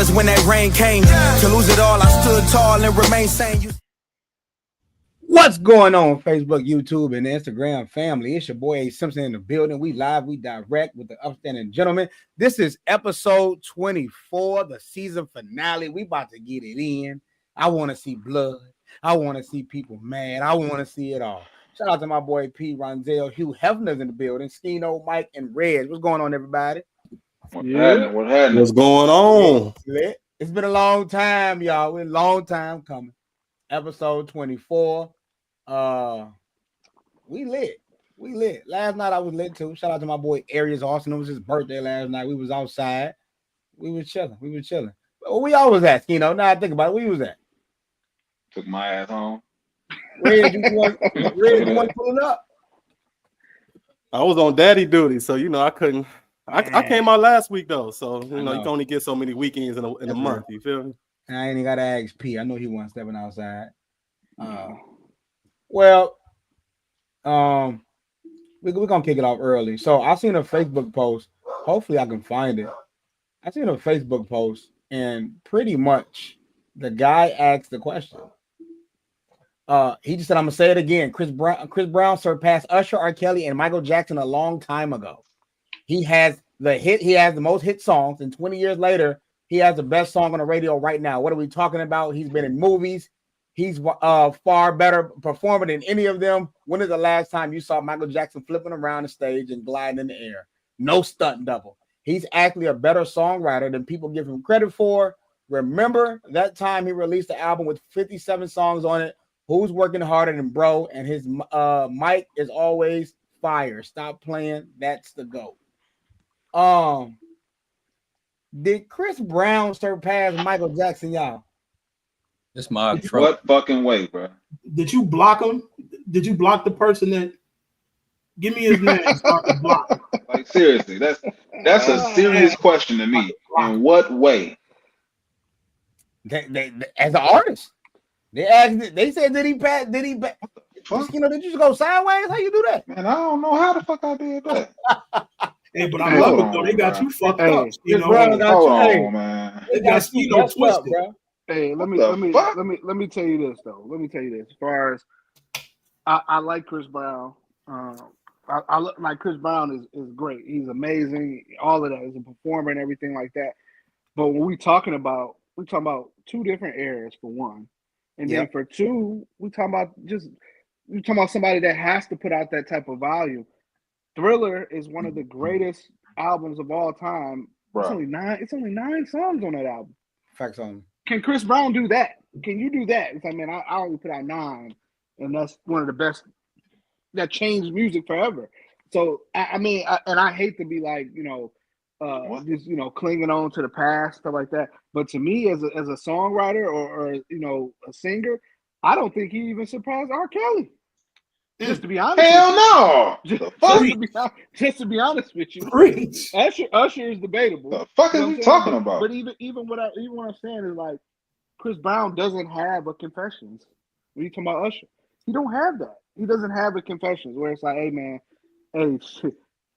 was when that rain came. To lose it all, I stood tall and remained sane. What's going on, Facebook, YouTube, and Instagram family? It's your boy A. Simpson in the building. We live, we direct with the Upstanding gentlemen. This is episode 24, the season finale. We about to get it in. I want to see blood. I want to see people mad. I want to see it all. Shout out to my boy P. Ronzel, Hugh Hefner's in the building, Skino, Mike, and Reg. What's going on, everybody? What happened? What's going on? It's been a long time, y'all. We're a long time coming. Episode 24. We lit. Last night I was lit too. Shout out to my boy Arias Austin. It was his birthday last night. We was outside. We was chilling. Well, we always at, Now I think about it. We was at. Took my ass home. Red, you want pulling up? I was on daddy duty, so I couldn't. I came out last week though, so you can only get so many weekends in a month. You feel me? I ain't got to ask P. I know he wasn't stepping outside. We're gonna kick it off early. So I seen a Facebook post. Hopefully I can find it. I seen a Facebook post, and pretty much the guy asked the question. He just said, "I'm gonna say it again. Chris Brown surpassed Usher, R. Kelly, and Michael Jackson a long time ago. He has the hit. He has the most hit songs, and 20 years later, he has the best song on the radio right now. What are we talking about? He's been in movies. He's far better performer than any of them. When is the last time you saw Michael Jackson flipping around the stage and gliding in the air? No stunt double. He's actually a better songwriter than people give him credit for. Remember that time he released the album with 57 songs on it. Who's working harder than bro? And his mic is always fire. Stop playing. That's the GOAT." Did Chris Brown surpass Michael Jackson, y'all? It's my What fucking way, bro? Did you block him? Did you block the person that? Give me his name. So I can block him. Like seriously, that's a serious question to me. In what way? They as an artist, they asked. They said, "Did he pass? Did he? Did you just go sideways? How you do that?" Man, I don't know how the fuck I did that. Hey, but I love it though. They got you fucked up. Hold on, man. They got twisted, bro. Hey, let me tell you this though. Let me tell you this. As far as I like Chris Brown. I like Chris Brown is great. He's amazing. All of that. He's a performer and everything like that. But when we're talking about two different eras for one, and then for two, we're talking about somebody that has to put out that type of volume. Thriller is one of the greatest albums of all time. Bro. It's only nine songs on that album. Facts on. Can Chris Brown do that? Can you do that? It's like, man, I only put out 9, and that's one of the best that changed music forever. So I hate to be like, just clinging on to the past, stuff like that. But to me, as a songwriter or a singer, I don't think he even surpassed R. Kelly. Just to be honest, hell no. Just to be honest with you, Usher is debatable. The fuck are we talking about? But even what I'm saying is like Chris Brown doesn't have a Confessions. When you talking about Usher, he don't have that. He doesn't have a Confessions where it's like, hey man,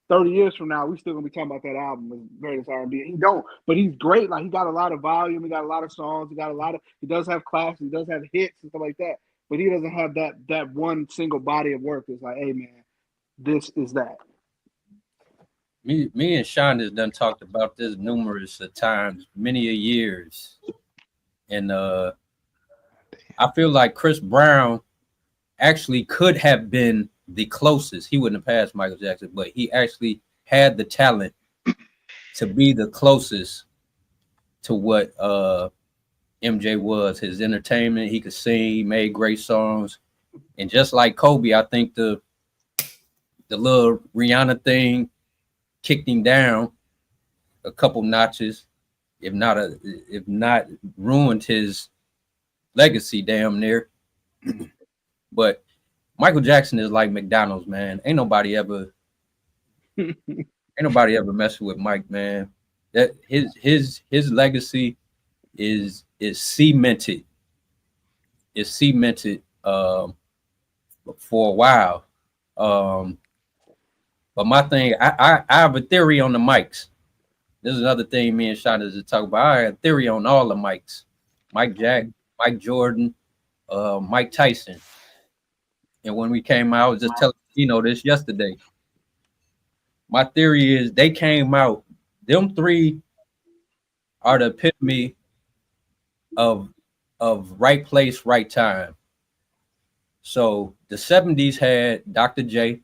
30 years from now, we still gonna be talking about that album as greatest R&B. He don't, but he's great. Like he got a lot of volume. He got a lot of songs. He does have classics. He does have hits and stuff like that. But he doesn't have that one single body of work. It's like, hey man, this is that. Me and Sean has done talked about this numerous times, many a years, and I feel like Chris Brown actually could have been the closest. He wouldn't have passed Michael Jackson, but he actually had the talent to be the closest to what MJ was. His entertainment, he could sing, he made great songs. And just like Kobe, I think the little Rihanna thing kicked him down a couple notches, if not ruined his legacy damn near. But Michael Jackson is like McDonald's, man. Ain't nobody ever messing with Mike, man. That his legacy is cemented. It's cemented for a while. But my thing, I have a theory on the mics. This is another thing me and Shot is to talk about. I had a theory on all the Mikes. Mike Jack, Mike Jordan, Mike Tyson. And when we came out, I was just telling this yesterday. My theory is they came out, them three are the epitome of right place, right time. So the 70s had Dr. J,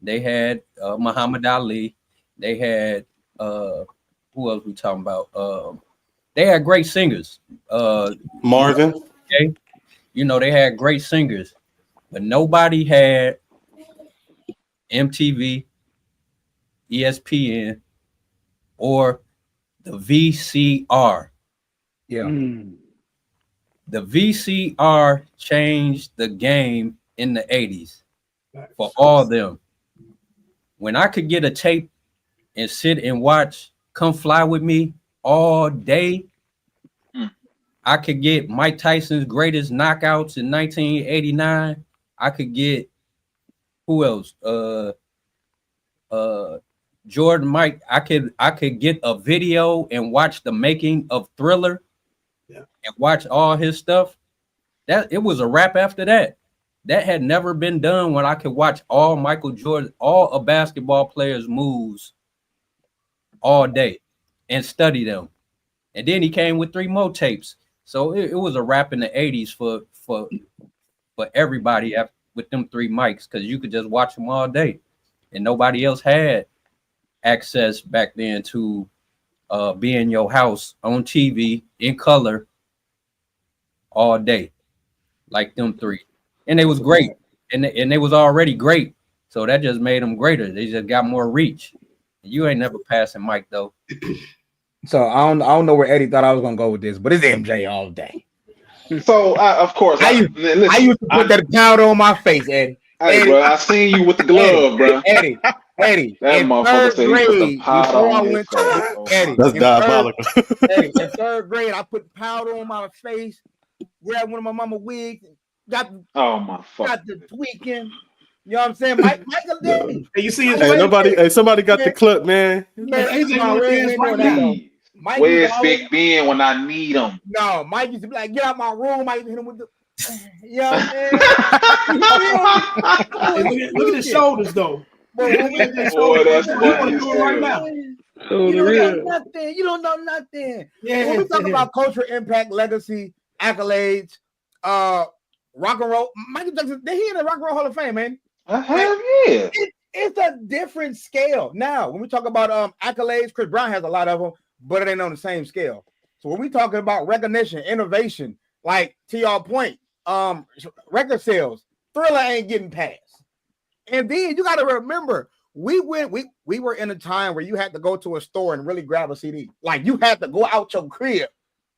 they had Muhammad Ali, they had who else we talking about? They had great singers. Marvin. Okay. They had great singers, but nobody had MTV, ESPN, or the VCR. Yeah. The VCR changed the game in the 80s for all of them. When I could get a tape and sit and watch Come Fly With Me all day, I could get Mike Tyson's greatest knockouts in 1989. I could get who else? Jordan Mike. I could get a video and watch the making of Thriller. And watch all his stuff. That it was a wrap after that. That had never been done when I could watch all Michael Jordan, all a basketball player's moves all day and study them. And then he came with 3 more tapes. So it was a wrap in the 80s for everybody with them 3 mics, because you could just watch them all day. And nobody else had access back then to be in your house on TV in color all day like them 3. And they was great. And they was already great. So that just made them greater. They just got more reach. You ain't never passing Mike though. So I don't know where Eddie thought I was gonna go with this, but it's MJ all day. So of course I used to put that powder on my face, Eddie. Hey, Eddie, bro, I seen you with the glove, bro. Eddie. That motherfucker said he put the powder on his face. Eddie, That's diabolical. Eddie, in 3rd grade, I put powder on my face, grabbed one of my mama wigs, got the tweaking. You know what I'm saying? Michael did. Hey, you see his somebody got the clip, man. Where's Big Ben when I need him? No, Mike used to be like, get out my room. I used to hit him with the. You know what I'm saying? Look at his shoulders, though. Boy, that's funny right now. You don't know nothing. Yeah. When we talk about cultural impact, legacy, accolades, rock and roll, Michael Jackson, he in the Rock and Roll Hall of Fame, man. Yeah. It's a different scale. Now, when we talk about accolades, Chris Brown has a lot of them, but it ain't on the same scale. So when we talking about recognition, innovation, like to your point, record sales, Thriller ain't getting past. And then you got to remember, we were in a time where you had to go to a store and really grab a CD. Like you had to go out your crib.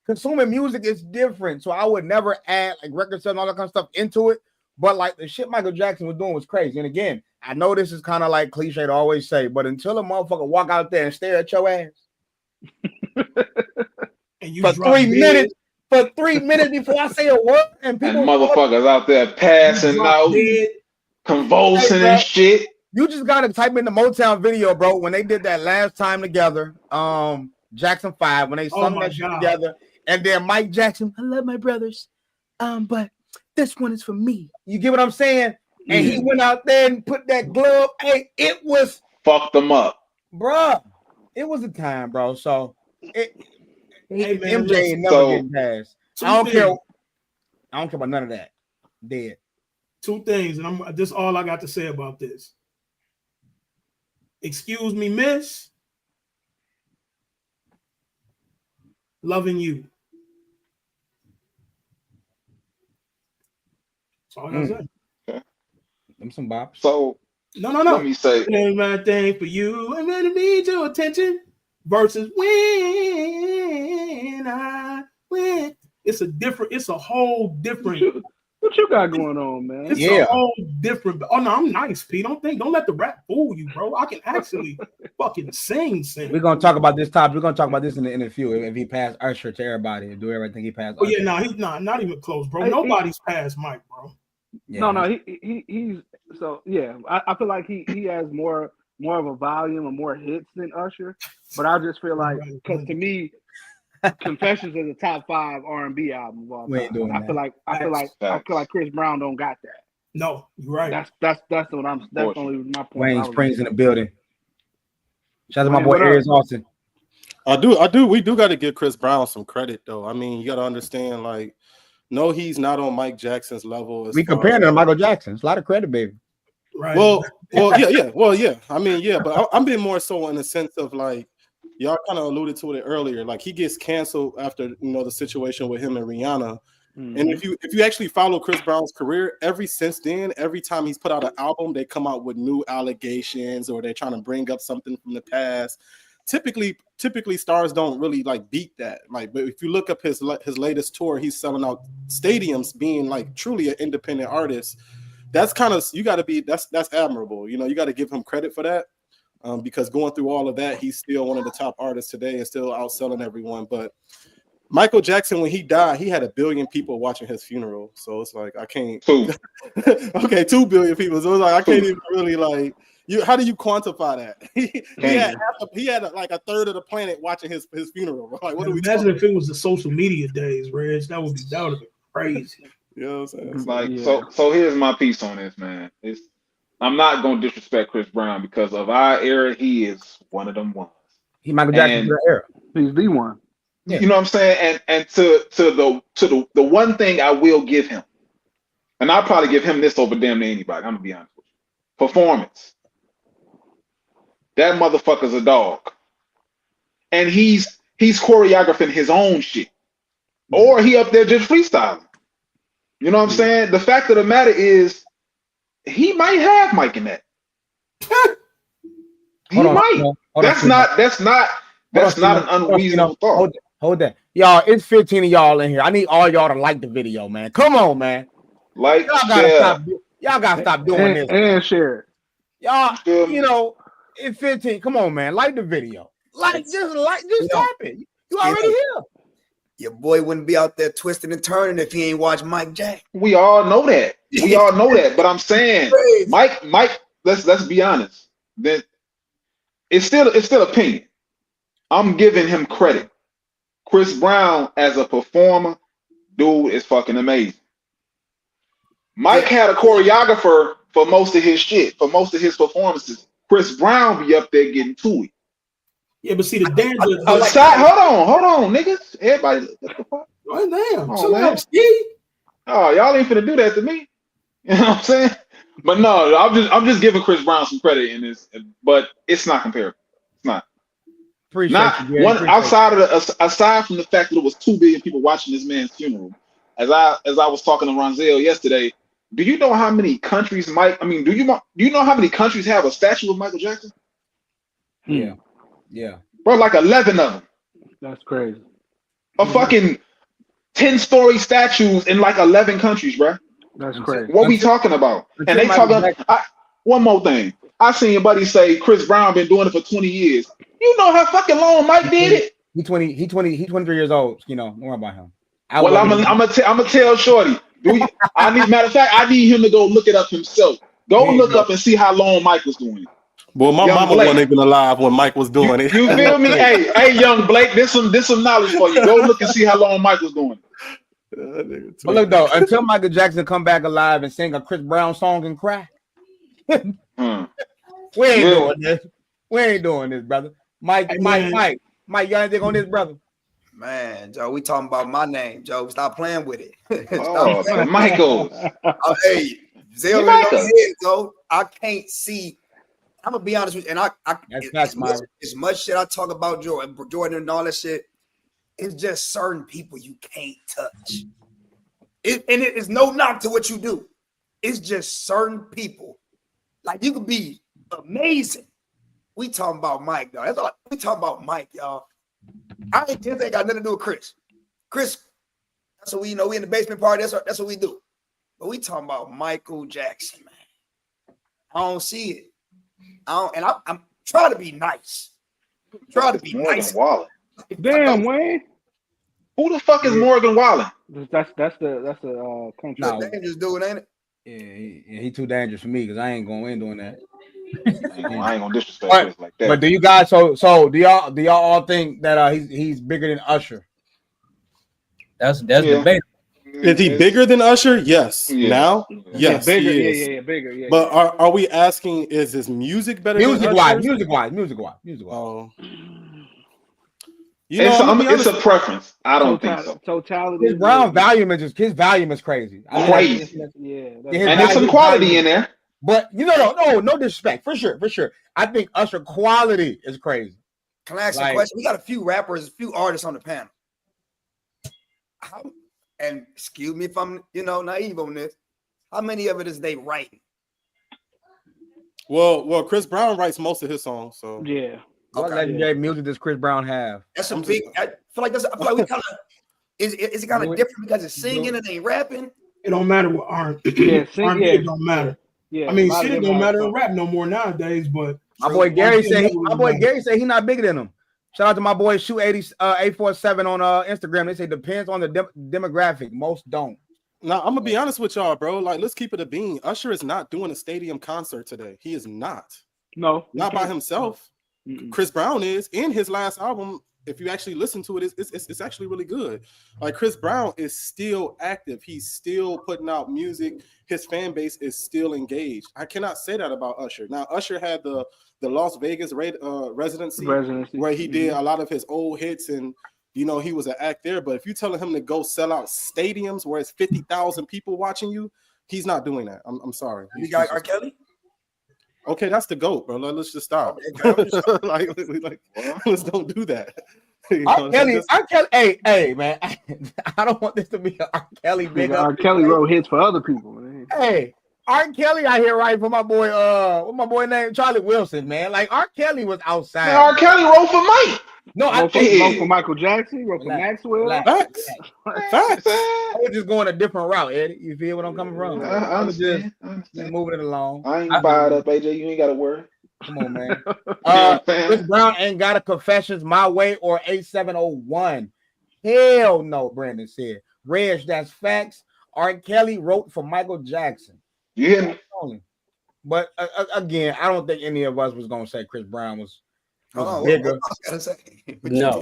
Consuming music is different. So I would never add like record sales and all that kind of stuff into it. But like the shit Michael Jackson was doing was crazy. And again, I know this is kind of like cliche to always say, but until a motherfucker walk out there and stare at your ass and you for 3 minutes, before I say a word, and people motherfuckers out there passing out, convulsing and shit. You just gotta type in the Motown video, bro. When they did that last time together, Jackson 5, when they sung that shit together, and then Mike Jackson, I love my brothers, but this one is for me. You get what I'm saying? And he went out there and put that glove. Hey, it was fucked them up, bruh. It was a time, bro. So MJ ain't never getting past. I don't care about none of that. Dead. 2 things, and this is all I got to say about this. Excuse me, miss. Loving you. That's all I gotta say. Them some bops. So no. Let me say, there's my thing for you. I'm gonna need your attention. Versus when I win. It's a whole different. What you got going on, man? It's a whole different. Oh no, I'm nice, P. Don't let the rap fool you, bro. I can actually fucking sing. We're gonna talk about this topic. We're gonna talk about this in the interview. If he passed Usher to everybody and do everything he passed. Oh yeah, no, he's not even close, bro. Nobody's passed Mike, bro. Yeah. No, he's so yeah. I feel like he has more more of a volume and more hits than Usher. But I just feel like, because to me, Confessions is a top 5 R&B album of all We ain't time. doing I feel like Chris Brown don't got that. No, you're right. That's what I'm. That's only my point. Wayne Springs in the building. Shout out to my Wayne, boy what up? Aries Austin. I do. We do got to give Chris Brown some credit, though. I mean, you got to understand, like, no, he's not on Mike Jackson's level. We comparing him to Michael Jackson. It's a lot of credit, baby. Right. Well, yeah. I mean, yeah, but I'm being more so in the sense of like, y'all kind of alluded to it earlier. Like, he gets canceled after the situation with him and Rihanna. Mm-hmm. And if you actually follow Chris Brown's career, since then, every time he's put out an album, they come out with new allegations or they're trying to bring up something from the past. Typically stars don't really like beat that. Like, but if you look up his latest tour, he's selling out stadiums, being like truly an independent artist. That's kind of, you got to be, that's admirable. You got to give him credit for that, because going through all of that, he's still one of the top artists today and still outselling everyone. But Michael Jackson, when he died, he had 1 billion people watching his funeral. So it's like, I can't. 2 billion people. So it's like, I can't even really like. How do you quantify that? he had like a third of the planet watching his funeral. Like, what do we imagine if it was the social media days, Reg? That would have been crazy. You know what I'm saying? Like, so here's my piece on this, man. I'm not gonna disrespect Chris Brown because of our era. He is one of them ones. He Michael Jackson for the era. He's the one. Yeah. You know what I'm saying? And to the one thing I will give him, and I'll probably give him this over damn near anybody. I'm gonna be honest with you. Performance. That motherfucker's a dog. And he's choreographing his own shit. Or he up there just freestyling. You know what I'm saying? The fact of the matter is, he might have Mike in that. He might. That's not an unreasonable thought. Hold that. Y'all, it's 15 of y'all in here. I need all y'all to like the video, man. Come on, man. Like, y'all gotta stop doing this. And share it. Y'all, it's 15. Come on, man. Like the video. Just tap it. You already here. Your boy wouldn't be out there twisting and turning if he ain't watched Mike Jack. We all know that. But I'm saying, Mike. Let's be honest. Then it's still opinion. I'm giving him credit. Chris Brown as a performer, dude, is fucking amazing. Mike had a choreographer for most of his shit, for most of his performances. Chris Brown be up there getting to it. Yeah, but see the danger. Hold on, niggas. Everybody, what the fuck? Oh, damn. Y'all ain't finna do that to me. You know what I'm saying? But no, I'm just giving Chris Brown some credit in this, but it's not comparable. It's not. Aside from the fact that it was 2 billion people watching this man's funeral. As I was talking to Ronzel yesterday, do you know how many countries do you know how many countries have a statue of Michael Jackson? Yeah. Bro, like 11 of them. That's crazy. A fucking 10-story statues in like 11 countries, bro. That's crazy. What we talking about? And they talking. One more thing. I seen your buddy say Chris Brown been doing it for 20 years. You know how fucking long Mike did it? He's 23 years old. Don't worry about him. I'm gonna tell Shorty. Matter of fact, I need him to go look it up himself. Look up and see how long Mike was doing it. Well, my mama wasn't even alive when Mike was doing it. You feel me? hey, young Blake, this some knowledge for you. Go look and see how long Mike was doing it. But look though, until Michael Jackson come back alive and sing a Chris Brown song and cry, we ain't doing this. We ain't doing this, brother. Mike, you got anything on this, brother? Man, Joe, we talking about my name, Joe. Stop playing with it. Michael. Hey, zero in your head, Joe. I can't see. I'm gonna be honest with you, and as much shit I talk about Jordan and all that shit, it's just certain people you can't touch. It is no knock to what you do. It's just certain people. Like, you could be amazing. We talking about Mike, though. That's all. We talking about Mike, y'all. This ain't got nothing to do with Chris. Chris, that's what we know. We in the basement party. That's what we do. But we talking about Michael Jackson, man. I don't see it. I'm trying to be nice. Nice. Damn, Wayne. Who the fuck is Morgan Wallen? That's the country. Dangerous dude, ain't it? Yeah, he too dangerous for me because I ain't doing that. I ain't gonna disrespect Chris like that. But do you guys? So do y'all all think that he's bigger than Usher? That's debatable. Is he bigger than Usher? Yes. Yeah. Now, yes, bigger. he is. Yeah, bigger. Yeah. But are we asking? Is his music better? Music than wise. Oh. It's a preference. I don't think so. Totality. His volume is crazy. Crazy. And there's some quality in there. But no disrespect for sure. I think Usher quality is crazy. Can I ask a question? We got a few rappers, a few artists on the panel. And excuse me if I'm, naive on this. How many of it is they writing? Well, Chris Brown writes most of his songs, so yeah. What legendary music does Chris Brown have? That's a big. I feel like we kind of is it kind of different because it's singing and ain't rapping. It don't matter what R&B. R&B it don't matter. Yeah, I mean, shit, it don't matter in rap no more nowadays. But my boy Gary said he's not bigger than him. Shout out to my boy Shoot 847 on Instagram. They say depends on the demographic. Most don't. Now I'm gonna be honest with y'all, bro. Like, let's keep it a bean. Usher is not doing a stadium concert today. He is not. No, not by himself. Chris Brown is. In his last album, if you actually listen to it, it's actually really good. Like, Chris Brown is still active. He's still putting out music. His fan base is still engaged. I cannot say that about Usher. Now, Usher had the Las Vegas residency where he did a lot of his old hits, and he was an act there. But if you're telling him to go sell out stadiums where it's 50,000 people watching you, he's not doing that. I'm sorry. You got R. Kelly? Okay, that's the GOAT, bro. Let's just stop. like, let's don't do that. R. Kelly, hey, man, I don't want this to be an R. Kelly big up. R. Kelly wrote hits for other people, man. Hey, R. Kelly out here writing for my boy, what's my boy named Charlie Wilson, man. Like, R. Kelly was outside. Man, R. Kelly wrote for Mike. No, I wrote for Michael Jackson, wrote for Maxwell. Facts. I was just going a different route, Eddie. You feel what I'm coming from? I understand. Just moving it along. I ain't fired up, AJ. You ain't got to worry. Come on, man. Chris Brown ain't got a Confessions My Way or 8701. Hell no, Brandon said. Reg, that's facts. R. Kelly wrote for Michael Jackson. You hear me? But again, I don't think any of us was gonna say Chris Brown was bigger. No.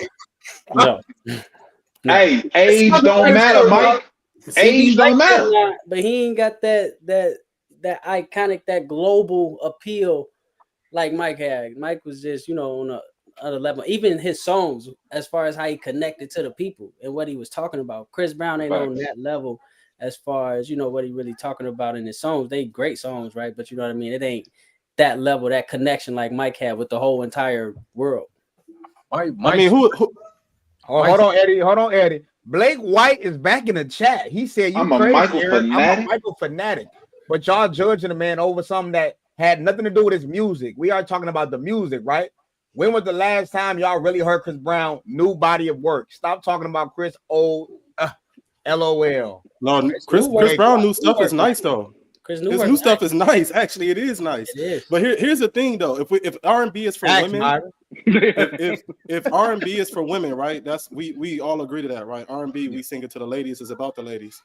Hey, age don't matter, Mike. Age don't matter. But he ain't got that iconic, that global appeal like Mike had. Mike was just, on a other level. Even his songs, as far as how he connected to the people and what he was talking about. Chris Brown ain't on that level as far as, what he really talking about in his songs. They great songs, right? But you know what I mean? It ain't that level, that connection like Mike had with the whole entire world. I mean, who hold on, Eddie. Blake White is back in the chat. He said, I'm a Michael fanatic. But y'all judging a man over something that had nothing to do with his music. We are talking about the music, right? When was the last time y'all really heard Chris Brown new body of work? Stop talking about Chris old LOL. No, Chris Brown new stuff is nice though. His new stuff is nice. Actually, it is nice. It is. But here's the thing though. If R&B is for women, if R&B is for women, right? That's we all agree to that, right? R&B, we sing it to the ladies, is about the ladies.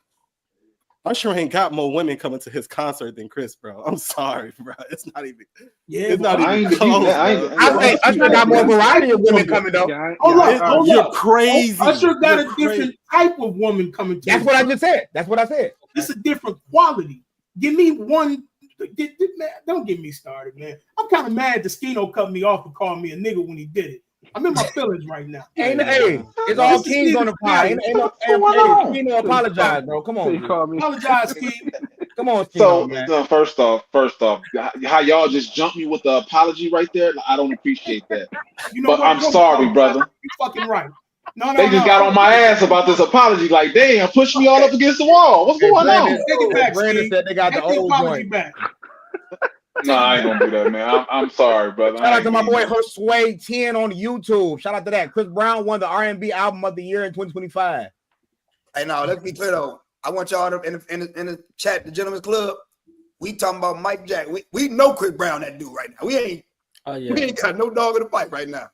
Usher ain't got more women coming to his concert than Chris, bro. I'm sorry, bro. It's not even. Yeah, it's not even close. I think Usher got more variety of women coming though. Hold You're up. crazy. Usher got a different type of woman coming to. That's what I just said. That's what I said. It's a different quality. Give me one. Man, don't get me started, man. I'm kind of mad Skino cut me off and called me a nigga when he did it. I'm in my feelings right now. It's all Kings on the pod. Ain't no Skino apologize, bro. Come on. Apologize, King. Come on, Skino, so first off, how y'all just jumped me with the apology right there, I don't appreciate that. But I'm sorry, brother. You're fucking right. They just got on my ass about this apology. Like, damn, push me all up against the wall. What's going on? Take it back, Brandon said they got the old joint. No, I ain't gonna do that, man. I'm sorry, brother. Shout out to my boy Josue 10 on YouTube. Shout out to that. Chris Brown won the R&B Album of the Year in 2025. Hey, now let's be clear though. I want y'all in the chat, the Gentleman's Club. We talking about Mike Jack. We know Chris Brown that dude right now. We ain't got no dog in the fight right now.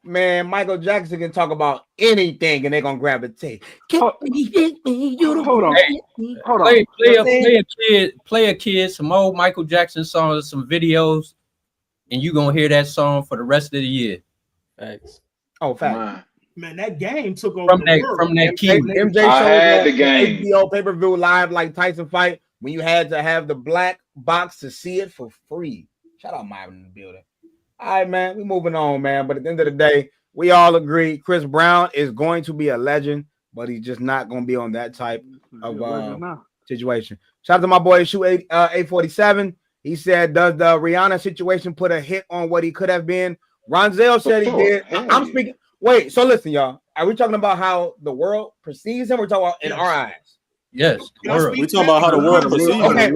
Man, Michael Jackson can talk about anything and they're gonna gravitate. Hold on. Play a kid some old Michael Jackson songs, some videos, and you gonna hear that song for the rest of the year. Facts. Oh, fact. Man, that game took over From that kid. MJ showed had the on game. HBO pay-per-view live like Tyson fight when you had to have the black box to see it for free. Shout out Myron in the building. All right, man, we moving on, man. But at the end of the day, we all agree Chris Brown is going to be a legend, but he's just not going to be on that type of situation. Shout out to my boy Shoe 847. He said, "Does the Rihanna situation put a hit on what he could have been?" Ronzel said he did. I'm speaking. Wait, so listen, y'all. Are we talking about how the world perceives him? We're talking about in our eyes. Yes, we're talking about how the world perceives him. Okay,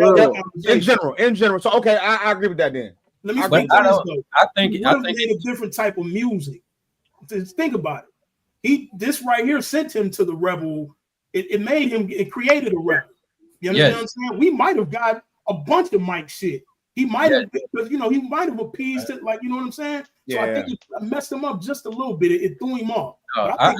in general. So okay, I agree with that then. Let me speak to this though. I think made a different type of music. Just think about it. This right here sent him to the rebel. It made him. It created a rebel. You understand what I'm saying? We might have got a bunch of Mike shit. He might have, because he might have appeased it, like, you know what I'm saying? So I think it messed him up just a little bit. It threw him off. I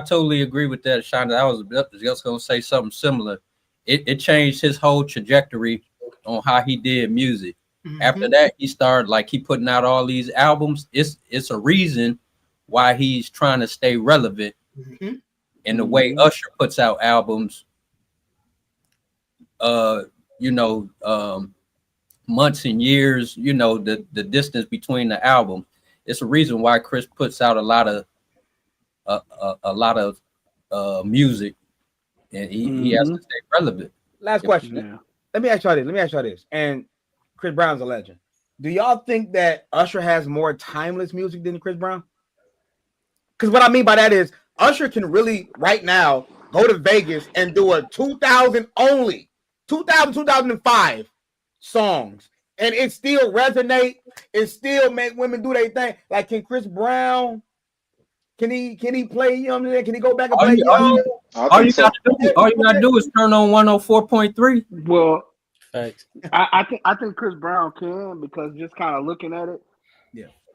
totally agree with that, Shonda. I was just going to say something similar. It changed his whole trajectory on how he did music. Mm-hmm. After that, he started he putting out all these albums. It's a reason why he's trying to stay relevant. Mm-hmm. And the way Usher puts out albums, months and years, the distance between the album. It's a reason why Chris puts out a lot of music, and he has to stay relevant. Last question. Yeah. Let me ask y'all this. And Chris Brown's a legend. Do y'all think that Usher has more timeless music than Chris Brown? Because what I mean by that is Usher can really right now go to Vegas and do a 2005 songs, and it still resonate. It still make women do their thing. Like, can Chris Brown? Can he play? You know what I'm saying? Can he go back and play? All you gotta do is turn on 104.3. Well, I think Chris Brown can, because just kind of looking at it,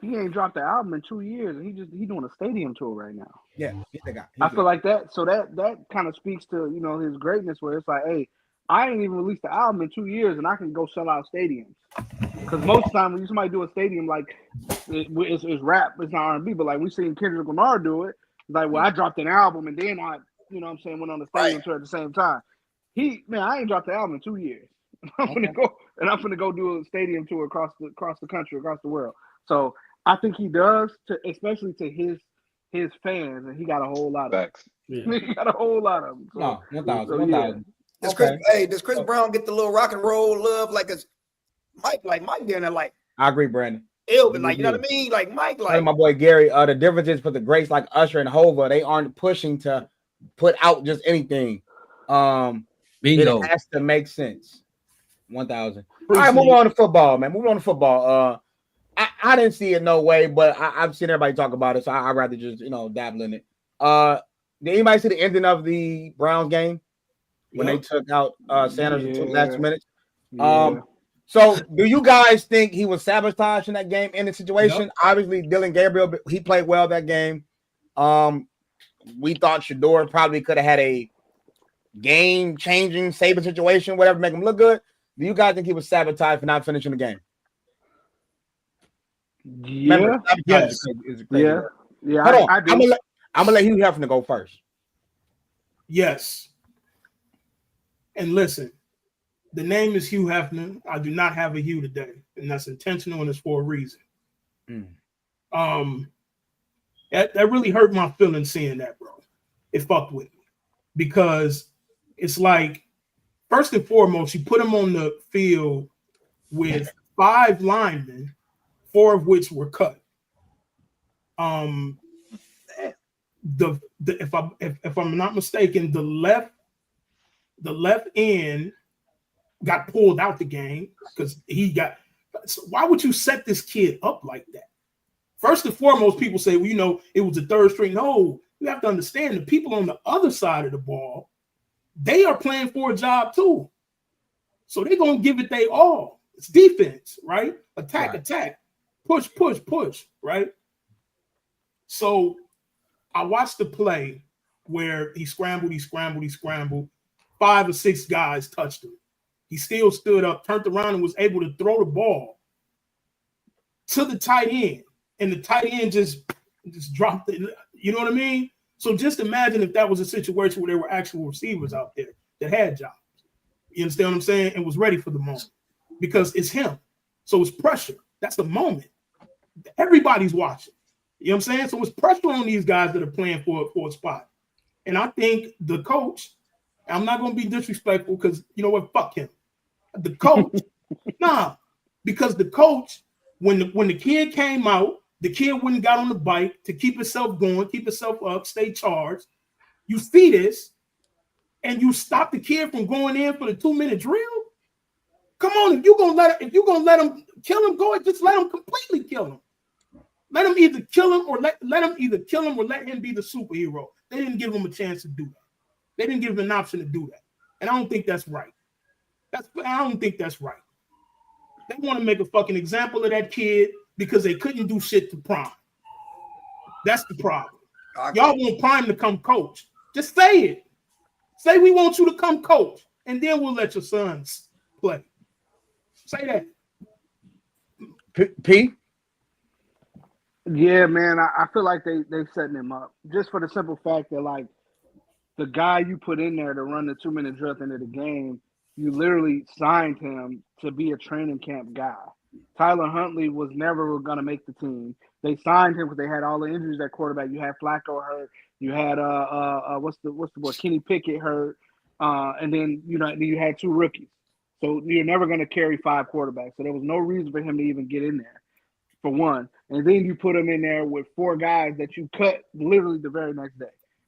he ain't dropped the album in 2 years, and he doing a stadium tour right now. Yeah, he's the guy. I feel like that. So that kind of speaks to his greatness, where it's like, hey, I ain't even released the album in 2 years, and I can go sell out stadiums. Because most of the time when somebody do a stadium, like it's rap, it's not R&B, but like we seen Kendrick Lamar do it. It's like, well, I dropped an album and then I, went on the stadium tour at the same time. I ain't dropped the album in 2 years. I'm gonna go do a stadium tour across the country, across the world. So I think he does, especially to his fans, and he got a whole lot of them. He got a whole lot of them. So, 1,000. Does Chris Brown get the little rock and roll love like Mike doing it? Like, I agree, Brandon. Elvin, like, you know what I mean? Like Mike, like my boy Gary. The difference is for the greats like Usher and Hova, they aren't pushing to put out just anything. It has to make sense. 1,000. All right, moving on to football, man. Moving on to football. I didn't see it no way, but I've seen everybody talk about it, so I'd rather just dabble in it. Did anybody see the ending of the Browns game when they took out Sanders until the last minute? So do you guys think he was sabotaged in that game in the situation? Yep. Obviously, Dylan Gabriel, he played well that game. We thought Shador probably could have had a game-changing, saving situation, whatever, make him look good. Do you guys think he was sabotaged for not finishing the game? Yeah. Remember, yes. Yeah. Hold on. I'm gonna let Hugh Hefner go first. Yes. And listen, the name is Hugh Hefner. I do not have a Hugh today, and that's intentional, and it's for a reason. That really hurt my feelings seeing that, bro. It fucked with me, because it's like, first and foremost, you put him on the field with 5 linemen, 4 of which were cut. If I'm not mistaken, the left end got pulled out the game because he got. So why would you set this kid up like that? First and foremost, people say, well, it was a third string. No, you have to understand the people on the other side of the ball, they are playing for a job too. So they're gonna give it they all. It's defense, right? Attack, push, right? So I watched the play where he scrambled. 5 or 6 guys touched him. He still stood up, turned around, and was able to throw the ball to the tight end. And the tight end just dropped it. You know what I mean? So just imagine if that was a situation where there were actual receivers out there that had jobs. You understand what I'm saying? And was ready for the moment. Because it's him. So it's pressure. That's the moment. Everybody's watching. You know what I'm saying? So it's pressure on these guys that are playing for a spot. And I think the coach, I'm not going to be disrespectful because, you know what, fuck him. The coach, because the coach, when the kid came out, the kid went and got on the bike to keep himself going, keep himself up, stay charged. You see this, and you stop the kid from going in for the 2-minute drill? Come on, if you're gonna let him kill him, go ahead, just let him completely kill him. Let him either kill him or let him be the superhero. They didn't give him a chance to do that. They didn't give him an option to do that. And I don't think that's right. I don't think that's right. They want to make a fucking example of that kid because they couldn't do shit to Prime. That's the problem. Okay. Y'all want Prime to come coach. Just say it. Say we want you to come coach, and then we'll let your sons play. Say that. P? Yeah, man, I feel like they're setting him up just for the simple fact that, like, the guy you put in there to run the 2-minute drill at the end of the game, you literally signed him to be a training camp guy. Tyler Huntley was never going to make the team. They signed him because they had all the injuries at quarterback. You had Flacco hurt. You had what's the boy, Kenny Pickett hurt, and then you had 2 rookies. So you're never going to carry 5 quarterbacks. So there was no reason for him to even get in there, for one. And then you put him in there with 4 guys that you cut literally the very next day.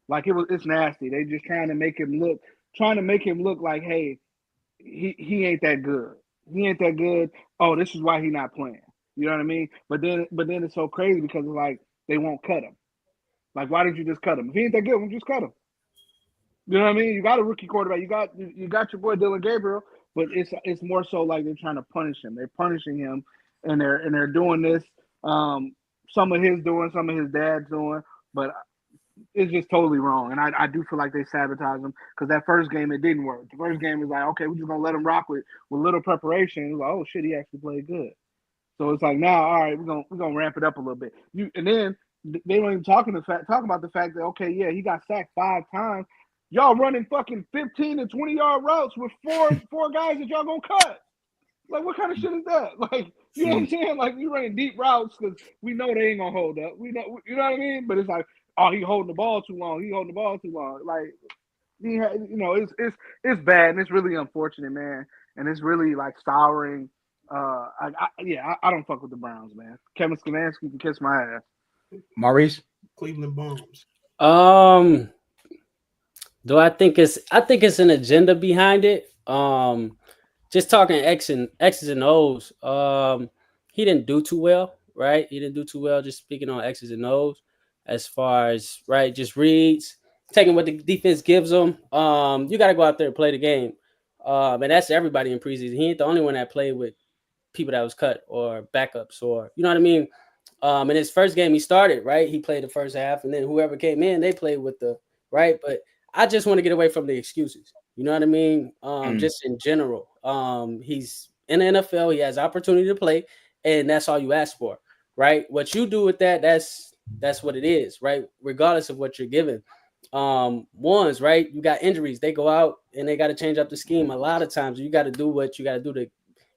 Like it's nasty. They just trying to make him look like, hey, he ain't that good. He ain't that good. Oh, this is why he's not playing. You know what I mean? But then it's so crazy because it's like they won't cut him. Like, why didn't you just cut him? If he ain't that good, just cut him. You know what I mean? You got a rookie quarterback. You got your boy Dylan Gabriel, but it's more so like they're trying to punish him. They're punishing him, and they're doing this. Some of his doing, some of his dad's doing, but it's just totally wrong. And I do feel like they sabotaged him because that first game, it didn't work. The first game was like, okay, we're just going to let him rock with little preparation. It was like, oh, shit, he actually played good. So it's like, now, all right, we're gonna ramp it up a little bit. And then they don't even talk about the fact that, okay, yeah, he got sacked 5 times. Y'all running fucking 15 and 20-yard routes with four guys that y'all going to cut. Like, what kind of shit is that? Like, you know what I'm saying? Like, we running deep routes because we know they ain't going to hold up. We know, you know what I mean? But it's like, oh, he holding the ball too long. Like, it's bad, and it's really unfortunate, man. And it's really like souring. I don't fuck with the Browns, man. Kevin Stefanski can kiss my ass. Maurice, Cleveland Bombs. Do I think it's an agenda behind it? Just talking X's and O's. He didn't do too well, right? He didn't do too well. Just speaking on X's and O's, as far as right, just reads, taking what the defense gives them. You got to go out there and play the game, and that's everybody in preseason. He ain't the only one that played with people that was cut or backups, or you know what I mean. In his first game, he started right. He played the first half, and then whoever came in, they played with the right. But I just want to get away from the excuses. You know what I mean? Just in general. He's in the NFL. He has opportunity to play, and that's all you ask for, right? What you do with that, that's what it is, right? Regardless of what you're given. Ones, right? You got injuries. They go out and they got to change up the scheme. A lot of times you got to do what you got to do to,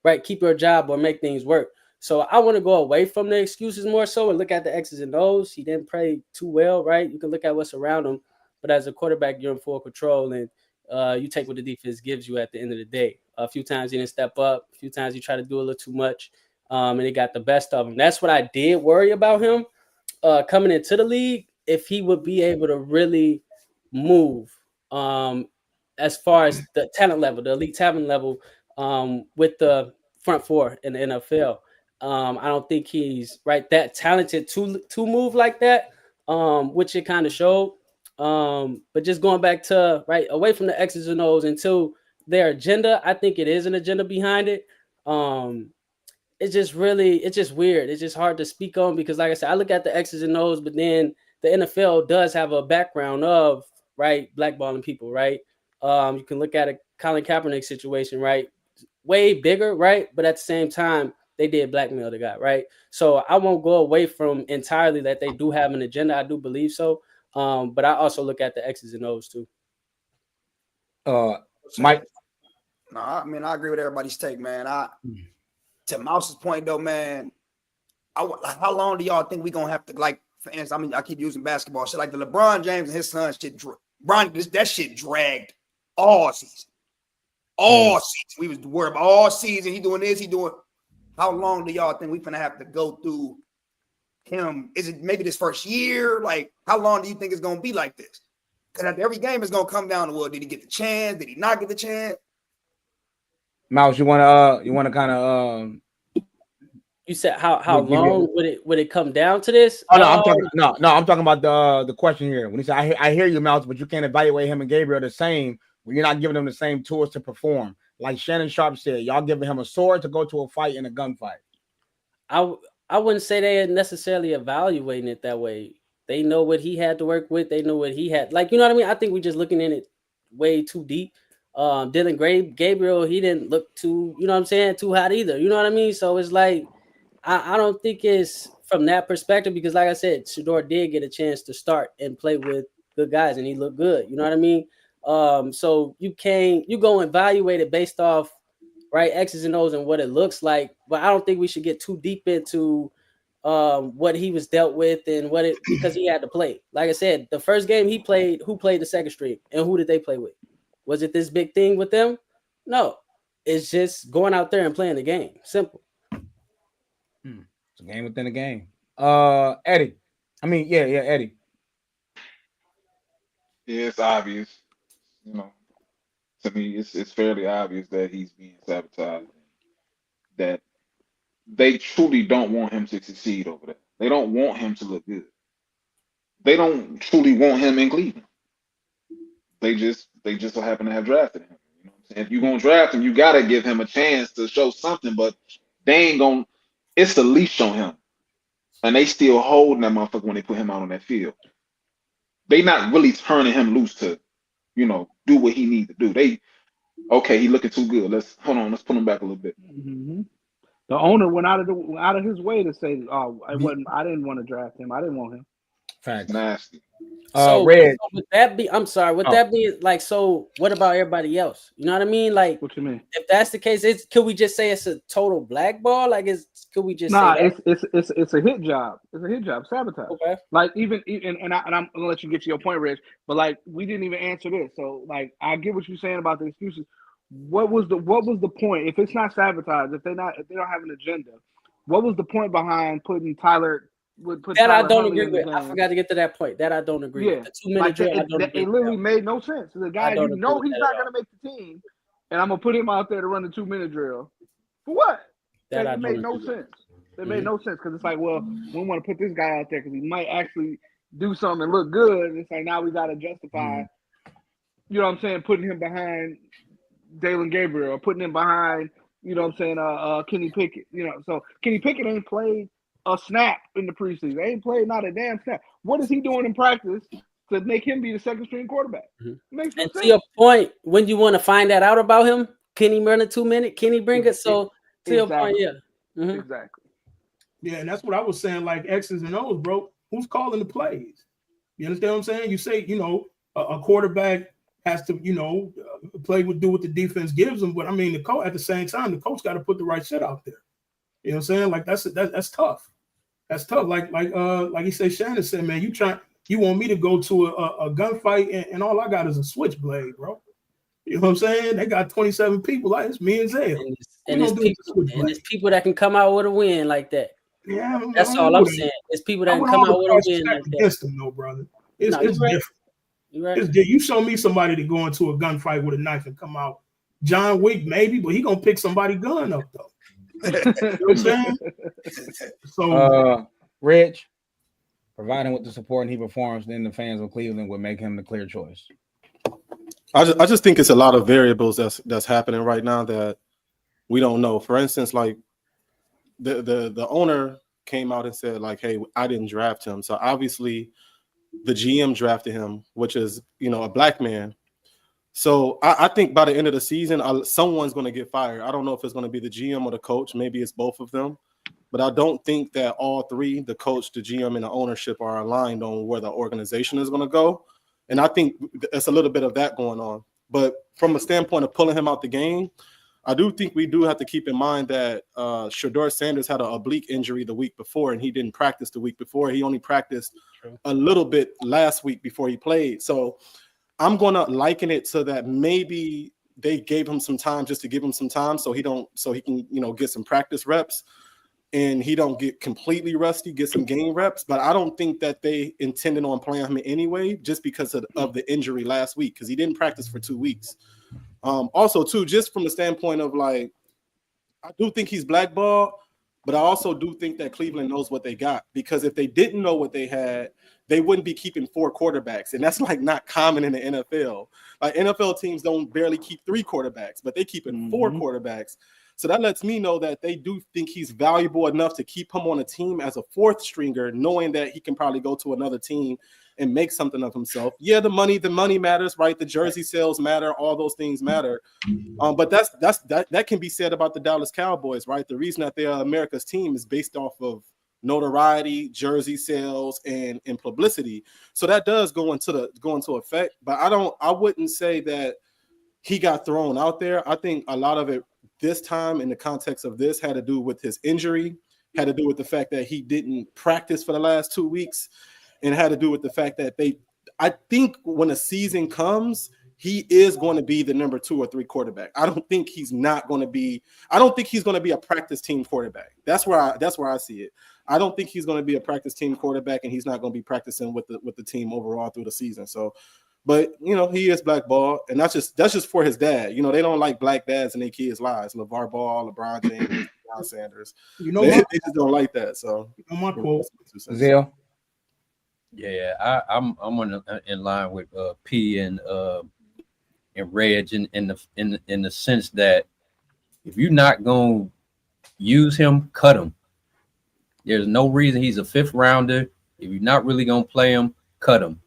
right, keep your job or make things work. So I want to go away from the excuses more so and look at the X's and O's. He didn't play too well, right? You can look at what's around him, but as a quarterback, you're in full control, and you take what the defense gives you at the end of the day. A few times he didn't step up. A few times he tried to do a little too much, and he got the best of him. That's what I did worry about him coming into the league, if he would be able to really move as far as the talent level, the elite talent level with the front four in the NFL. I don't think he's right that talented to move like that, which it kind of showed. But just going back to right away from the X's and O's into their agenda, I think it is an agenda behind it. it's just weird. It's just hard to speak on because, like I said, I look at the X's and O's, but then the NFL does have a background of blackballing people, right? You can look at a Colin Kaepernick situation, right? Way bigger, right? But at the same time, they did blackmail the guy, right? So I won't go away from entirely that they do have an agenda. I do believe so. But I also look at the X's and O's too. Mike. No, I mean, I agree with everybody's take, man. To Mouse's point though, man, how long do y'all think we gonna have to, like, for instance, I mean, I keep using basketball shit, like the LeBron James and his son shit. That shit dragged all season. All season. We was worried about all season. He doing this, he doing. How long do y'all think we gonna have to go through him? Is it maybe this first year? Like, how long do you think it's gonna be like this? Because after every game is gonna come down to, well, did he get the chance? Did he not get the chance? Mouse, you wanna kind of you said how long would it come down to this? Oh, no, I'm talking about the question here. When he said, I hear you, Mouse, but you can't evaluate him and Gabriel the same when you're not giving them the same tools to perform. Like Shannon Sharp said, y'all giving him a sword to go to a fight in a gunfight. I wouldn't say they're necessarily evaluating it that way. They know what he had to work with. They know what he had. Like, you know what I mean? I think we're just looking in it way too deep. Dylan Gabriel, he didn't look too, you know what I'm saying, too hot either. You know what I mean? So it's like, I don't think it's from that perspective because, like I said, Shedeur did get a chance to start and play with good guys, and he looked good. You know what I mean? So you go evaluate it based off X's and O's and what it looks like, but I don't think we should get too deep into what he was dealt with and because he had to play. Like I said, the first game he played, who played the second string and who did they play with? Was it this big thing with them? No, it's just going out there and playing the game. Simple. It's a game within a game. Eddie. Eddie. Yeah, it's obvious. You know, to me, it's fairly obvious that he's being sabotaged. That they truly don't want him to succeed over there. They don't want him to look good. They don't truly want him in Cleveland. They just so happen to have drafted him. You know what I'm saying? If you're gonna draft him, you gotta give him a chance to show something, but they ain't gonna. It's the leash on him, and they still holding that motherfucker when they put him out on that field. They not really turning him loose to, do what he needs to do. He looking too good. Let's put him back a little bit. Mm-hmm. The owner went out of his way to say, "Oh, I didn't want to draft him. I didn't want him." Facts. Nasty. So would that be? I'm sorry. Would that be like? So what about everybody else? You know what I mean? Like, what you mean? If that's the case, could we just say it's a total blackball? Like, could we just? Nah, say it's a hit job. It's a hit job. Sabotage. Okay. Like and I'm gonna let you get to your point, Rich. But like, we didn't even answer this. So like, I get what you're saying about the excuses. What was the point? If it's not sabotage, if they don't have an agenda, what was the point behind putting Tyler? I don't agree with. I forgot to get to that point. That I don't agree with. The 2-minute drill, it literally made no sense. The guy, he's not going to make the team, and I'm going to put him out there to run the 2-minute drill. For what? It made no sense. It made no sense because it's like, well, we want to put this guy out there because he might actually do something and look good. And it's like, now we got to justify, you know what I'm saying, putting him behind Dalen Gabriel or putting him behind, you know what I'm saying, Kenny Pickett. So Kenny Pickett ain't played a snap in the preseason. They ain't played not a damn snap. What is he doing in practice to make him be the second string quarterback? Makes no sense. To your point, when you want to find that out about him, can he run a 2-minute? Can he bring it? So to your point, yeah. Exactly. Yeah, and that's what I was saying, like X's and O's, bro. Who's calling the plays? You understand what I'm saying? You say, a quarterback has to, do what the defense gives him. But I mean, at the same time, the coach got to put the right shit out there. You know what I'm saying? Like that's tough. That's tough. Like he said, Shannon said, man, you want me to go to a gunfight and all I got is a switchblade, bro. You know what I'm saying? They got 27 people. Like, it's me and Zay. And it's people that can come out with a win like that. Yeah, that's all I'm saying. It's people that can come out with a win like that. Against them, though, brother. It's different. Right. You show me somebody to go into a gunfight with a knife and come out. John Wick, maybe, but he gonna pick somebody's gun up though. You know what I'm saying? So, Rich, providing with the support and he performs, then the fans of Cleveland would make him the clear choice. I just think it's a lot of variables that's happening right now that we don't know. For instance, like the owner came out and said like, hey, I didn't draft him. So obviously the GM drafted him, which is, a black man. So I think by the end of the season, someone's going to get fired. I don't know if it's going to be the GM or the coach. Maybe it's both of them. But I don't think that all three, the coach, the GM, and the ownership, are aligned on where the organization is going to go. And I think it's a little bit of that going on. But from a standpoint of pulling him out the game, I do think we do have to keep in mind that Shedeur Sanders had an oblique injury the week before, and he didn't practice the week before. He only practiced a little bit last week before he played. So I'm going to liken it to that maybe they gave him some time just to give him some time so he can, get some practice reps and he don't get completely rusty, get some game reps. But I don't think that they intended on playing him anyway just because of the injury last week, because he didn't practice for 2 weeks. Also, too, just from the standpoint of like, I do think he's blackballed, but I also do think that Cleveland knows what they got, because if they didn't know what they had, they wouldn't be keeping 4 quarterbacks. And that's like not common in the NFL. Like NFL teams don't barely keep 3 quarterbacks, but they keep 4 quarterbacks. So that lets me know that they do think he's valuable enough to keep him on a team as a 4th stringer, knowing that he can probably go to another team and make something of himself. Yeah, the money matters, right? The jersey sales matter, all those things matter. But that can be said about the Dallas Cowboys, right? The reason that they are America's team is based off of notoriety, jersey sales, and publicity. So that does go into effect. But I wouldn't say that he got thrown out there. I think a lot of it this time in the context of this had to do with his injury, had to do with the fact that he didn't practice for the last 2 weeks, and had to do with the fact that I think when a season comes, he is going to be the number 2 or 3 quarterback. I don't think he's going to be a practice team quarterback. That's where I see it. I don't think he's going to be a practice team quarterback, and he's not going to be practicing with the team overall through the season. So, but he is blackballed, and that's just for his dad. They don't like black dads and their kids' lives. LeVar Ball, LeBron James, Deion Sanders. They just don't like that. So, my quote, Zell. Yeah, I'm in line with P and Reg in the sense that if you're not gonna use him, cut him. There's no reason he's a 5th rounder. If you're not really gonna play him, cut him.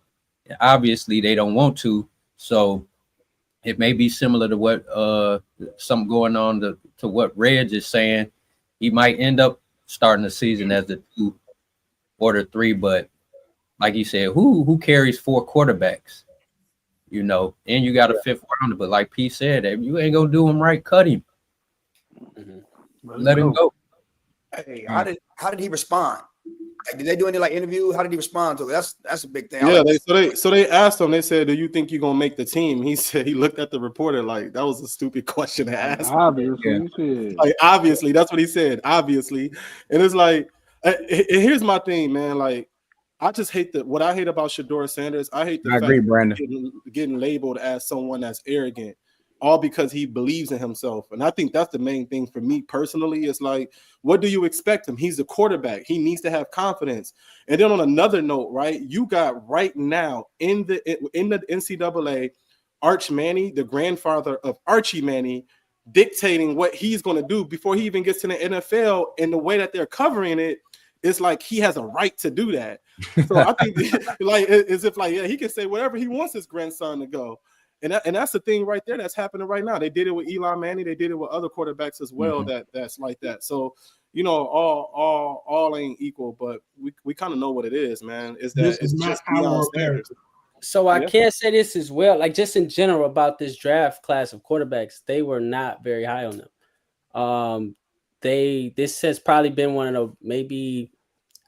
And obviously, they don't want to, so it may be similar to what something going on to what Reg is saying. He might end up starting the season as the 2 or the 3, but like you said, who carries 4 quarterbacks? And you got a 5th rounder, but like P said, if you ain't gonna do him right, cut him. Let him go. Hey, how did he respond? Like, did they do any interview? How did he respond to it? That's a big thing. Yeah, they asked him. They said, "Do you think you're gonna make the team?" He said he looked at the reporter like that was a stupid question to ask. Obviously, obviously, that's what he said. Obviously, and it's like, here's my thing, man. Like, I just hate what I hate about Shedeur Sanders. I hate the fact that getting labeled as someone that's arrogant, all because he believes in himself. And I think that's the main thing for me personally. Is like, what do you expect him? He's a quarterback. He needs to have confidence. And then on another note, right, you got right now in the NCAA, Arch Manning, the grandfather of Archie Manning, dictating what he's going to do before he even gets to the NFL. And the way that they're covering it, it's like he has a right to do that. So I think he can say whatever he wants his grandson to go. And that's the thing right there that's happening right now. They did it with Eli Manning. They did it with other quarterbacks as well. That's like that. So, all ain't equal, but we kind of know what it is, man. It's just Deion Sanders. So I can't say this as well. Like, just in general about this draft class of quarterbacks, they were not very high on them. This has probably been one of the maybe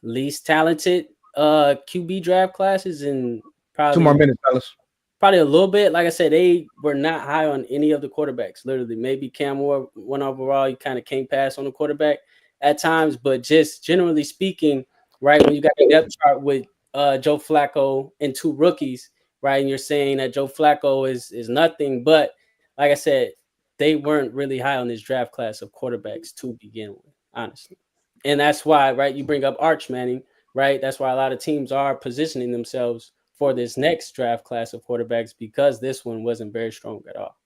least talented QB draft classes in probably 2 more minutes, fellas. Probably a little bit. Like I said, they were not high on any of the quarterbacks. Literally, maybe Cam Moore 1 overall. You kind of came past on the quarterback at times, but just generally speaking, right? When you got a depth chart with Joe Flacco and 2 rookies, right? And you're saying that Joe Flacco is nothing, but like I said, they weren't really high on this draft class of quarterbacks to begin with, honestly. And that's why, right? You bring up Arch Manning, right? That's why a lot of teams are positioning themselves for this next draft class of quarterbacks, because this one wasn't very strong at all.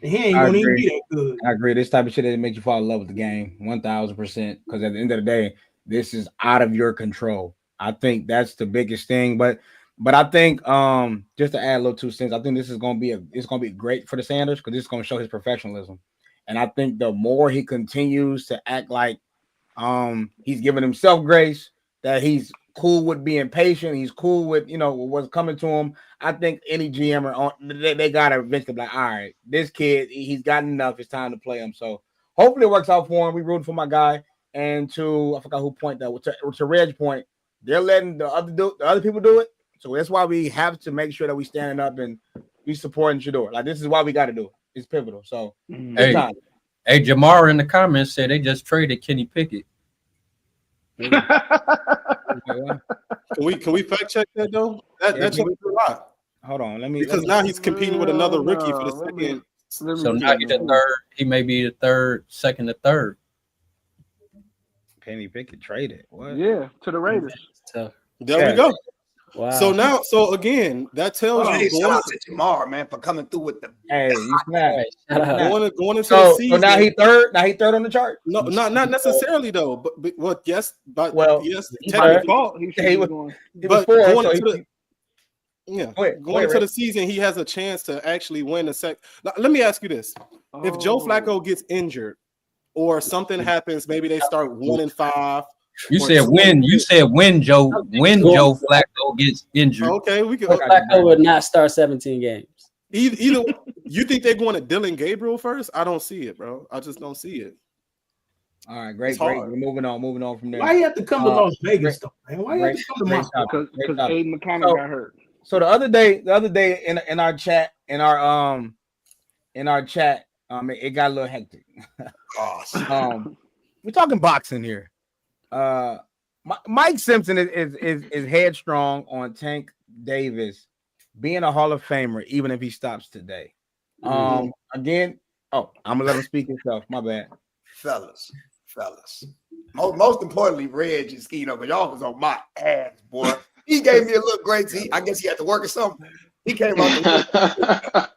He ain't I gonna even agree. be that good. I agree. This type of shit that makes you fall in love with the game, 1000%. Because at the end of the day, this is out of your control. I think that's the biggest thing. But I think just to add a little 2 cents, I think this is gonna be great for the Sanders because this is gonna show his professionalism. And I think the more he continues to act like he's giving himself grace, that he's cool with being patient, he's cool with what's coming to him. I think any GM they gotta eventually be like, all right, this kid, he's got enough. It's time to play him. So hopefully it works out for him. We rooting for my guy. And I forgot who point that to Reg's point, they're letting the other people do it. So that's why we have to make sure that we standing up and we supporting Shador. Like this is why we got to do it. It's pivotal. So it's time. Hey, Jamar in the comments said they just traded Kenny Pickett. Can we fact check that though? That changes a lot. Hold on, because now he's competing with another rookie for the second. So now he's the third. He may be the third, second to third. Kenny Pickett traded. What? Yeah, to the Raiders. There we go. Wow. So again, that tells you shout out to Jamar, man, for coming through with the going into the season. So now he third. Now he third on the chart. No, not necessarily though. But well, yes, but yes, technically. He was going into the season, he has a chance to actually win the second. Let me ask you this: if Joe Flacco gets injured or something happens, maybe they start 1-5. You said when Joe Flacco gets injured. Okay, we can. Flacco would not start 17 games. Either you think they're going to Dylan Gabriel first? I don't see it, bro. I just don't see it. All right, great. We're moving on from there. Why you have to come to Las Vegas, though, man? Why you have to come to Moscow? Because Aiden McConnell got hurt. So the other day in our chat, it got a little hectic. We're talking boxing here. Mike Simpson is headstrong on Tank Davis being a Hall of Famer, even if he stops today. Again, I'm gonna let him speak himself. My bad, fellas. Most importantly, Reg is but y'all was on my ass, boy. He gave me a little grace. I guess he had to work or something. He came out.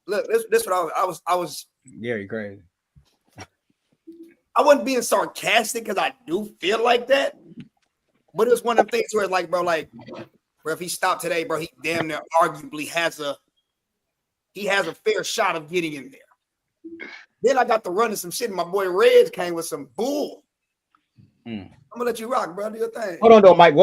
Look, this what I was. Yeah, you crazy. I wasn't being sarcastic because I do feel like that, but it was one of them things where it's like, bro, if he stopped today, bro, he damn near arguably has a fair shot of getting in there. Then I got to run into some shit, and my boy Reg came with some bull. I'm gonna let you rock, bro. Do your thing. Hold on, though, Mike.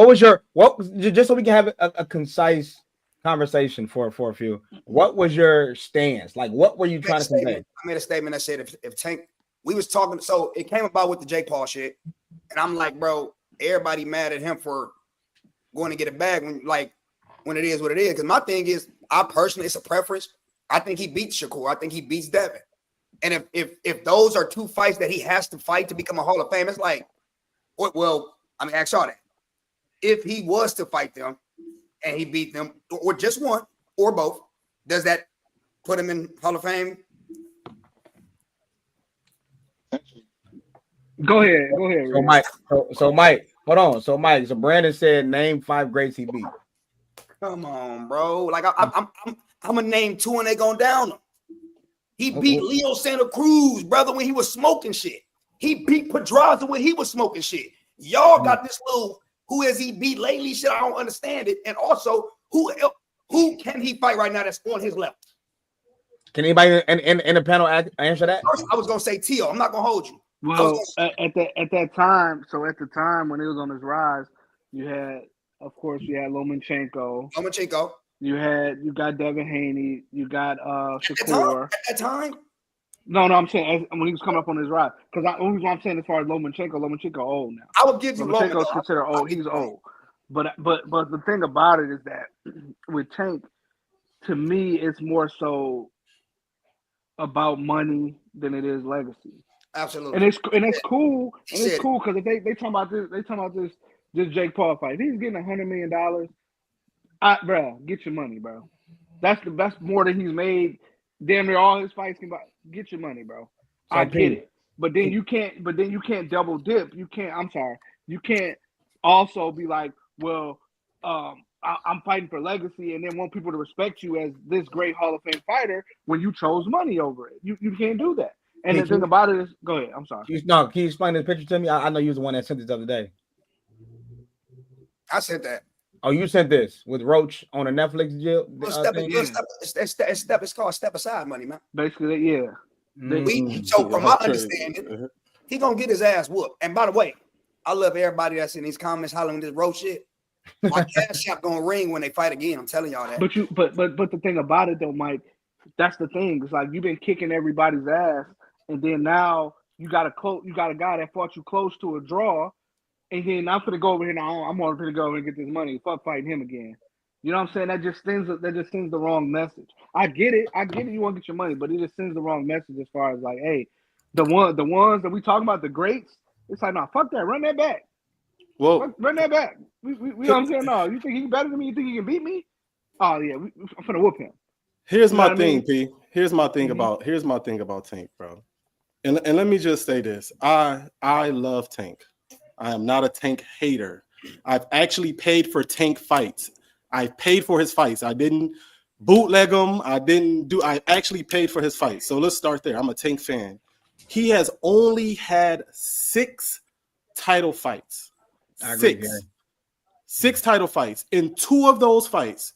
Just so we can have a concise conversation for a few. What was your stance? Like, what were you trying to convey? I made a statement that said if Tank. We was talking, so it came about with the Jake Paul shit, and I'm like, bro, everybody mad at him for going to get a bag when it is what it is. Because my thing is, I personally, it's a preference. I think he beats Shakur. I think he beats Devin. And if those are two fights that he has to fight to become a Hall of Fame, it's like, well, I mean, ask y'all that. If he was to fight them and he beat them, or just one or both, does that put him in Hall of Fame? Go ahead. So Mike, hold on. So Brandon said name 5 greats he beat. Come on, bro. Like I'm gonna name 2 and they going down him. He beat Leo Santa Cruz, brother, when he was smoking shit. He beat Pedraza when he was smoking shit. Y'all got this little who has he beat lately shit. I don't understand it. And also, who can he fight right now that's on his level? Can anybody in the panel answer that? First, I was gonna say Tio. I'm not gonna hold you. Well, at that time, so at the time when it was on his rise, you had Lomachenko. You got Devin Haney. You got Shakur. At that time? No, I'm saying when he was coming up on his rise. Because I'm saying as far as Lomachenko old now. I would give you Lomachenko's considered old. He's old. But the thing about it is that with Tank, to me, it's more so about money than it is legacy. Absolutely. And it's cool. And it's cool because if they talking about this Jake Paul fight. If he's getting $100 million, bro, get your money, bro. That's more than he's made. Damn near all his fights can buy. Get your money, bro. I get it. But then you can't double dip. You can't also be like, well, I'm fighting for legacy, and then want people to respect you as this great Hall of Fame fighter when you chose money over it. You can't do that. And the thing about it is, go ahead. I'm sorry. Can you explain this picture to me? I know you was the one that sent it the other day. I said that. Oh, you sent this with Roach on a Netflix deal? It's called step aside money, man. Basically, yeah. So from my understanding, he gonna get his ass whooped. And by the way, I love everybody that's in these comments hollering this Roach shit. My cash app gonna ring when they fight again. I'm telling y'all that. But the thing about it though, Mike, that's the thing. It's like you've been kicking everybody's ass, and then now you got a guy that fought you close to a draw, and then I'm gonna go over here now. I'm gonna go over and get this money. Fuck fighting him again. You know what I'm saying? That just sends the wrong message. I get it. You want to get your money, but it just sends the wrong message as far as like, hey, the ones that we talking about, the greats. It's like, nah, fuck that. Run that back. Well, run that back. We don't say no. You think he's better than me? You think he can beat me? Oh yeah, I'm gonna whoop him. Here's my thing, P. Here's my thing about Tank, bro. And let me just say this. I love Tank. I am not a Tank hater. I've actually paid for Tank fights. I paid for his fights. I didn't bootleg him. I actually paid for his fights. So let's start there. I'm a Tank fan. He has only had 6 title fights. 6 title fights. In 2 of those fights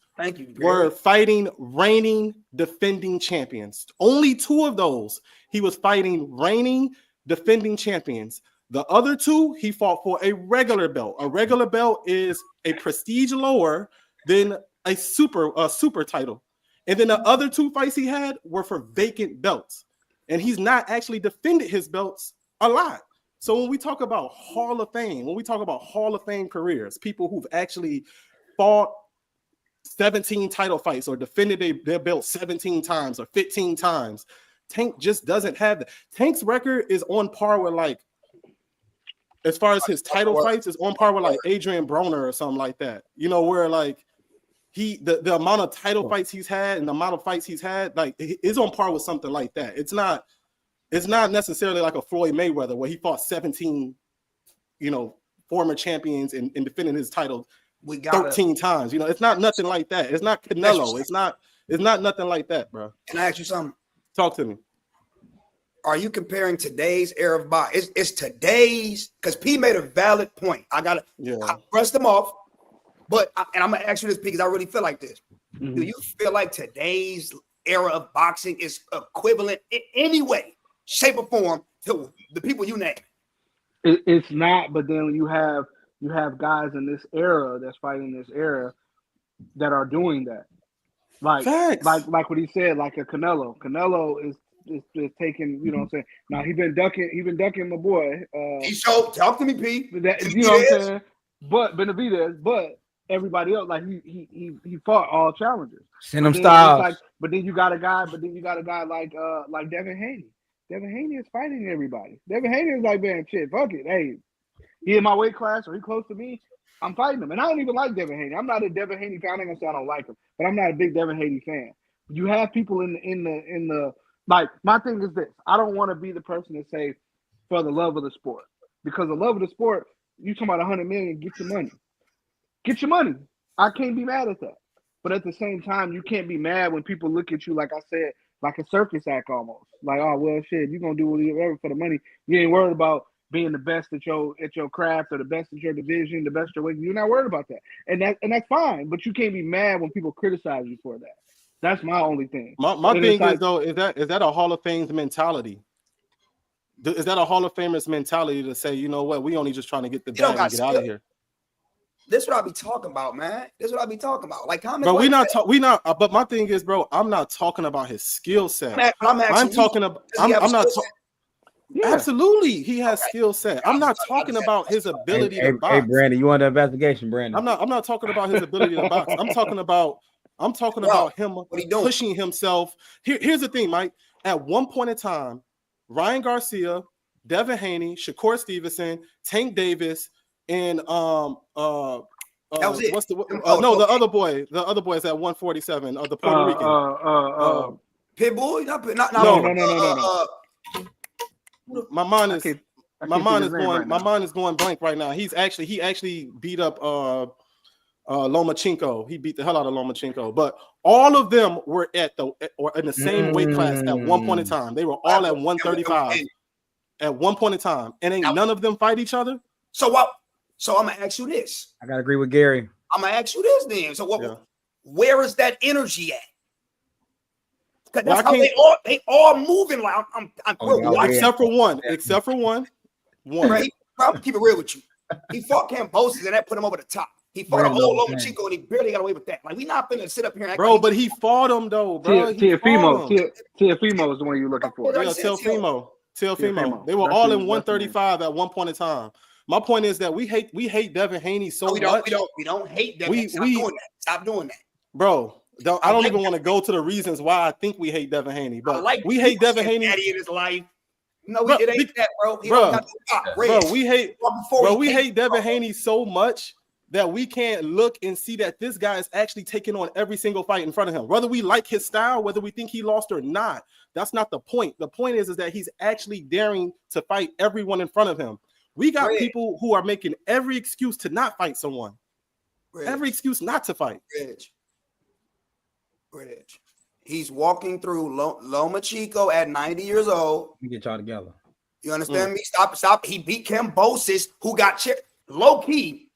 were fighting reigning defending champions. Only 2 of those he was fighting reigning defending champions. The other 2 he fought for a regular belt. A regular belt is a prestige lower than a super title. And then the other 2 fights he had were for vacant belts. And he's not actually defended his belts a lot. So when we talk about Hall of Fame careers, people who've actually fought 17 title fights or defended their belt 17 times or 15 times, Tank just doesn't have that. Tank's record is on par with, like, as far as his title fights, is on par with like Adrian Broner or something like that. You know, where like the amount of title fights he's had and the amount of fights he's had, like, is on par with something like that. It's not necessarily like a Floyd Mayweather where he fought 17, former champions and defending his title 13 times. You know, it's not nothing like that. It's not Canelo. It's not nothing like that, bro. Can I ask you something? Talk to me. Are you comparing today's era of boxing? It's today's, because P made a valid point. I brushed him off, and I'm gonna ask you this because I really feel like this. Mm-hmm. Do you feel like today's era of boxing is equivalent in any way, shape, or form to the people you name? It's not, but then you have guys in this era that's fighting this era that are doing that. Like what he said, like a Canelo. Canelo is taking, you know what I'm saying? Now he been ducking my boy. He showed, talk to me, P. You know what I'm saying? But Benavidez, but everybody else, like he fought all challengers. Send him styles. But then you got a guy like Devin Haney. Devin Haney is fighting everybody. Devin Haney is like, man, shit, fuck it. Hey, he in my weight class or he close to me, I'm fighting him. And I don't even like Devin Haney. I'm not a Devin Haney fan. I'm not gonna say I don't like him, but I'm not a big Devin Haney fan. You have people in the like, my thing is this. I don't want to be the person to say for the love of the sport. Because the love of the sport, you talking about 100 million, get your money. Get your money. I can't be mad at that. But at the same time, you can't be mad when people look at you, like I said, like a circus act almost. Like, oh, well, shit, you're going to do whatever for the money. You ain't worried about being the best at your craft or the best at your division, the best at your weight. You're not worried about that. And that's fine. But you can't be mad when people criticize you for that. That's my only thing. My thing is, though, is that a Hall of Fame's mentality? Is that a Hall of Famer's mentality to say, you know what, we only just trying to get the bag and get out of here? This is what I be talking about, man. This is what I be talking about. Like, comments. But but my thing is, bro, I'm not talking about his skill set. I'm talking about. Absolutely, he has skill set. I'm not talking about his ability to box. Hey, Brandon, you want the investigation, Brandon? I'm not talking about his ability to box. I'm talking about him pushing himself. Here's the thing, Mike. At one point in time, Ryan Garcia, Devin Haney, Shakur Stevenson, Tank Davis, and that was it. What's the the other boy is at 147 of the Puerto Rican. Pitbull? No. My mind is going blank right now. He actually beat up Lomachenko. He beat the hell out of Lomachenko. But all of them were in the same weight class at one point in time. They were all at 135 at one point in time. And ain't none of them fight each other. So what? So I'm gonna ask you this. I gotta agree with Gary. I'm gonna ask you this then. So what? Yeah. Where is that energy at? Because that's how they all moving like except for one. Except for one. Right? I'll keep it real with you. He fought Kambosos and that put him over the top. He fought an old Lomachenko and he barely got away with that. Like we not finna sit up here and act bro, but he fought him though, bro. Teofimo is the one you're looking for. Yeah, Teofimo. They were all in 135 at one point in time. My point is that we hate Devin Haney so much. We don't hate Devin. Stop doing that. Bro, I don't even want to go to the reasons why I think we hate Devin Haney. But we hate Devin Haney. Daddy in his life. No, it ain't that, bro. We hate Devin Haney so much that we can't look and see that this guy is actually taking on every single fight in front of him. Whether we like his style, whether we think he lost or not, that's not the point. The point is that he's actually daring to fight everyone in front of him. We got people who are making every excuse to not fight someone. Every excuse not to fight. Rich. He's walking through Lomachenko at 90 years old. We get y'all together. You understand me? Stop. He beat Kambosos, who got chipped. Low key.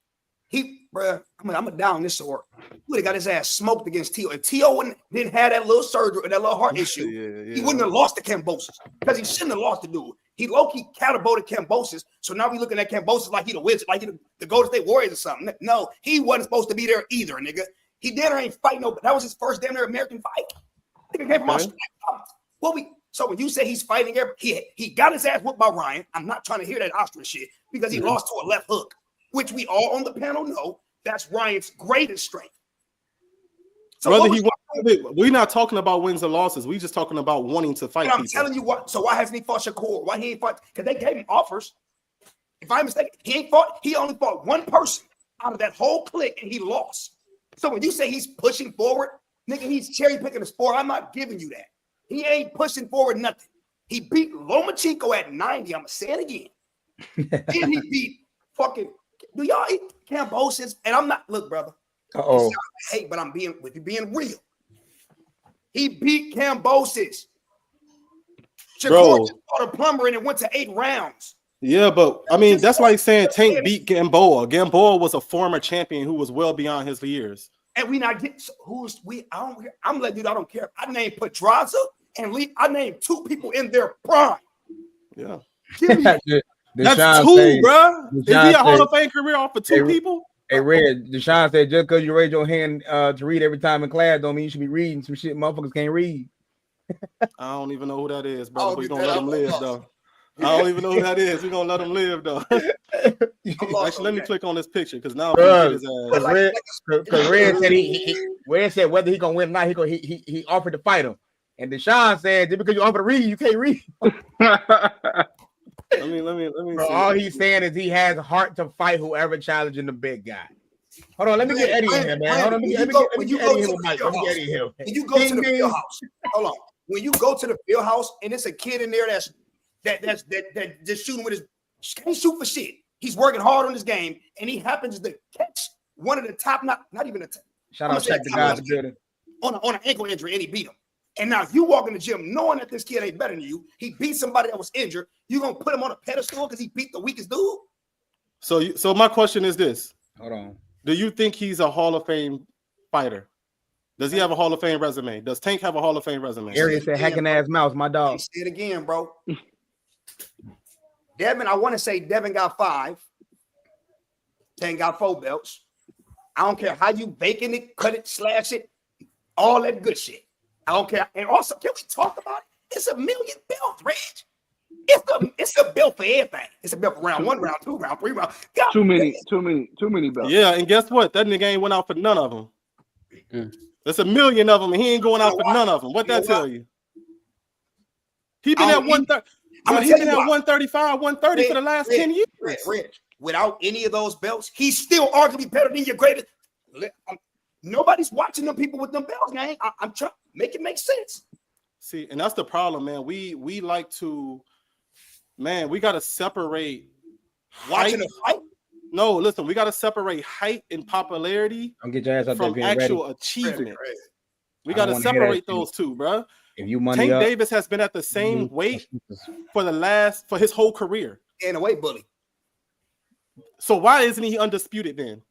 I'm gonna down this sword. He would have got his ass smoked against Tio. If Tio didn't have that little surgery or that little heart issue, he wouldn't have lost to Kambosos because he shouldn't have lost the dude. He low-key catapulted Kambosos, so now we looking at Kambosos like he the wizard, like he the Golden State Warriors or something. No, he wasn't supposed to be there either, nigga. He damn near ain't fighting no, but that was his first damn near American fight. Nigga came from Australia. So when you say he's fighting, he got his ass whooped by Ryan. I'm not trying to hear that Austrian shit because he lost to a left hook, which we all on the panel know that's Ryan's greatest strength. So we're not talking about wins and losses. We just talking about wanting to fight. I'm telling you what. So why hasn't he fought Shakur? Why he ain't fought? Because they gave him offers. If I'm mistaken, he only fought one person out of that whole clique, and he lost. So when you say he's pushing forward, nigga, he's cherry picking the sport. I'm not giving you that. He ain't pushing forward nothing. He beat Lomachenko at 90. I'm gonna say it again. Then he beat fucking. Do y'all eat Kambosos? And I'm not. Look, brother. I hate, but I'm being real. He beat Kambosos. Shakur fought a plumber and it went to 8 rounds. Yeah, but I mean that's like saying Tank beat Gamboa. Gamboa was a former champion who was well beyond his years. And we not getting I'm letting you. I don't care. I named Pedraza and Lee. I named 2 people in their prime. Yeah, that's 2, bro. Is he a Hall of Fame career off of 2 people? Hey, Red, Deshaun said just because you raise your hand to read every time in class don't mean you should be reading some shit motherfuckers can't read. I don't even know who that is, bro. We're going to let him live, though. I don't even know who that is. We're going to let him live, though. Actually, let me click on this picture because now his ass. Because Red said whether he going to win or not, he offered to fight him. And Deshaun said just because you offer to read, you can't read. Let me Bro, all he's saying is he has a heart to fight whoever challenging the big guy. Hold on, let me get Eddie in here, man. Hold on, let me get Eddie in with Mike. Let me get Eddie here. When you go to the field house, hold on. When you go to the field house and it's a kid in there that's just shooting with his can't shoot for shit. He's working hard on his game and he happens to catch one of the top, not even the top. Shout out check the guys building on an ankle injury and he beat him. And now you walk in the gym knowing that this kid ain't better than you. He beat somebody that was injured. You gonna put him on a pedestal because he beat the weakest dude? So my question is this. Hold on. Do you think he's a Hall of Fame fighter? Does he have a Hall of Fame resume? Does Tank have a Hall of Fame resume? Ariel said hacking ass mouse, my dog. Say it again, bro. Devin, I want to say Devin got 5. Tank got 4 belts. I don't care how you bacon it, cut it, slash it, all that good shit. I don't care. And also, can we talk about it? It's 1 million belts, Reg. It's a belt for everything. It's a belt for round 1, round 2, round 3, round. God, too many belts. Yeah, and guess what? That nigga ain't went out for none of them. There's 1 million of them, and he ain't going out for none of them. What that tell you? He been at 130. He's been at 135, 130 for the last 10 years. Reg, without any of those belts, he's still arguably better than your greatest. Nobody's watching them people with them belts, gang. I'm trying to make it make sense. See, and that's the problem, man. We like to, man, we got to separate watching a fight. No, listen, we got to separate height and popularity from actual achievement. We got to separate those two, bro. If you money Tank up, Davis has been at the same weight for his whole career. And a weight bully. So why isn't he undisputed then?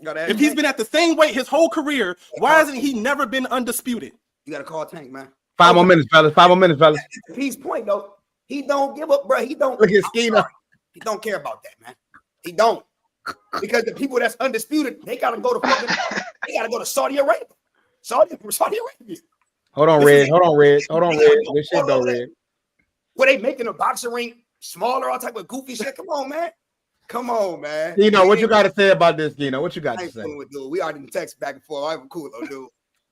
If he's been at the same weight his whole career, why hasn't he never been undisputed? You got to call Tank, man. 5 more minutes, fellas. 5 more minutes, fellas. That's P's point, though. He don't give up, bro. He don't. Look at Skeena. He don't care about that, man. He don't. Because the people that's undisputed, they gotta go to Saudi Arabia. Saudi Arabia. Hold on, Red. This shit though, Red. Were they making a boxing ring smaller, all type of goofy shit? Come on, man. What you got to say about this, Keno? What you got to say? We already text back and forth. I'm cool, though, dude.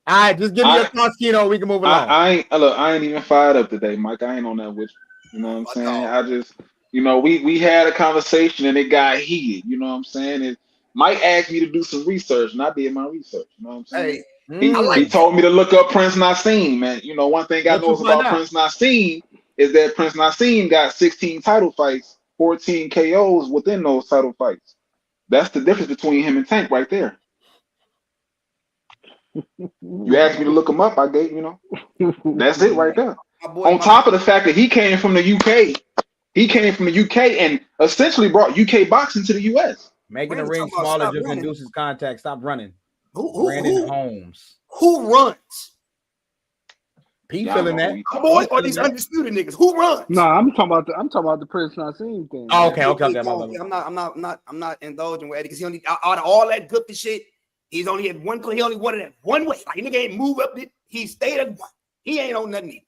All right, just give me your thoughts, Keno. We can move along. I ain't even fired up today, Mike. I ain't on that with you. You know what I'm saying? I just, we had a conversation and it got heated. You know what I'm saying? And Mike asked me to do some research, and I did my research. You know what I'm saying? He told me to look up Prince Nassim, man. One thing I know about Prince Nassim is that Prince Nassim got 16 title fights, 14 KOs within those title fights. That's the difference between him and Tank right there. You asked me to look him up, I gave, that's it right there. On top of the fact that he came from the UK. He came from the UK and essentially brought UK boxing to the US. Making the ring smaller just reduces contact. Stop running. Brandon Holmes. Who runs? Pete feeling that. Boy, or these undisputed niggas. Who runs? No, I'm talking about the Prince Nassim thing. Oh, okay. I'm not indulging with Eddie because he only out of all that good shit. He's only at one. He only wanted it one way. Like nigga ain't move up. He stayed at one. He ain't on nothing.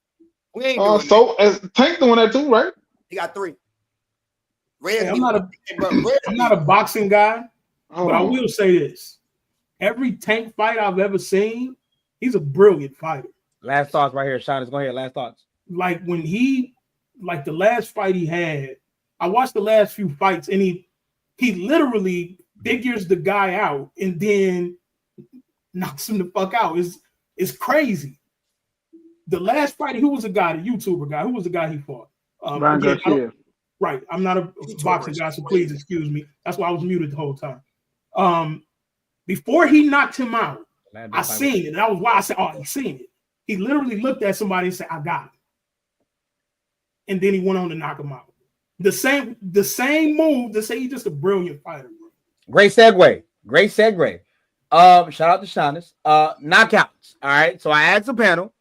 We ain't. As Tank doing that too, right? He got 3. I'm not a boxing guy, but I will say this: every Tank fight I've ever seen, he's a brilliant fighter. Last thoughts right here, Shine. Go ahead. Last thoughts. Like when the last fight he had, I watched the last few fights, and he literally figures the guy out and then knocks him the fuck out. It's crazy. The last fight, who was the guy, the YouTuber guy? Who was the guy he fought? Right. I'm not a boxing guy, so please excuse me. That's why I was muted the whole time. Before he knocked him out, I seen it. And that was why I said, oh, he's seen it. He literally looked at somebody and said, I got it. And then he went on to knock him out. The same move to say he's just a brilliant fighter. Bro. Great segue. Shout out to Shaunus. Knockouts. All right. So I asked the panel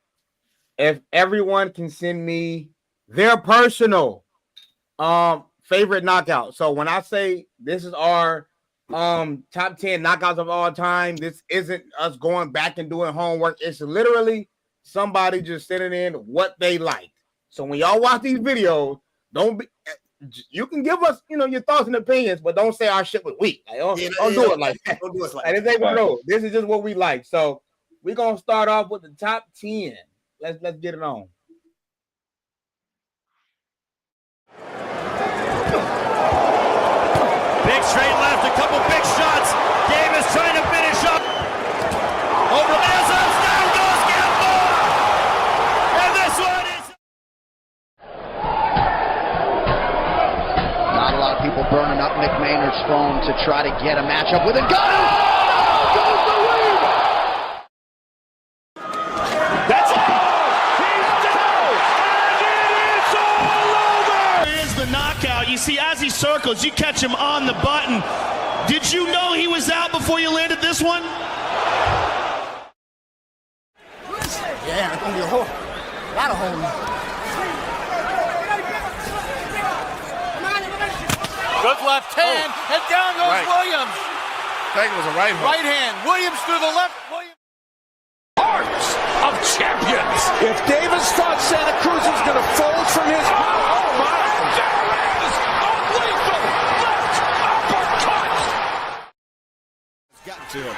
if everyone can send me their personal favorite knockout. So when I say this is our top 10 knockouts of all time, this isn't us going back and doing homework. It's literally somebody just sending in what they like. So when y'all watch these videos, you can give us, your thoughts and opinions, but don't say our shit was weak. Like, don't do it like that. Don't do it like that. This ain't no. This is just what we like. So we're gonna start off with the top 10. Let's get it on. Big straight left, a couple big shots. Davis trying to finish up. Over Izzo's down goes Gamble. And this one is not a lot of people burning up Nick Maynard's phone to try to get a matchup with a gun. Oh, goes the lead. That's all. He's down. And it is all over. Here's the knockout. You see, as he circles, you catch him on the button. Did you know he was out before you landed this one? Yeah, it's going to be a lot of holes. Good left hand, and down goes Williams. I think it was a right hook. Right hand. Williams through the left. Hearts of champions. If Davis thought Santa Cruz was going to fold from his power, oh my. Gotten to him.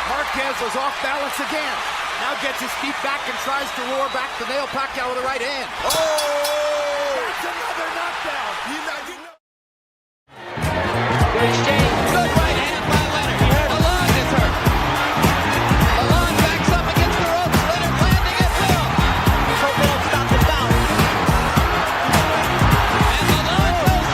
Marquez was off balance again. Now gets his feet back and tries to roar back to nail Pacquiao with the right hand. Oh! That's another knockdown. Exchange. Good right hand by Leonard. Malone is hurt. Malone backs up against the ropes. Leonard landing at will. He's hoping he'll stop the bounce. And Malone goes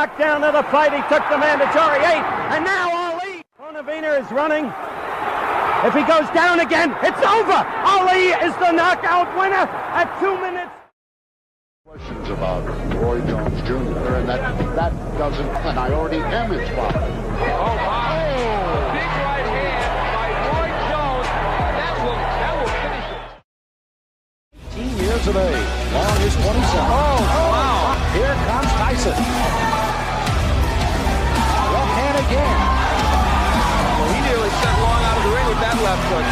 knocked down to the fight. He took the mandatory 8. And now Ali. Bonavina is running. If he goes down again, it's over. Ali is the knockout winner at 2 minutes. Questions about Roy Jones Jr. and that doesn't, and I already am his father. Oh, wow. Big right hand by Roy Jones. That will finish it. 18 years of age. Long is 27. Oh, wow. Here comes Tyson. Left hand again. Well, he nearly sent Long out of the ring with that left hook.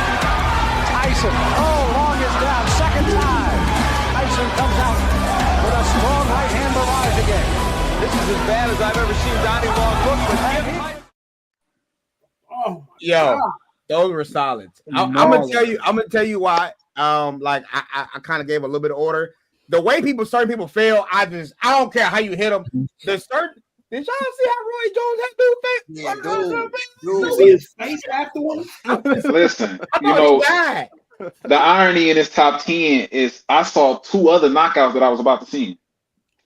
Tyson. Oh, Long is down. Second time. Tyson comes out with a strong right hand barrage again. This is as bad as I've ever seen Donnie Long look, but Yo, those were solids. I'm gonna tell you why. Like I kind of gave a little bit of order. The way certain people fail, I don't care how you hit them. Did y'all see how Roy Jones had dude face? Yeah, dude. See his face afterwards? Listen, the irony in this top 10 is I saw 2 other knockouts that I was about to see.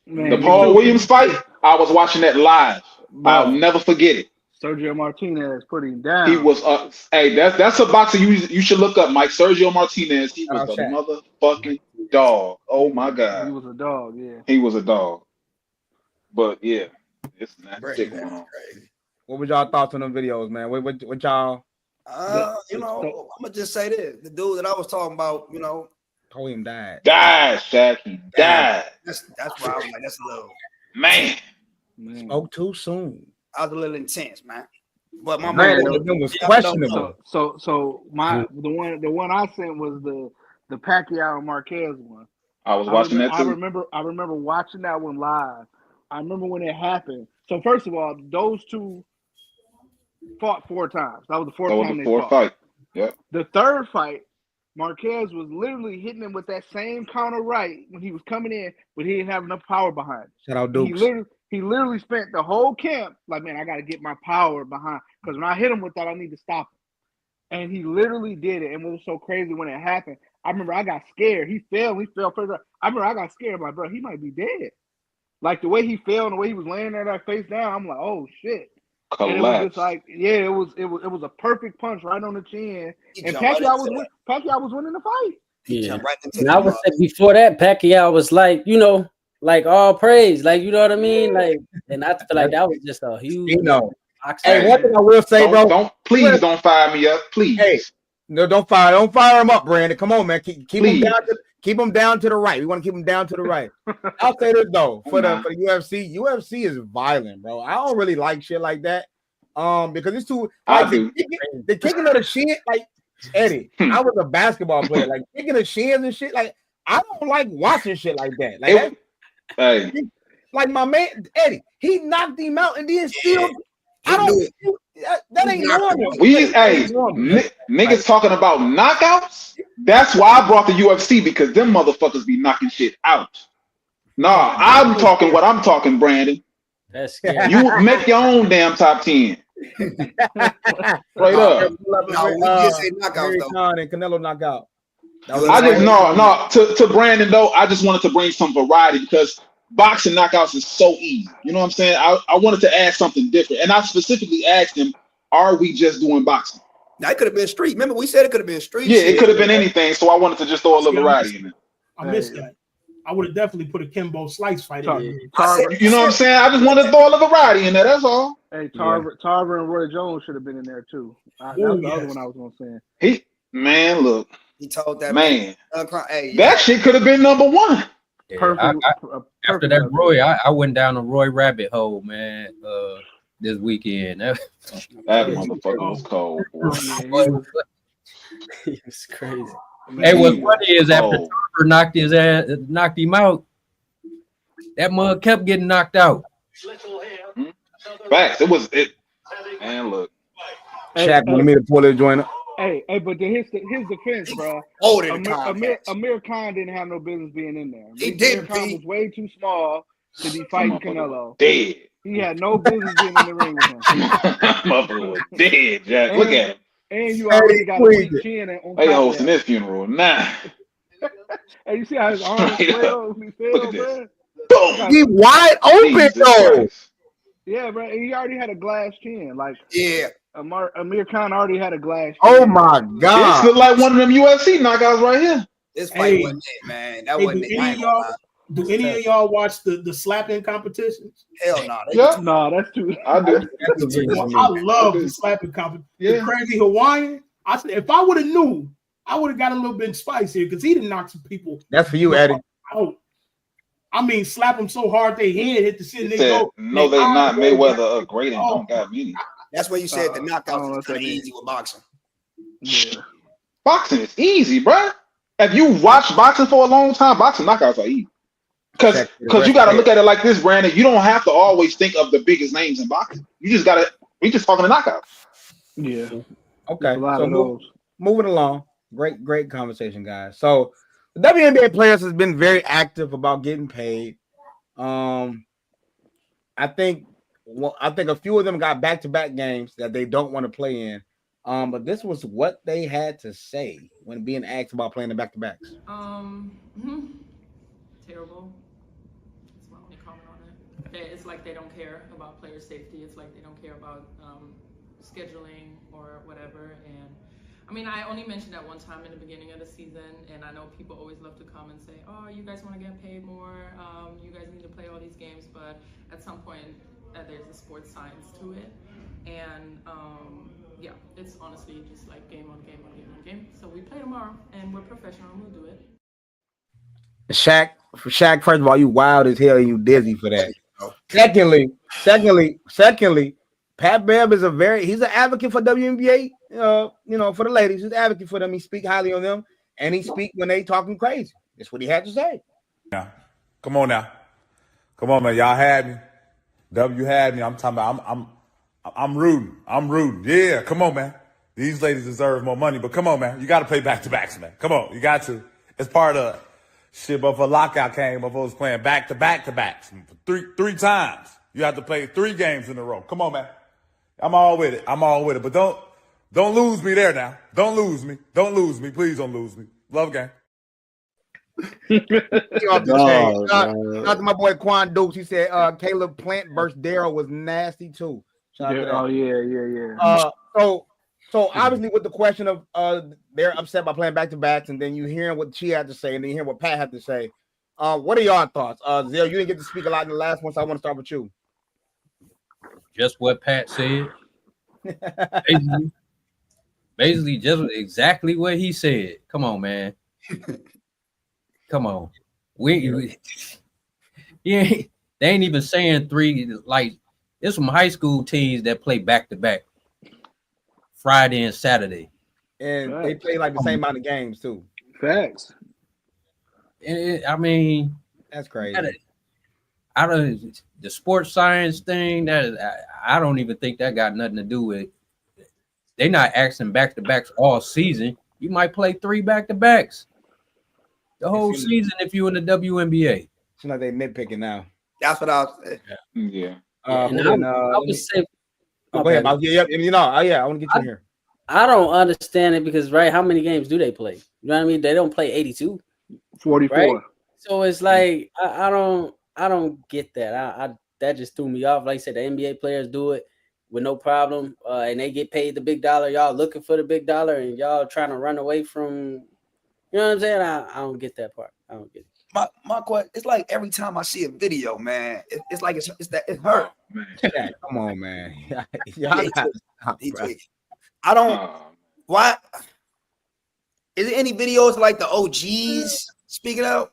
Man, the Paul Williams fight, I was watching that live. I'll never forget it. Sergio Martinez put him down. He was hey, that's a boxer you should look up, Mike. Sergio Martinez. He was a motherfucking dog. Oh my God. He was a dog, yeah. He was a dog. But yeah, it's not sick going on. What was y'all thoughts on them videos, man? What y'all? I'm gonna just say this: the dude that I was talking about, William died. Died, Shaq. He died. That's why I was like, that's a little man. Spoke too soon. I was a little intense, man. But my man was questionable. So the one I sent was the Pacquiao and Marquez one. I was watching that too. I remember watching that one live. I remember when it happened. So first of all, those two fought 4 times. That was the fourth time they fought. Fight. Yeah. The third fight, Marquez was literally hitting him with that same counter right when he was coming in, but he didn't have enough power behind. Shout out Dukes. He literally spent the whole camp like, man, I got to get my power behind because when I hit him with that, I need to stop him. And he literally did it. And what was so crazy when it happened, I remember I got scared. He fell further. I remember I got scared. I'm like, bro, he might be dead. Like the way he fell and the way he was laying there face down, I'm like, oh shit. And it was just like, yeah, it was a perfect punch right on the chin. And Pacquiao was winning the fight. Yeah. And I would say before that, Pacquiao was like, like all praise, like you know what I mean, like, and I feel like that was just a huge, Hey, one thing I will say, bro, please don't fire me up, please. Hey, no, don't fire him up, Brandon. Come on, man, keep him down to the right. We want to keep him down to the right. I'll say this though, for the UFC is violent, bro. I don't really like shit like that, because it's too like the kicking of the shit, like Eddie. I was a basketball player, like kicking the shins and shit, like I don't like watching shit like that, like. Hey, like my man Eddie, he knocked him out and then still. I don't. That ain't normal. Niggas talking about knockouts. That's why I brought the UFC because them motherfuckers be knocking shit out. Nah, I'm talking what I'm talking, Brandon. That's scary. You make your own damn top 10. Straight up. We just say knockouts though. And Canelo knockout. To Brandon though, I just wanted to bring some variety because boxing knockouts is so easy. You know what I'm saying? I wanted to add something different. And I specifically asked him, are we just doing boxing? Now it could have been street. Remember, we said it could have been street. Yeah, it could have been anything. So I wanted to just throw a little variety in there. I missed that. I would have definitely put a Kimbo Slice fight in there. You know what I'm saying? I just wanted to throw a little variety in there. That's all. Hey, Tarver and Roy Jones should have been in there too. That was the other one I was going to say. Man, look. He told that man. Hey, that shit could have been number 1. Yeah, after that, Roy, I went down a Roy rabbit hole, man. This weekend, that motherfucker was cold. He was crazy. Hey, what's funny is after Tarver knocked him out, that mug kept getting knocked out. Facts. It. Man, look. Shaq wanted me to pull his joint up. Hey, but his defense, bro. Amir Khan didn't have no business being in there. Amir Khan was way too small to be fighting Canelo. Dead. He had no business being in the ring with him. Motherfucker dead, Jack. Look at him. And you already got a weak chin on top They hosting this funeral. Nah. Hey, you see how his arms swell? Look at this. Boom. He wide open though. Yeah, bro. He already had a glass chin. Like, Yeah. Amir Khan already had a glass chin. Oh my This God. look like one of them UFC knockouts right here. This fight wasn't it, man. That wasn't it. I ain't gonna lie. Do any of y'all watch the slapping competitions? Hell no. Yeah. No, that's too. I do. I love the slapping competition. The crazy Hawaiian. I said, if I would have knew, I would have got a little bit spicy because he didn't knock some people. That's for you, Eddie. Out. I mean, slap them so hard they head hit the ceiling. They go. No, they not. Mayweather a great and don't got many. That's why you said the knockouts is kind of easy with boxing. Yeah. Boxing is easy, bro. If you watch boxing for a long time, boxing knockouts are easy. Because you got to look at it like this, Brandon. You don't have to always think of the biggest names in boxing. You just got to. We just talking the knockouts. Yeah. Okay. A lot of those. Moving along. Great conversation, guys. So the WNBA players has been very active about getting paid. I think a few of them got back-to-back games that they don't want to play in. But this was what they had to say when being asked about playing the back-to-backs. Terrible. That's my only comment on it. It's like they don't care about player safety. It's like they don't care about scheduling or whatever. And I mean, I only mentioned that one time in the beginning of the season, and I know people always love to come and say, "Oh, you guys want to get paid more? You guys need to play all these games." But at some point, there's a sports science to it, and yeah, it's honestly just like game on game on game on game. So we play tomorrow, and we're professional, and we'll do it. Shaq, first of all, you wild as hell and you dizzy for that. Secondly, Pat Bev is he's an advocate for WNBA, for the ladies. He's an advocate for them. He speak highly on them, and he speak when they talking crazy. That's what he had to say. Now, come on, man. Y'all had me. W had me. I'm talking about. I'm rooting. Yeah, come on, man. These ladies deserve more money, but come on, man. You got to play back-to-backs, man. Come on, you got to. It's part of shit. But if a lockout came, if I was playing back-to-backs three times, you have to play 3 games in a row. Come on, man. I'm all with it. But don't lose me there now. Don't lose me. Please don't lose me. Love game. Shout to my boy Quan Dukes. He said Caleb Plant versus Darryl was nasty too. Yeah. So obviously with the question of they're upset by playing back-to-backs, and then you hearing what she had to say, and then you hear what Pat had to say. What are y'all thoughts? Zell, you didn't get to speak a lot in the last one, so I want to start with you. Just what Pat said. Basically, just exactly what he said. Come on, man. Come on. They ain't even saying 3. Like, there's some high school teams that play back-to-back Friday and Saturday. And they play like the same amount of games, too. Facts. And I mean, that's crazy. I don't the sports science thing I don't even think that got nothing to do with. They're not asking back-to-backs all season. You might play 3 back-to-backs the whole season if you're in the WNBA. It's like they nitpicking now. That's what I was saying. Yeah. I would say. Go ahead. I want to get you in here. I don't understand it because, right, how many games do they play? You know what I mean? They don't play 82. 44. Right? So it's like I don't get that. That just threw me off. Like I said, the NBA players do it with no problem, and they get paid the big dollar. Y'all looking for the big dollar, and y'all trying to run away from. You know what I'm saying? I don't get that part. I don't get it. My question, it's like every time I see a video, man, it's like it's hurt. Yeah, come on, man. I don't. Why? Is there any videos like the OGs speaking out?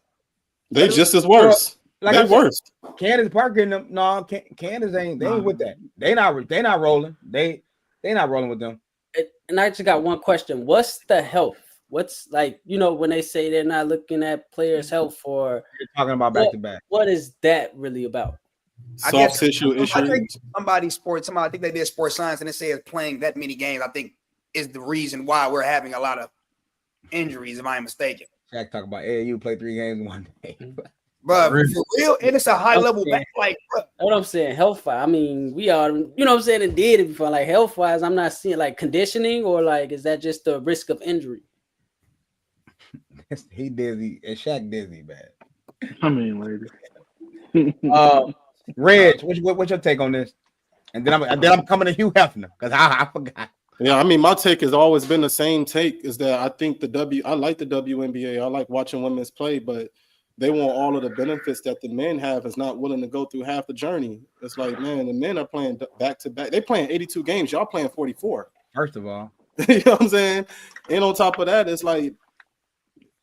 They just as worse. Like they're worse. Candace Parker and them. No, Candace ain't. They ain't with that. They not rolling. They not rolling with them. And I just got one question. What's the health? What's like, when they say they're not looking at players' health for you're talking about back-to-back. What is that really about? Soft tissue issues. I think I think they did sports science and they said playing that many games, I think, is the reason why we're having a lot of injuries, if I'm mistaken. Shaq talk about you play 3 games in one day. But for real, and it's a high level back, like what I'm saying, health wise. I mean, we are, what I'm saying, and did it before. Like health wise, I'm not seeing like conditioning or like is that just the risk of injury? He dizzy and Shaq dizzy, man. I mean, lady. Reg, what's your take on this? And then I'm coming to Hugh Hefner because I forgot. Yeah, I mean, my take has always been the same take, is that I think I like the WNBA. I like watching women's play, but they want all of the benefits that the men have is not willing to go through half the journey. It's like, man, the men are playing back to back. They playing 82 games. Y'all playing 44. First of all. You know what I'm saying? And on top of that, it's like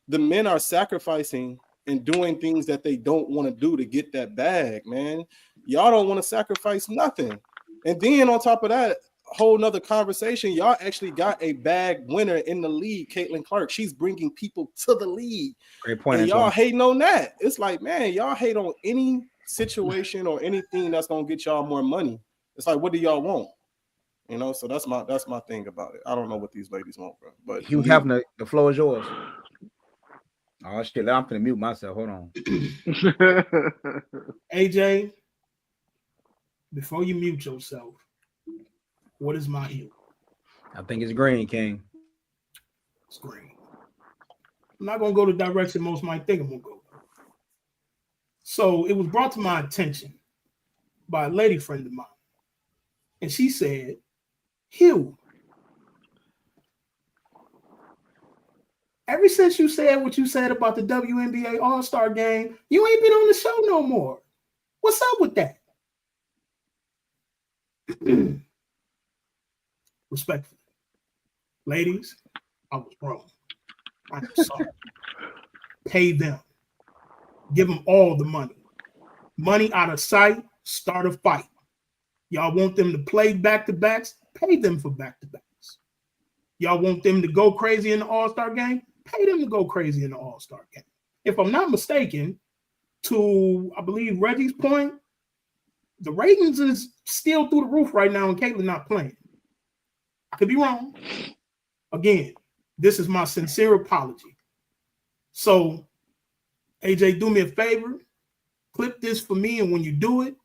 the men are sacrificing and doing things that they don't want to do to get that bag, man. Y'all don't want to sacrifice nothing. And then on top of that, whole nother conversation, y'all actually got a bag winner in the league, Caitlin Clark. She's bringing people to the league. Great point. And y'all hating on that. It's like, man, y'all hate on any situation or anything that's gonna get y'all more money. It's like, what do y'all want? You know, so that's my thing about it. I don't know what these ladies want, bro. But Hugh Hefner, the floor is yours. Oh shit, I'm gonna mute myself. Hold on. AJ, before you mute yourself, what is my hue? I think it's green, King. It's green. I'm not gonna go the direction most might think I'm gonna go. So it was brought to my attention by a lady friend of mine, and she said, Hugh, ever since you said what you said about the WNBA All-Star game, you ain't been on the show no more. What's up with that? Respectfully, ladies, I was wrong. I'm sorry. Pay them. Give them all the money. Money out of sight, start a fight. Y'all want them to play back-to-backs? Pay them for back-to-backs. Y'all want them to go crazy in the All-Star game? Pay them to go crazy in the All-Star game. If I'm not mistaken, to, I believe, Reggie's point, the ratings is still through the roof right now and Caitlin not playing. I could be wrong. Again, this is my sincere apology. So, AJ, do me a favor. Clip this for me, and when you do it,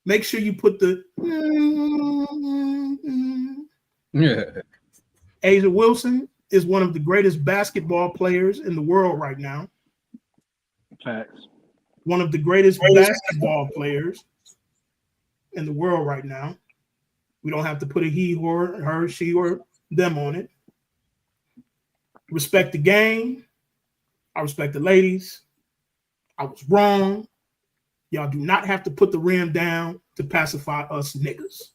make sure you put the Asia Wilson is one of the greatest basketball players in the world right now. Facts. One of the greatest basketball players in the world right now. We don't have to put a he or her, she or them on it. Respect the game. I respect the ladies. I was wrong. Y'all do not have to put the rim down to pacify us niggas.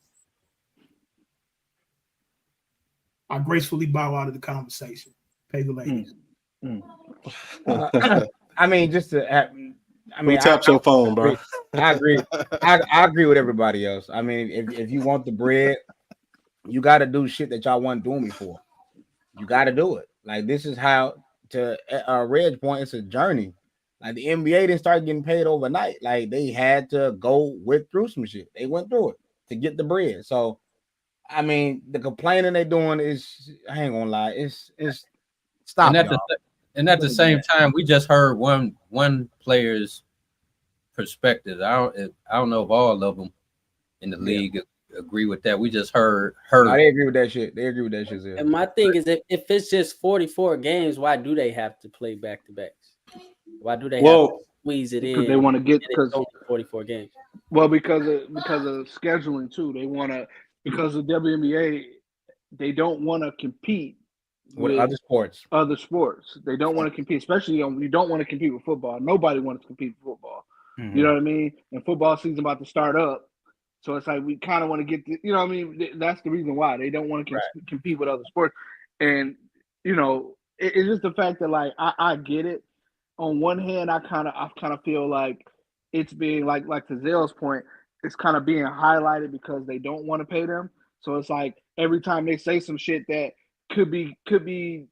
I gracefully bow out of the conversation. Pay the ladies. I mean, just to tap your phone, bro. I agree. I agree with everybody else. I mean, if you want the bread, you got to do shit that y'all weren't doing before. You got to do it. Like, this is how, to Red's point, it's a journey. Like, the NBA didn't start getting paid overnight. Like, they had to go through some shit. They went through it to get the bread. So, I mean, the complaining they doing is, I ain't gonna lie, it's stop. And at the same time, we just heard one player's perspective. I don't know if all of them in the league agree with that. We just heard. No, they agree with that shit. They agree with that shit. Yeah. And my thing is, if it's just 44 games, why do they have to play back to backs? Why do they have to squeeze it in? Because they want to get 44 games. Well, because of scheduling too. They want to, because of WNBA, they don't want to compete with other sports. They don't want to compete, especially you don't want to compete with football. Nobody wants to compete with football. Mm-hmm. You know what I mean? And football season's about to start up. So it's like we kind of want to get the, you know what I mean? That's the reason why they don't want to compete with other sports. And, you know, it's just the fact that, like, I get it. On one hand, I kind of feel like it's being like to Zell's point, it's kind of being highlighted because they don't want to pay them. So it's like every time they say some shit that could be,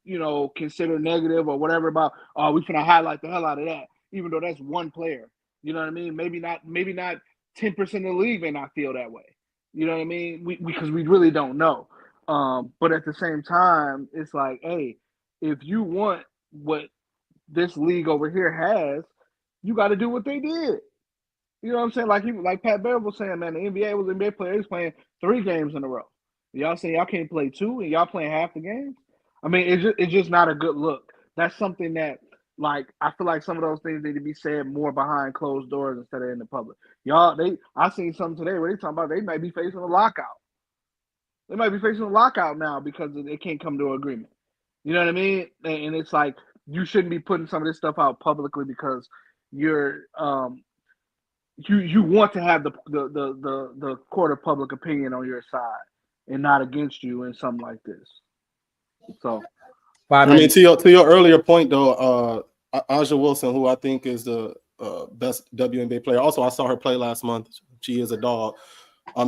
you know, considered negative or whatever about, oh, we're gonna highlight the hell out of that, even though that's one player. You know what I mean? Maybe not 10% of the league may not feel that way. You know what I mean? Because we really don't know. But at the same time, it's like, hey, if you want what this league over here has, you got to do what they did. You know what I'm saying? Like Pat Bear was saying, man, the NBA players playing 3 games in a row. Y'all saying y'all can't play 2 and y'all playing half the games? I mean, it's just not a good look. That's something that like I feel like some of those things need to be said more behind closed doors instead of in the public. I seen something today where they talking about they might be facing a lockout. They might be facing a lockout now because they can't come to an agreement. You know what I mean? And it's like you shouldn't be putting some of this stuff out publicly because you're you want to have the court of public opinion on your side and not against you in something like this. So, I mean, to your earlier point though, Aja Wilson, who I think is the best WNBA player. Also, I saw her play last month. She is a dog.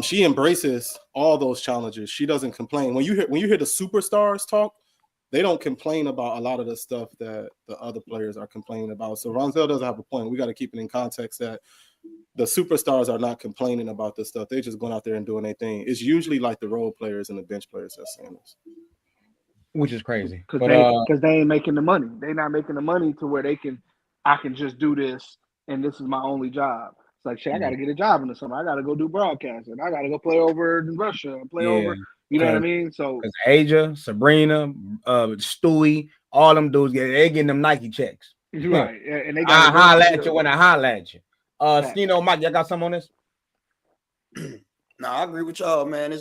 She embraces all those challenges. She doesn't complain. When you hear the superstars talk, they don't complain about a lot of the stuff that the other players are complaining about. So Ronzel does have a point. We got to keep it in context that the superstars are not complaining about this stuff. They're just going out there and doing their thing. It's usually like the role players and the bench players that's saying this. Which is crazy. Because they ain't making the money. They're not making the money to where I can just do this and this is my only job. It's like, shit, I got to get a job in the summer. I got to go do broadcasting. I got to go play over in Russia, over, you know what I mean? So, because Aja, Sabrina, Stewie, all them dudes they getting them Nike checks. Right. And they got holla at you when I holla at you. Skino, Mike, y'all got something on this? No, I agree with y'all, man.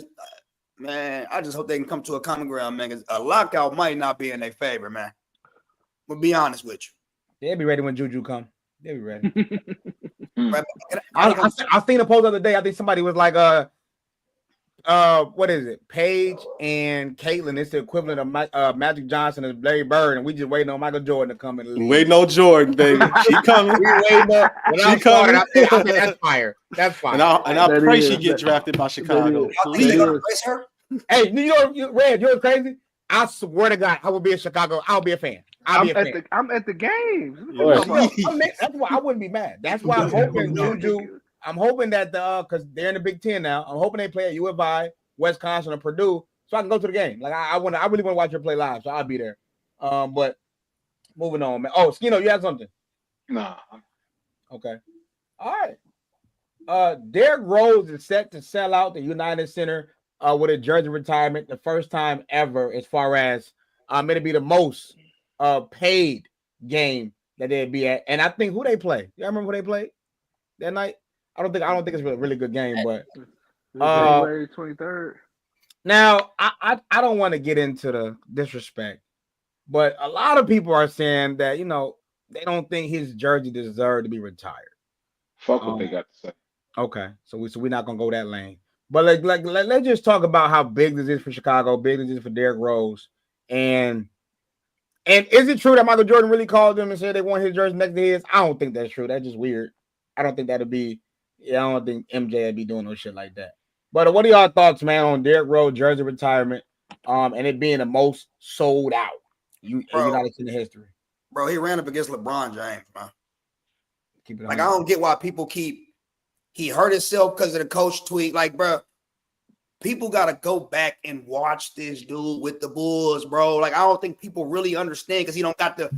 Man, I just hope they can come to a common ground, man. Because a lockout might not be in their favor, man. But be honest with you. They'll be ready when Juju come. They'll be ready. I seen a post the other day. I think somebody was like, what is it? Paige and Caitlin. It's the equivalent of Magic Johnson and Larry Bird, and we just waiting on Michael Jordan to come in the league. Waiting on Jordan, baby. She coming. We waiting on. When I started, I said that's fire. That's fire. And I pray she get drafted by Chicago. Hey, Red, you know what's crazy? I swear to God, I will be in Chicago. I'll be a fan. I'm at the games. That's why I wouldn't be mad. That's why I'm hoping Juju. I'm hoping that because they're in the Big Ten now. I'm hoping they play at U of I, Wisconsin, or Purdue, so I can go to the game. Like I really want to watch her play live, so I'll be there. But moving on, man. Oh, Skino, you have something? Nah. Okay. All right. Derrick Rose is set to sell out the United Center with a jersey retirement, the first time ever, as far as it'll be the most paid game that they'd be at. And I think who they play. Y'all remember who they played that night? I don't think it's a really good game, but January 23rd. Now I don't want to get into the disrespect, but a lot of people are saying that they don't think his jersey deserved to be retired. Fuck what they got to say. Okay, so we're not gonna go that lane. But let's just talk about how big this is for Chicago, big this is for Derrick Rose, and is it true that Michael Jordan really called them and said they want his jersey next to his? I don't think that's true. That's just weird. I don't think that'd be. Yeah, I don't think MJ would be doing no shit like that. But what are y'all thoughts, man, on Derrick Rose jersey retirement, and it being the most sold out United in history? Bro, he ran up against LeBron James, man. I don't get why people he hurt himself because of the coach tweet. Like, bro, people got to go back and watch this dude with the Bulls, bro. Like, I don't think people really understand because he don't got the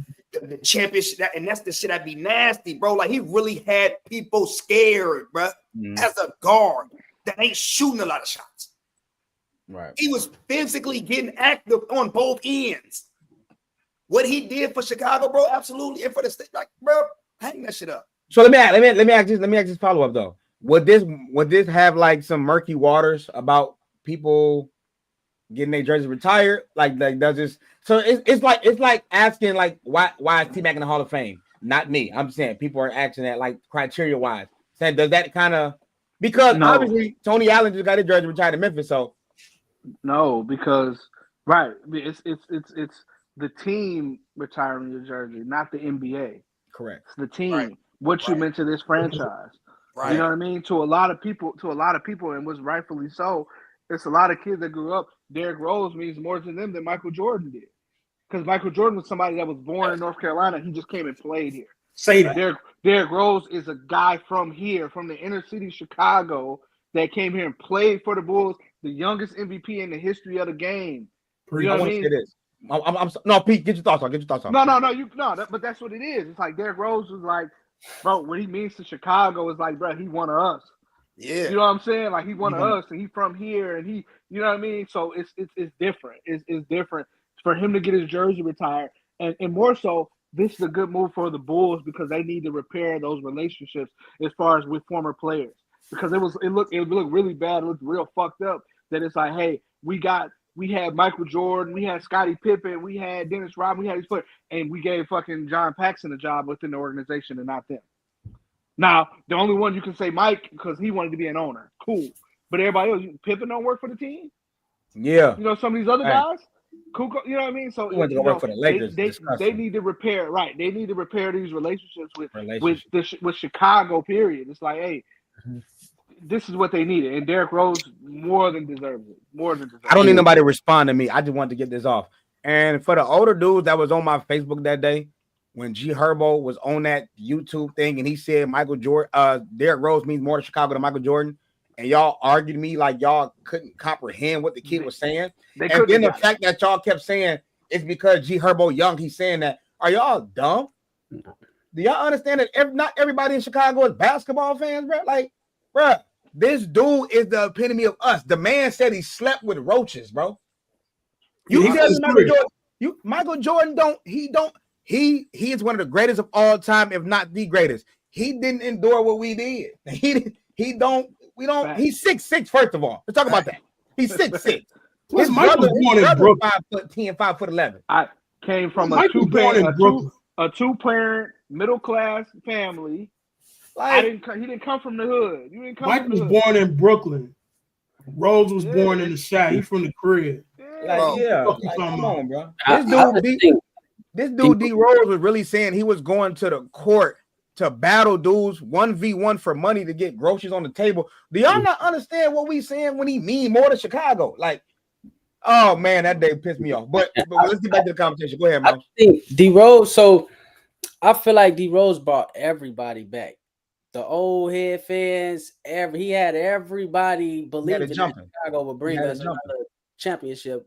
championship, and that's the shit that'd be nasty, bro. Like, he really had people scared, bro, as a guard that ain't shooting a lot of shots. Right. He was physically getting active on both ends. What he did for Chicago, bro, absolutely, and for the state, like, bro, hang that shit up. So let me ask this follow up though. Would this have like some murky waters about people getting their jersey retired? Like does this? So it's like asking like why is T-Mac in the Hall of Fame? Not me. I'm saying people are asking that like criteria wise. Saying does that kind of obviously Tony Allen just got his jersey retired in Memphis. So no, because right, it's the team retiring your jersey, not the NBA. Correct. It's the team. Right. What you meant to this franchise. Right. You know what I mean? To a lot of people, and was rightfully so, it's a lot of kids that grew up. Derrick Rose means more to them than Michael Jordan did. Because Michael Jordan was somebody that was born in North Carolina. He just came and played here. Say that. Derrick Rose is a guy from here, from the inner city Chicago, that came here and played for the Bulls, the youngest MVP in the history of the game. You know what I mean? It is. No, Pete, get your thoughts on. No, but that's what it is. It's like Derrick Rose was like, bro, what he means to Chicago is like, bro, he one of us. Yeah. You know what I'm saying? Like, he one of us, and he from here, and he, you know what I mean? So it's different. It's different for him to get his jersey retired, and more so, this is a good move for the Bulls because they need to repair those relationships as far as with former players. Because it looked really bad. It looked real fucked up. That it's like, hey, we had Michael Jordan, we had Scottie Pippen, we had Dennis Rodman, we had these players, and we gave fucking John Paxson a job within the organization and not them. Now, the only one you can say Mike because he wanted to be an owner. Cool. But everybody else, Pippen don't work for the team. Yeah. You know, some of these other guys, cool, you know what I mean? So he went to go work for the Lakers. They need to repair, right? They need to repair these relationships with Chicago, period. It's like, hey, this is what they needed. And Derrick Rose more than deserves it. I don't need nobody to respond to me. I just wanted to get this off. And for the older dudes that was on my Facebook that day, when G Herbo was on that YouTube thing and he said Derrick Rose means more to Chicago than Michael Jordan, and y'all argued me like y'all couldn't comprehend what the kid was saying. And then the fact that y'all kept saying it's because G Herbo young, he's saying that. Are y'all dumb? Do y'all understand that not everybody in Chicago is basketball fans, bro? Like, bro, this dude is the epitome of us. The man said he slept with roaches, bro. Michael Jordan he is one of the greatest of all time, if not the greatest. He didn't endure what we did. He's 6'6", first of all. Let's talk about that. He's 6'6". Plus, Michael was born in Brooklyn. 5'10", 5'11". I came from a two-parent middle-class family. He didn't come from the hood. Mike was born in Brooklyn. Rose was born in the Shire. He's from the crib. Come on, bro. This dude D Rose was really saying he was going to the court to battle dudes 1v1 for money to get groceries on the table. Do y'all not understand what we saying when he mean more to Chicago? Like, oh man, that day pissed me off. But let's get back to the conversation. Go ahead, man. I think D Rose. So I feel like D Rose brought everybody back. The old head fans. He had everybody believing that Chicago would bring us another championship.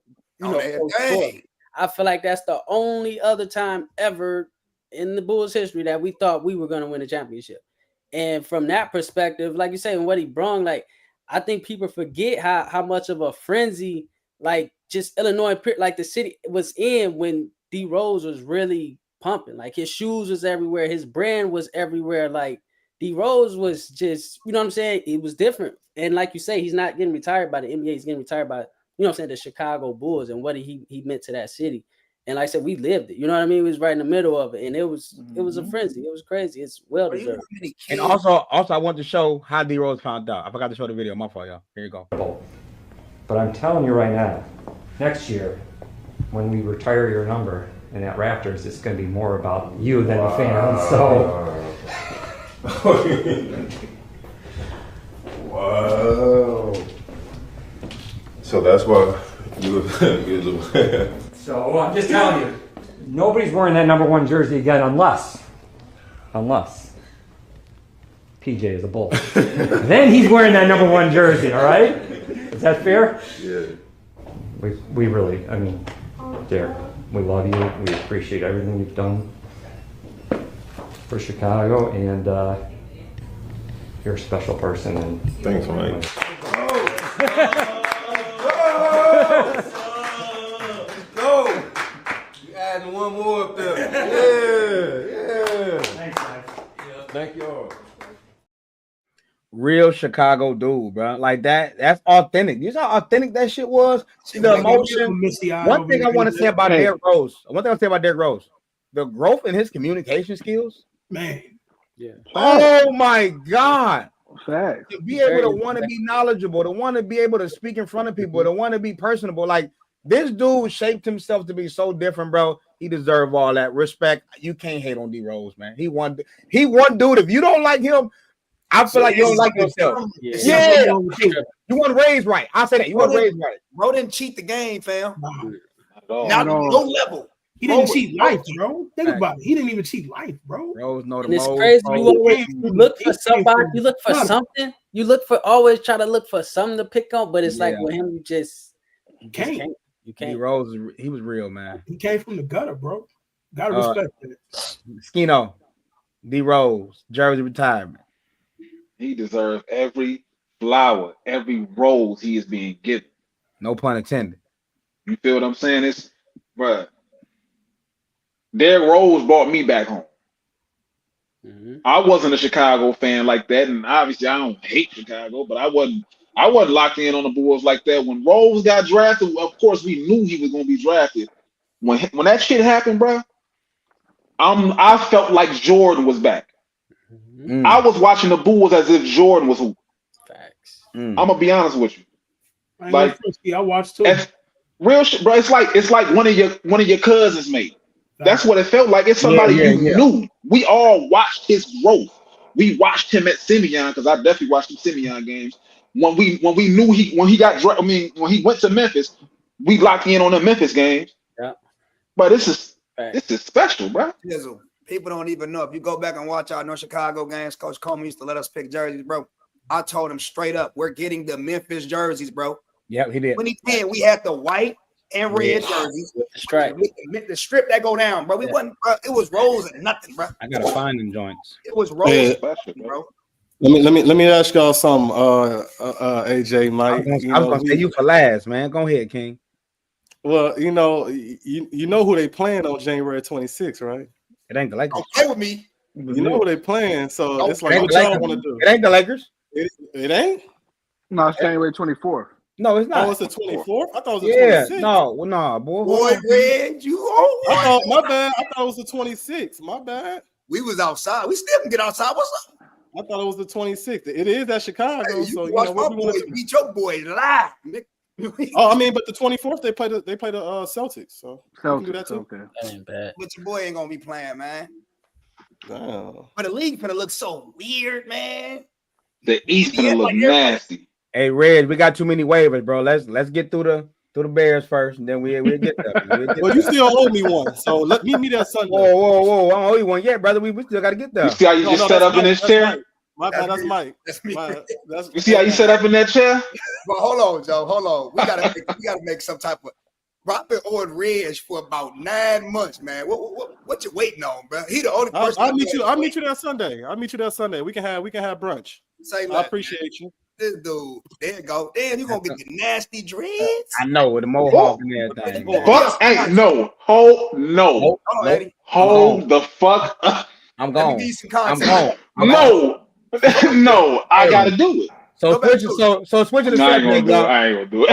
I feel like that's the only other time ever in the Bulls history that we thought we were going to win a championship. And from that perspective, like you say, and what he brought, like, I think people forget how much of a frenzy, like, just Illinois, like the city was in when D Rose was really pumping. Like, his shoes was everywhere. His brand was everywhere. Like, D Rose was just, you know what I'm saying? It was different. And like you say, he's not getting retired by the NBA. He's getting retired by, you know what I'm saying, the Chicago Bulls and what he meant to that city. And like I said, we lived it. You know what I mean? We was right in the middle of it. And it was a frenzy. It was crazy. It's well deserved. And also I want to show how D Rose found out. I forgot to show the video. My fault, y'all. Here you go. But I'm telling you right now, next year, when we retire your number in that Raptors, it's going to be more about you than the fans. So. Wow. So that's why you So I'm just telling you, nobody's wearing that number 1 jersey again unless PJ is a Bull. Then he's wearing that number 1 jersey, all right? Is that fair? Yeah. We really, I mean, Derrick, we love you. We appreciate everything you've done for Chicago, and you're a special person. And thanks, Mike. Go! You adding one more up there. Yeah. Thanks, Mike. Thank y'all. Real Chicago dude, bro. Like that's authentic. You know how authentic that shit was? The emotion. One thing I want to say about Derrick Rose. The growth in his communication skills. Man. Yeah. Oh my God. Facts. To be able to want to be knowledgeable, to want to be able to speak in front of people, to want to be personable. Like, this dude shaped himself to be so different, bro. He deserved all that respect. You can't hate on D Rose, man. He won, dude. If you don't like him, I feel like you don't like yourself. Yeah. You weren't raised right. I'll say that. You weren't raised right. Bro didn't cheat the game, fam. Not no level. He didn't cheat life, bro. Think about it. He didn't even cheat life, bro. Rose know the and it's crazy. You look for somebody. You look for something. You always try to look for something to pick on, but it's like with him, you can't. You can't. D Rose, he was real, man. He came from the gutter, bro. Gotta respect that. Skino, D Rose, Jersey Retirement. He deserves every flower, every rose he is being given. No pun intended. You feel what I'm saying? It's, bruh. Derrick Rose brought me back home. I wasn't a Chicago fan like that, and obviously I don't hate Chicago, but I wasn't locked in on the Bulls like that. When Rose got drafted, of course we knew he was going to be drafted. When that shit happened, bro, I felt like Jordan was back. I was watching the Bulls as if Jordan was who. Facts. I'm gonna be honest with you. Like I watched too. Real shit, bro. It's like one of your cousins, mate. That's what it felt like. It's somebody you knew. We all watched his growth. We watched him at Simeon because I definitely watched the Simeon games. When we knew when he went to Memphis, we locked in on the Memphis games. Yeah. But this is special, bro. People don't even know. If you go back and watch our North Chicago games, Coach Coleman used to let us pick jerseys, bro. I told him straight up, we're getting the Memphis jerseys, bro. Yep, he did. 2010, we had the white and red jerseys with the stripe, the strip that go down, bro. We wasn't. It was Rose and nothing, bro. I gotta find them joints. It was Rose, bro. Let me ask y'all something, AJ, Mike. I was gonna say you for last, man. Go ahead, King. Well, you know who they playing on January 26th, right? It ain't the Lakers. Don't play with me. You know who they playing, so it's like what y'all want to do. It ain't the Lakers. It ain't. No, it's January 24th. No, it's not. Oh, it's the 24th. I thought it was the 26th. No, boy. Red, you old. My bad. I thought it was the 26th. My bad. We was outside. We still can get outside. What's up? I thought it was the 26th. It is at Chicago, Hey, so you watch my boys beat your boys live. Oh, I mean, but the 24th they play the Celtics, so you can do that too. Okay. That ain't bad. But your boy ain't gonna be playing, man. Damn. But the league finna look so weird, man. The East finna look nasty. Hey, Reg, we got too many waivers, bro. Let's get through the Bears first, and then we'll get there. Well, you still owe me one, so meet me that Sunday. Whoa! I don't owe you one yet, brother. We still got to get there. You see how you just set up in this chair? My bad, that's Mike. That's me. You see how you set up in that chair? But hold on, Joe. Hold on. We gotta make some type of. I've been on Reg for about 9 months, man. What you waiting on, bro? He the only person. I'll meet you that Sunday. We can have brunch. Say I appreciate you. This dude, there you go. Damn, you gonna get the nasty dreads? I know with the mohawk and everything. Fuck ain't no. Hold the fuck up. I'm gone. I'm gone. No, no, I gotta do it. So switching to no, Saturday, I ain't gonna do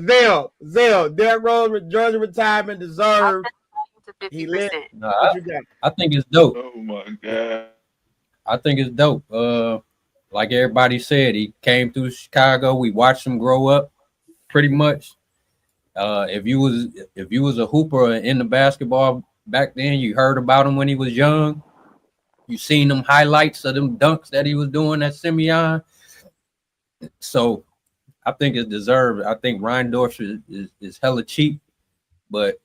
it. Zell, Derrick Rose Jersey Retirement deserved. He lit. No, I think it's dope. Oh my god. I think it's dope. Like everybody said, he came through Chicago. We watched him grow up, pretty much. If you was a hooper in the basketball back then, you heard about him when he was young. You seen them highlights of them dunks that he was doing at Simeon. So I think it's deserved. I think Reindorf is hella cheap, but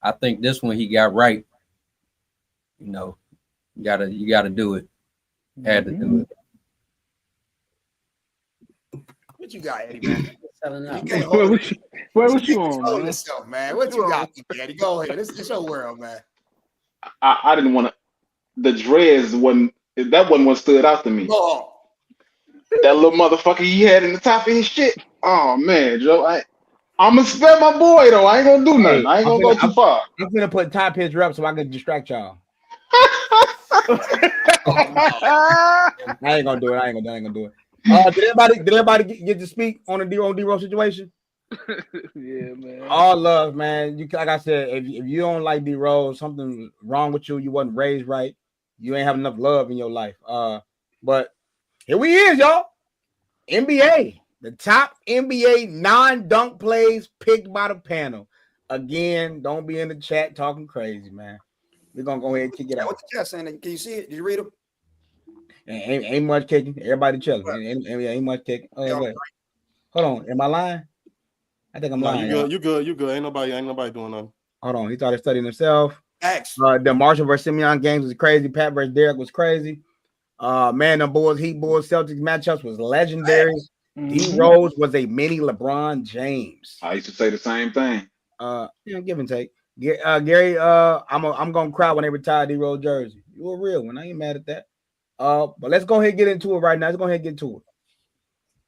I think this one he got right. You know, you gotta do it. Had to do it. What you got, Eddie, man? Where was you on, man? Yourself, man? What you got, Eddie? Go ahead. It's your world, man. I didn't want to. The dreads wasn't what stood out to me. Oh. That little motherfucker he had in the top of his shit. Oh man, Joe. I'm gonna spare my boy though. I ain't gonna do nothing. I ain't gonna go too far. I'm gonna put top his up so I can distract y'all. I ain't gonna do it. Did everybody get to speak on the D-Rose situation? Yeah, man. All love, man. You like I said, if you don't like D-Rose, something wrong with you. You wasn't raised right. You ain't have enough love in your life. But here we is, y'all. NBA, the top NBA non-dunk plays picked by the panel. Again, don't be in the chat talking crazy, man. We're gonna go ahead and kick it out. What's the chat saying? Can you see it? Did you read them? Ain't much kicking. Everybody chilling. Ain't much kicking. Wait. Hold on. Am I lying? I think I'm lying. You good. Ain't nobody doing nothing. Hold on. He started studying himself. X. The Marshall versus Simeon games was crazy. Pat versus Derrick was crazy. Man, the Heat Bulls Celtics matchups was legendary. D-Rose was a mini LeBron James. I used to say the same thing. Give and take. Gary, I'm gonna cry when they retire D-Rose jersey. You a real one. I ain't mad at that. But let's go ahead and get into it right now. Let's go ahead and get to it.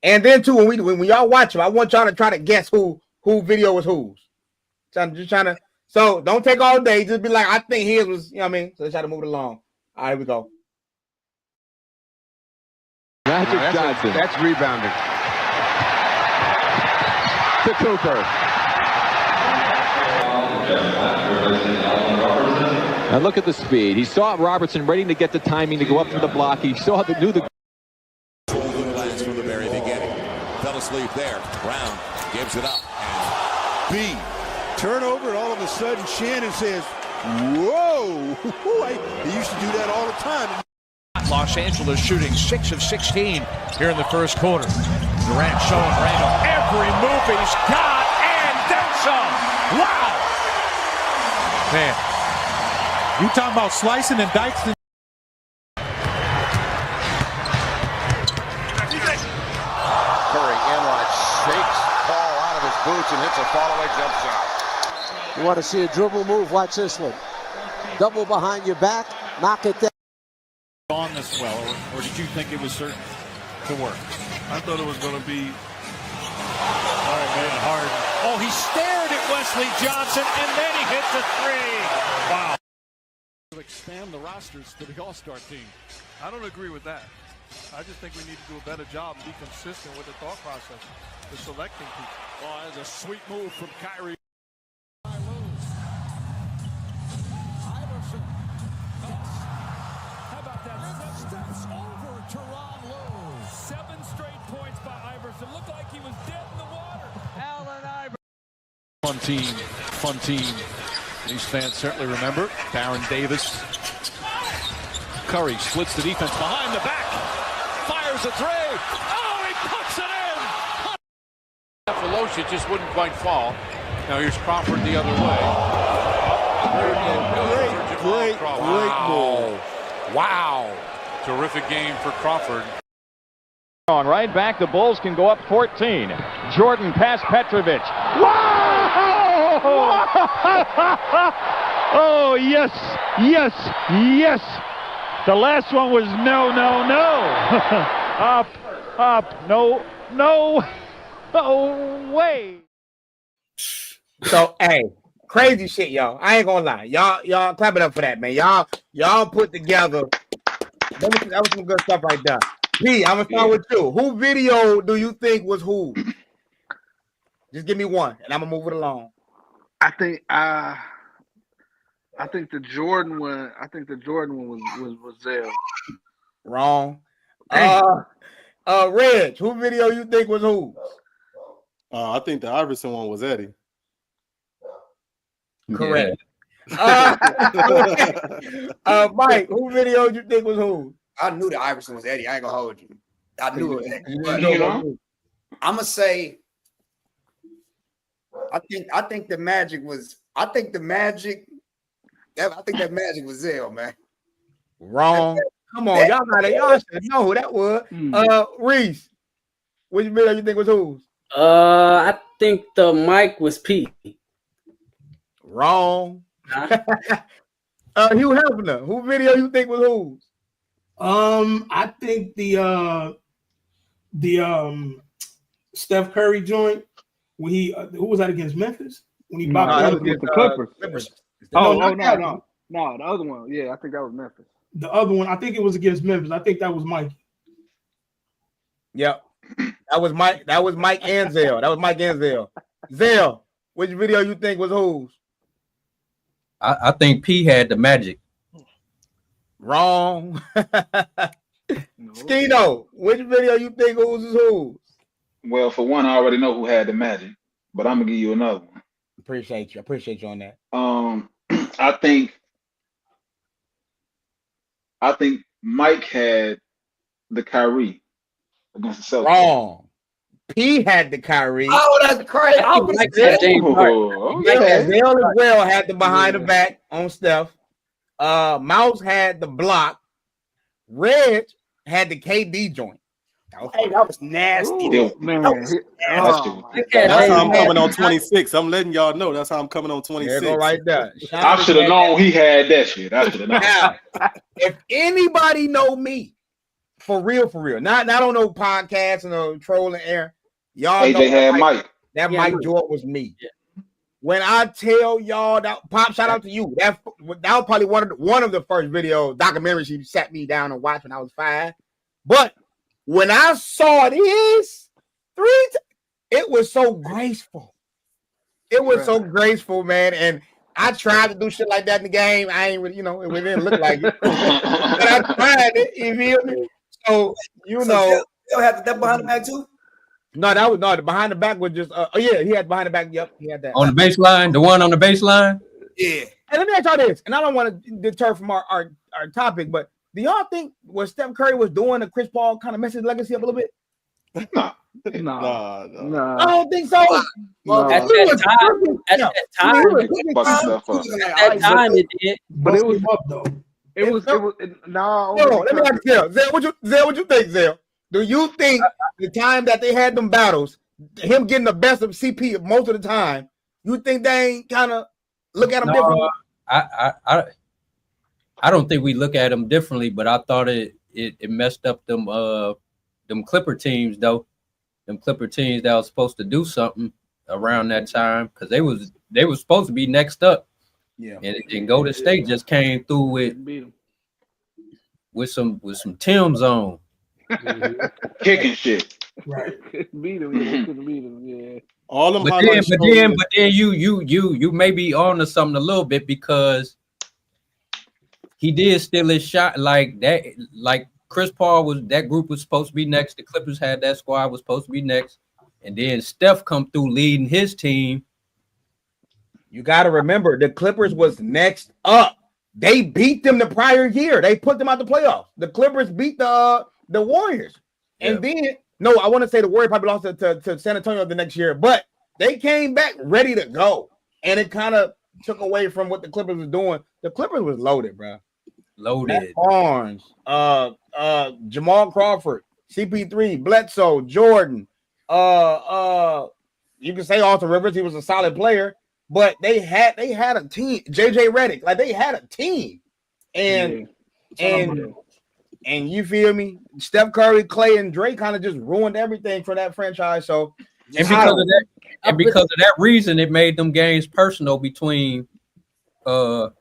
And then too, when y'all watch it, I want y'all to try to guess who video was whose. Just trying to. So don't take all day. Just be like, I think his was. You know what I mean? So let's try to move it along. All right, here we go. Magic Johnson. That's rebounding. To Cooper. And look at the speed. He saw Robertson ready to get the timing to go up to the block. He saw knew the Last from the very beginning. Fell asleep there. Brown gives it up. B. Turnover, and all of a sudden Shannon says, whoa. He used to do that all the time. Los Angeles shooting 6 of 16 here in the first quarter. Durant showing Randall every move he's got, and then some. Wow. Man, you talking about slicing and dicing. Curry inline shakes Paul out of his boots and hits a fallaway jump shot. You want to see a dribble move? Watch this one. Double behind your back, knock it down. On this well, or did you think it was certain to work? I thought it was going to be hard. Oh, he stared at Wesley Johnson, and then he hits a three. Wow. To expand the rosters to the All-Star team. I don't agree with that. I just think we need to do a better job and be consistent with the thought process for selecting people. Oh, that's a sweet move from Kyrie. Steps over Teron Lue. 7 straight points by Iverson. Looked like he was dead in the water. Allen Iverson. Fun team. These fans certainly remember. Baron Davis. Curry splits the defense behind the back. Fires a three. Oh, he puts it in. Felicia just wouldn't quite fall. Now here's Crawford the other way. Great move. Wow. Terrific game for Crawford. On right back, the Bulls can go up 14. Jordan past Petrovic. Wow! Oh, yes. The last one was no. No way. So, hey, crazy shit, y'all. I ain't gonna lie. Y'all clap it up for that, man. Y'all put together. That was some good stuff right there. P, I'm gonna start with you. Who video do you think was who? Just give me one, and I'm gonna move it along. I think the Jordan one. I think the Jordan one was Zell. Wrong. Reg, who video you think was who? I think the Iverson one was Eddie. Correct. Mike, who video you think was who? I knew the Iverson was Eddie. I ain't gonna hold you. I knew it was Eddie. But, I'm gonna say I think the Magic was that Magic was Zell, man. Wrong. Come on, y'all should know who that was. Reese, which video you think was whose? I think the mic was Pete. Wrong. Hugh Hefner, who video you think was whose? I think the Steph Curry joint when he who was that against Memphis? When he that was against the Clippers. No, the other one. Yeah, I think that was Memphis. The other one, I think it was against Memphis. I think that was Mike. Yep. That was Mike and Zell. Zell, which video you think was whose? I think P had the Magic. Wrong. Skino, which video you think whose is whose? Well, for one, I already know who had the Magic, but I'm gonna give you another one. Appreciate you on that. I think Mike had the Kyrie against the Celtics. Wrong. P had the Kyrie. Oh, that's crazy. Mike had Zell as well had the behind the back on Steph. Mouse had the block. Reg had the KD joint. That was nasty. Man. That's how I'm coming on 26. I'm letting y'all know that's how I'm coming on 26. There go right there. I should have known he had that shit. I should have known. Now, if anybody know me, for real, not on no podcast and no trolling air, y'all AJ know had Mike. That Mike Jordan was me. When I tell y'all that, Pop, shout out to you. That was probably one of the first video documentaries he sat me down and watched when I was 5. But when I saw this it was so graceful. It was so graceful, man. And I tried to do shit like that in the game. I ain't really, it didn't look like it. But I tried it. You feel me? So Still had that behind the back too. No, the behind the back was just he had behind the back. Yep, he had that on the baseline. The one on the baseline. Yeah. And let me ask y'all this, and I don't want to deter from our topic, but do y'all think what Steph Curry was doing to Chris Paul kind of messed his legacy up a little bit? No. I don't think so. Well, at that time it did. But it was up though. It was no. Let me ask you, Zell, what you think, Zell? Do you think the time that they had them battles, him getting the best of CP most of the time, you think they ain't kind of look at him differently? I don't think we look at him differently, but I thought it messed up them Clipper teams though. Them Clipper teams that was supposed to do something around that time because they was supposed to be next up. Yeah. And Golden State just came through with some Tim's on. Kicking shit. Right. Couldn't beat him. Yeah. All them. But then you may be on to something a little bit because he did steal his shot like that. Like Chris Paul that group was supposed to be next. The Clippers had that squad was supposed to be next, and then Steph come through leading his team. You got to remember the Clippers was next up. They beat them the prior year. They put them out the playoffs. The Clippers beat the Warriors. And then, I want to say the Warriors probably lost to San Antonio the next year, but they came back ready to go. And it kind of took away from what the Clippers was doing. The Clippers was loaded, bro. Loaded. Barnes, Jamal Crawford, CP3, Bledsoe, Jordan. You can say Austin Rivers, he was a solid player. But they had a team. JJ Redick, like they had a team, and you feel me? Steph Curry, Clay, and Dre kind of just ruined everything for that franchise. So because of that reason, it made them games personal between Paul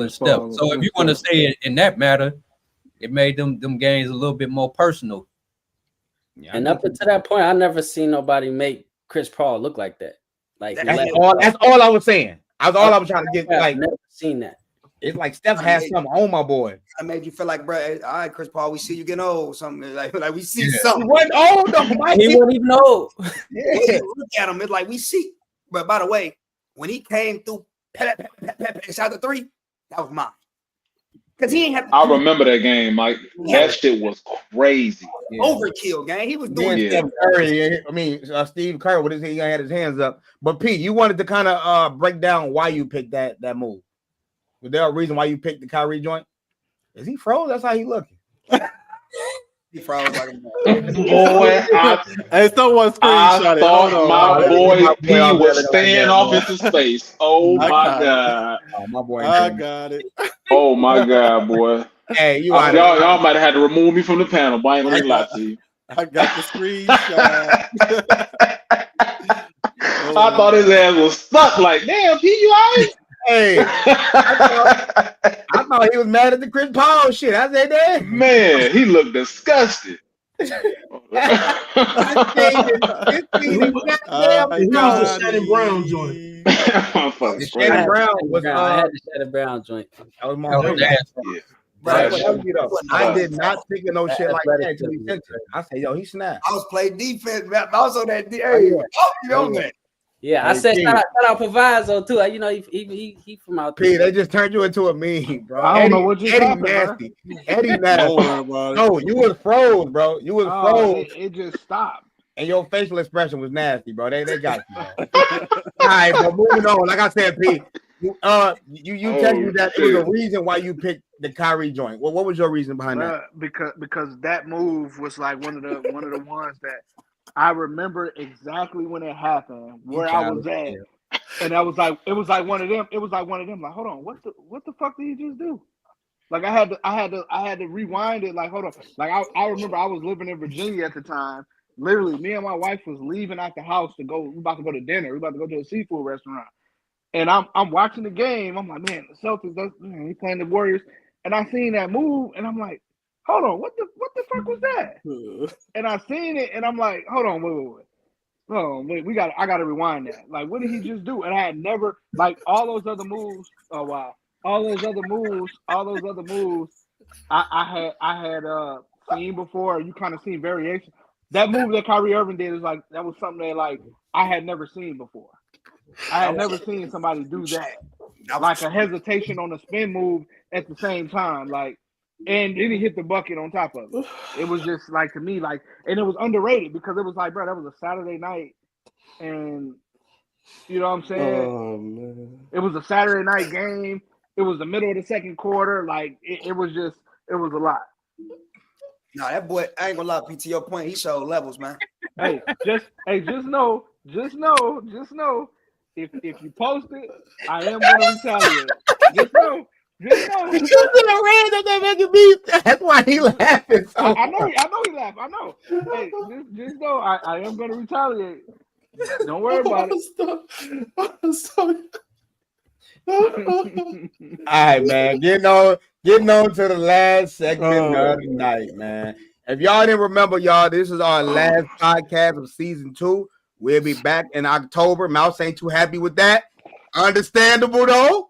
and Steph. So if you want to say it in that matter, it made them games a little bit more personal. Yeah, and up until that point, I never seen nobody make Chris Paul look like that. Like that's all I was saying. That's all I was trying to get. Like, never seen that. It's like Steph has something on my boy. I made you feel like, bro. All right, Chris Paul, we see you getting old. Something like we see something. He wasn't old though. He wasn't even old. Yeah. Look at him. It's like we see. But by the way, when he came through, shot the 3, that was mine. Because he ain't have. I remember that game, Mike. That shit was crazy. Overkill, gang. He was doing Steph Curry. Steve Kerr. What is he? He had his hands up. But Pete, you wanted to kind of break down why you picked that move. Was there a reason why you picked the Kyrie joint? Is he froze? That's how he looking. He froze like a boy. I thought my boy P was staying off into space. Oh my god. Oh, my boy. I got it. Oh my god, boy. Hey, y'all might have had to remove me from the panel. But I ain't gonna lie to you. I got the screenshot. I thought his ass was stuck. Like, damn, P, you all right? Hey, I thought he was mad at the Chris Paul shit. I said that. Man, he looked disgusted. He was the Shannon Brown joint. Shannon Brown was I had the Shannon Brown joint. That was my boy. I did not think of no shit like that until he sent it. I said, yo, he snapped. I was playing defense, man. Also that you know that. Yeah, I said shout out Proviso too. You know he from out there. P, they just turned you into a meme, bro. I don't know what you're talking nasty. about. Eddie nasty. No, you was froze, bro. You was froze. It just stopped. And your facial expression was nasty, bro. They got you. All right, but moving on. Like I said, P, you texted me that it was a reason why you picked the Kyrie joint. Well, what was your reason behind that? Because that move was like one of the ones that I remember exactly when it happened, where I was at, and it was like one of them. It was like one of them. Like, hold on, what the fuck did he just do? Like, I had to rewind it. Like, hold on. Like, I remember I was living in Virginia at the time. Literally, me and my wife was leaving out the house to go. We about to go to dinner. We about to go to a seafood restaurant. And I'm watching the game. I'm like, man, the Celtics, he playing the Warriors. And I seen that move, and I'm like, hold on, what the fuck was that? And I seen it, and I'm like, hold on, wait. Oh, wait, I gotta rewind that. Like, what did he just do? And I had never, like, all those other moves. Oh wow, all those other moves. I had seen before. You kind of seen variation. That move that Kyrie Irving did is like that was something that like I had never seen before. I had never seen somebody do that. Like a hesitation on a spin move at the same time, like. And then he hit the bucket on top of it. It was just like, to me, like, and it was underrated because it was like, bro, that was a Saturday night. And you know what I'm saying? Oh, man. It was a Saturday night game. It was the middle of the second quarter. Like, it was a lot. Nah, that boy, I ain't gonna lie, P, to your point, he showed levels, man. Just know, if you post it, I am gonna retaliate. Just know. That's why he laughing. So I know he laughed. I know. Hey, just know I am going to retaliate. Don't worry about it. All right, man. Getting on to the last segment of the night, man. If y'all didn't remember, y'all, this is our last podcast of season 2. We'll be back in October. Mouse ain't too happy with that. Understandable though.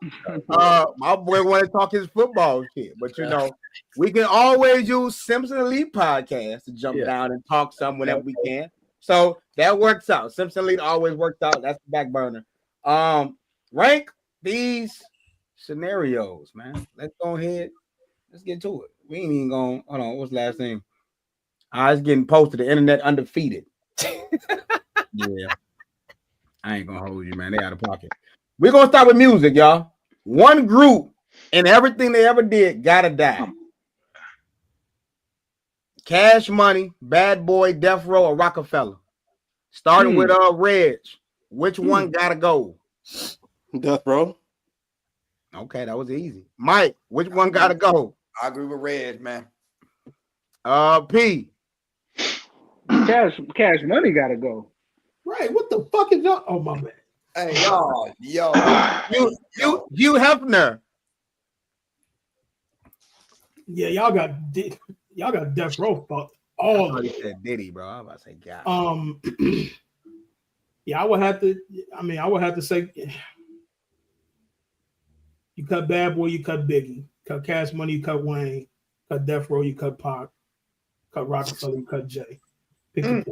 My boy want to talk his football shit, but you know, we can always use Simpson Elite podcast to jump down and talk some whenever we can. So that works out. Simpson Elite always works out. That's the back burner. Rank these scenarios, man. Let's go ahead. Let's get to it. We ain't even going. Hold on. What's the last thing? It's getting posted. The internet undefeated. Yeah. I ain't gonna hold you, man. They out of pocket. We're gonna start with music, y'all. One group and everything they ever did gotta die. Cash Money, Bad Boy, Death Row, or Rockefeller. Starting with Reg. Which one gotta go? Death Row. Okay, that was easy. Mike, which one gotta go? I agree with Red, man. P. Cash Money gotta go. Right. What the fuck is y'all? Oh my man. Hey, y'all. You Hefner. Yeah, y'all got Death Row fucked. All of it. Said Diddy, bro. I'm about to say God. Yeah, I would have to say you cut Bad Boy, you cut Biggie, cut Cash Money, you cut Wayne, cut Death Row, you cut Pac, cut Rockefeller, you cut Jay. Pick the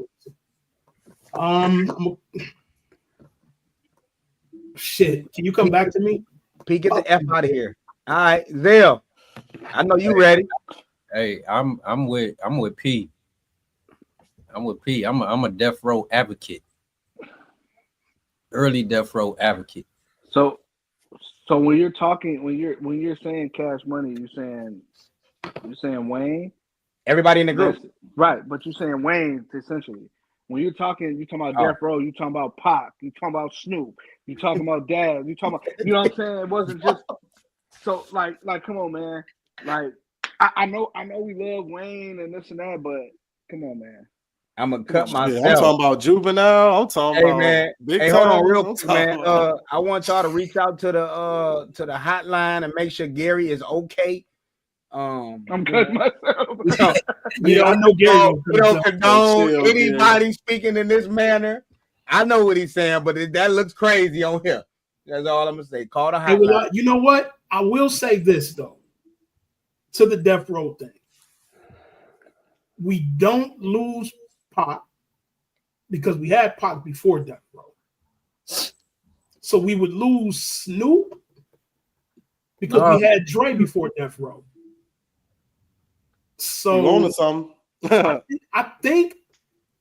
shit. Can you come back to me? P, get the F out of here. All right, Zell. I know you ready. Hey, I'm with P. I'm with P. I'm a Death Row advocate. Early Death Row advocate. So when you're talking, when you're saying Cash Money, you're saying Wayne. Everybody in the group, right? But you're saying Wayne essentially. When you're talking about Death Row, you're talking about Pac, you're talking about Snoop, you're talking about Dad, you're talking about, you know what I'm saying? It wasn't just so like come on, man. Like I know we love Wayne and this and that, but come on, man. I'm gonna cut myself. I'm talking about Juvenile. I'm talking about man. Big hey, Time. Hold on, real quick, man. I want y'all to reach out to the hotline and make sure Gary is okay. I'm cutting myself. We don't condone anybody speaking in this manner. I know what he's saying, but that looks crazy on here. That's all I'm gonna say. Call the hotline. You know what? I will say this though, to the Death Row thing. We don't lose Pac because we had Pac before Death Row. So we would lose Snoop because we had Dre before Death Row. So you on to something. I think,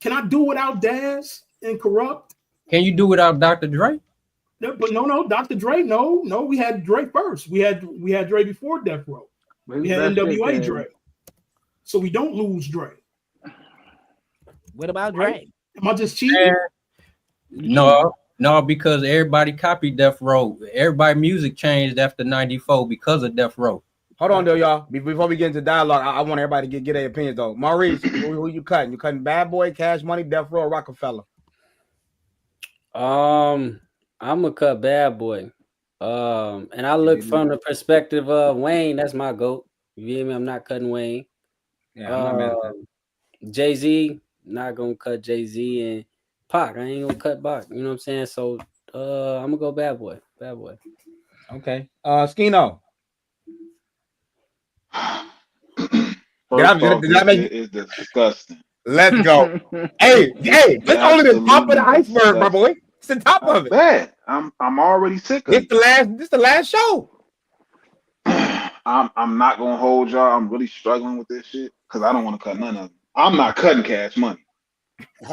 can I do without Daz and Corrupt? Can you do without Dr. Dre? No, but no, Dr. Dre, no, we had Dre first. We had Dre before Death Row. We had NWA Dre. So we don't lose Dre. What about Dre? Am I just cheating? No, because everybody copied Death Row. Everybody music changed after 94 because of Death Row. Hold on, though, y'all. Before we get into dialogue, I want everybody to get their opinions, though. Maurice, who you cutting? You cutting Bad Boy, Cash Money, Death Row, or Rockefeller? I'm gonna cut Bad Boy. And I look from the perspective of Wayne. That's my GOAT. You hear me? I'm not cutting Wayne. Yeah, I'm not mad at that. Jay-Z, not gonna cut Jay-Z, and Pac, I ain't gonna cut Pac. You know what I'm saying? So I'm gonna go Bad Boy. Bad Boy. Okay. Skino. First off, this is disgusting. Let's go. hey, it's only the top of the iceberg, my boy. It's the top of it. Bad. I'm already sick of it. This the last show. I'm not gonna hold y'all. I'm really struggling with this shit because I don't want to cut none of them. I'm not cutting Cash Money.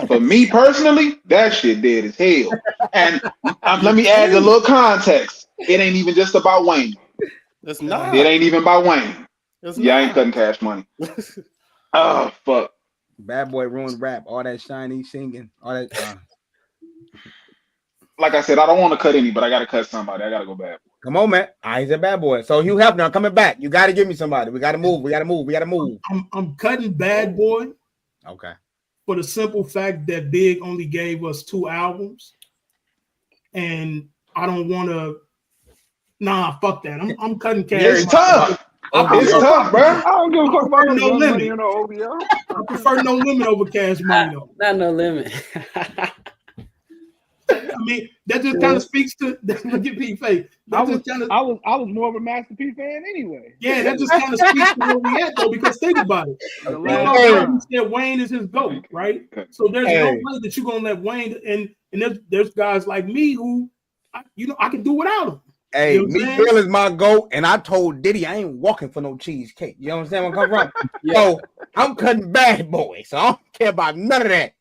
For me personally, that shit dead as hell. And let me add a little context. It ain't even just about Wayne. It's not. It ain't even about Wayne. It's I ain't cutting Cash Money. Oh fuck. Bad Boy ruined rap. All that shiny singing. All that. Like I said, I don't want to cut any, but I gotta cut somebody. I gotta go Bad Boy. Come on, man. He's a Bad Boy. So Hugh Hefner coming back. You got to give me somebody. We got to move. We got to move. I'm cutting Bad Boy. Okay. For the simple fact that Big only gave us 2 albums, and I don't want to. Nah, fuck that. I'm cutting Cash. It's tough. It's tough, bro. I don't give a fuck about No Limit. OVO. I prefer No Limit over Cash Money, though. Not No Limit. I mean, that just kind of speaks to look at P Face. I was more of a Master P fan anyway. Yeah, that just kind of speaks to where we at though, because think about it. You said Wayne is his GOAT, right? So there's no way that you're gonna let Wayne and there's guys like me who I can do without him. Hey, Meek Mill is my GOAT, and I told Diddy I ain't walking for no cheesecake. You understand where I'm coming from? So I'm cutting Bad Boy, so I don't care about none of that.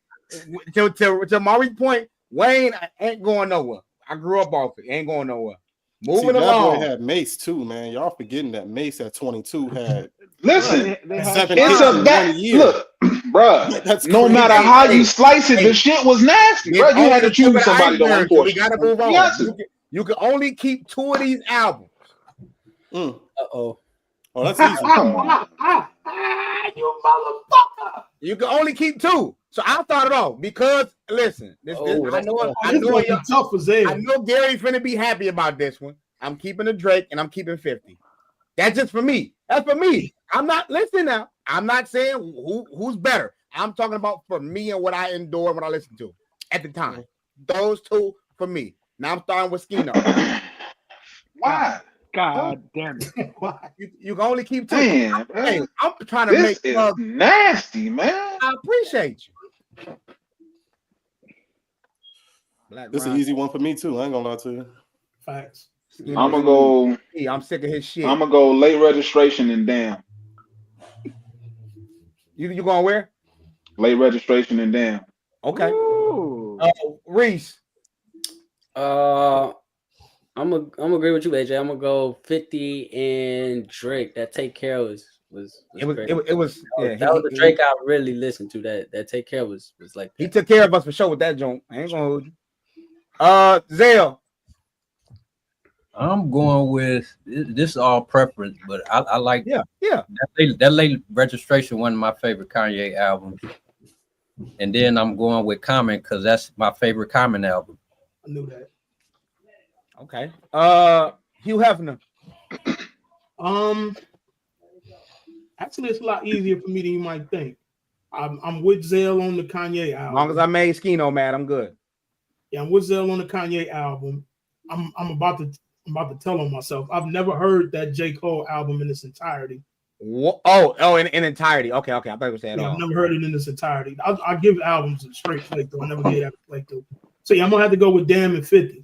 To Maureen's point, Wayne ain't going nowhere. I grew up off it. Ain't going nowhere. Moving along. Bad Boy had Mace too, man. Y'all forgetting that Mace at 22 had. Listen, it's a that look, bruh. No matter how you slice it, the shit was nasty, bro. You had to choose somebody to unfortunately. We gotta move on. You can only keep 2 of these albums. Uh-oh. Oh, that's easy. Come on. You motherfucker. You can only keep 2. So I thought it off because listen, I know Gary's finna be happy about this one. I'm keeping the Drake and I'm keeping 50. That's just for me. That's for me. I'm not listening now. I'm not saying who's better. I'm talking about for me and what I endure and what I listen to at the time. Those 2 for me. Now I'm starting with Skino. Why? God damn it. Why? You can only keep 2. Damn, hey, I'm trying to this make is nasty, man. I appreciate you. This is an easy one for me too. I ain't gonna lie to you. Facts. I'm gonna go. I'm sick of his shit. I'm gonna go late registration and damn. You going where? Late registration and damn. Okay. Reese. I'm gonna agree with you, AJ. I'm gonna go 50 and Drake. That Take Care was great. It was that was the Drake I really listened to. That Take Care was like that. He took care of us for sure with that joint. I ain't gonna hold you. Zale. I'm going with this is all preference, but I like that late registration, one of my favorite Kanye albums. And then I'm going with Common because that's my favorite Common album. I knew that. Okay. Hugh Hefner. Actually, it's a lot easier for me than you might think. I'm with Zell on the Kanye album. As long as I made Skino mad, I'm good. Yeah, I'm with Zell on the Kanye album. I'm about to tell on myself. I've never heard that J. Cole album in its entirety. In entirety. Okay. I thought you were saying I've never heard it in its entirety. I give albums a straight play through. I never gave that play through. So yeah, I'm gonna have to go with Damn and 50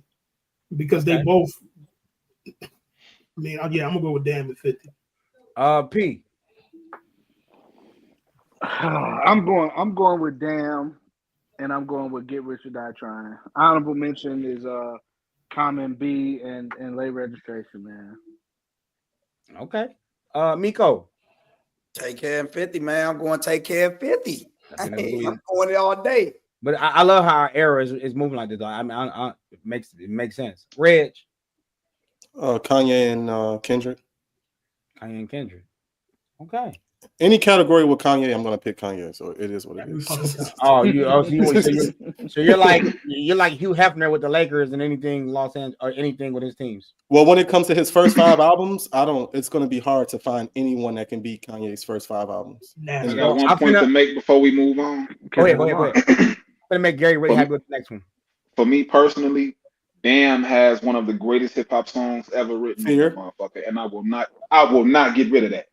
because they both. I mean, I'm gonna go with Damn and 50. P. I'm going with Damn, and I'm going with Get Rich or Die Trying. Honorable mention is Common B and late registration, man. Okay. Miko. Take Care of 50, man. I'm going to Take Care of 50. I'm going it all day. But I love how our era is moving like this. I mean, it makes sense. Reg. Kanye and Kendrick. Kanye and Kendrick. Okay. Any category with Kanye, I'm gonna pick Kanye. So it is what it is. So you're like Hugh Hefner with the Lakers and anything Los Angeles or anything with his teams. Well, when it comes to his first 5 albums, it's going to be hard to find anyone that can beat Kanye's first 5 albums. I got one point to make before we move on. Go ahead. I'm gonna make Gary really happy with the next one. For me personally, Damn has one of the greatest hip hop songs ever written. Fear. Motherfucker, and I will not get rid of that.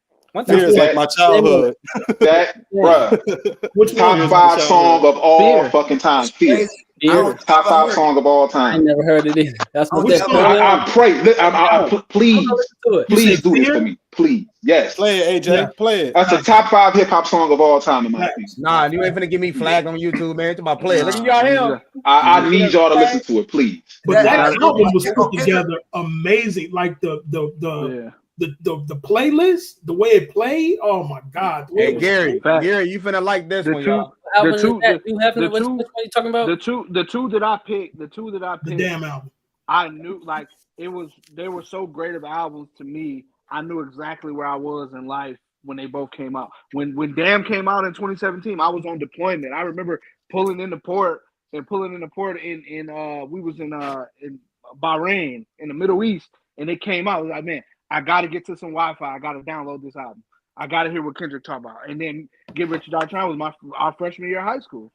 Fear is like my childhood. That, bruh. Top 5 song of all fucking time. Fear. Top 5 song of all time. I never heard it either. That's what I pray. Please do this for me. Please. Yes. Play it, AJ. Yeah. Play it. That's a top 5 hip hop song of all time in my opinion. Nah, you ain't finna give me flag on YouTube, man. It's about play it. Look at y'all here. I need y'all to listen to it, please. But that album was put together amazing. Like the playlist, the way it played. Oh my God. Hey Gary, you finna like this one, y'all. The two that I picked, the damn album. I knew like they were so great of albums to me. I knew exactly where I was in life when they both came out. When Damn came out in 2017, I was on deployment. I remember pulling in the port in we was in Bahrain in the Middle East, and it came out. I was like, man, I got to get to some Wi-Fi. I got to download this album. I got to hear what Kendrick talk about. And then Get Rich or Die Trying was our freshman year of high school.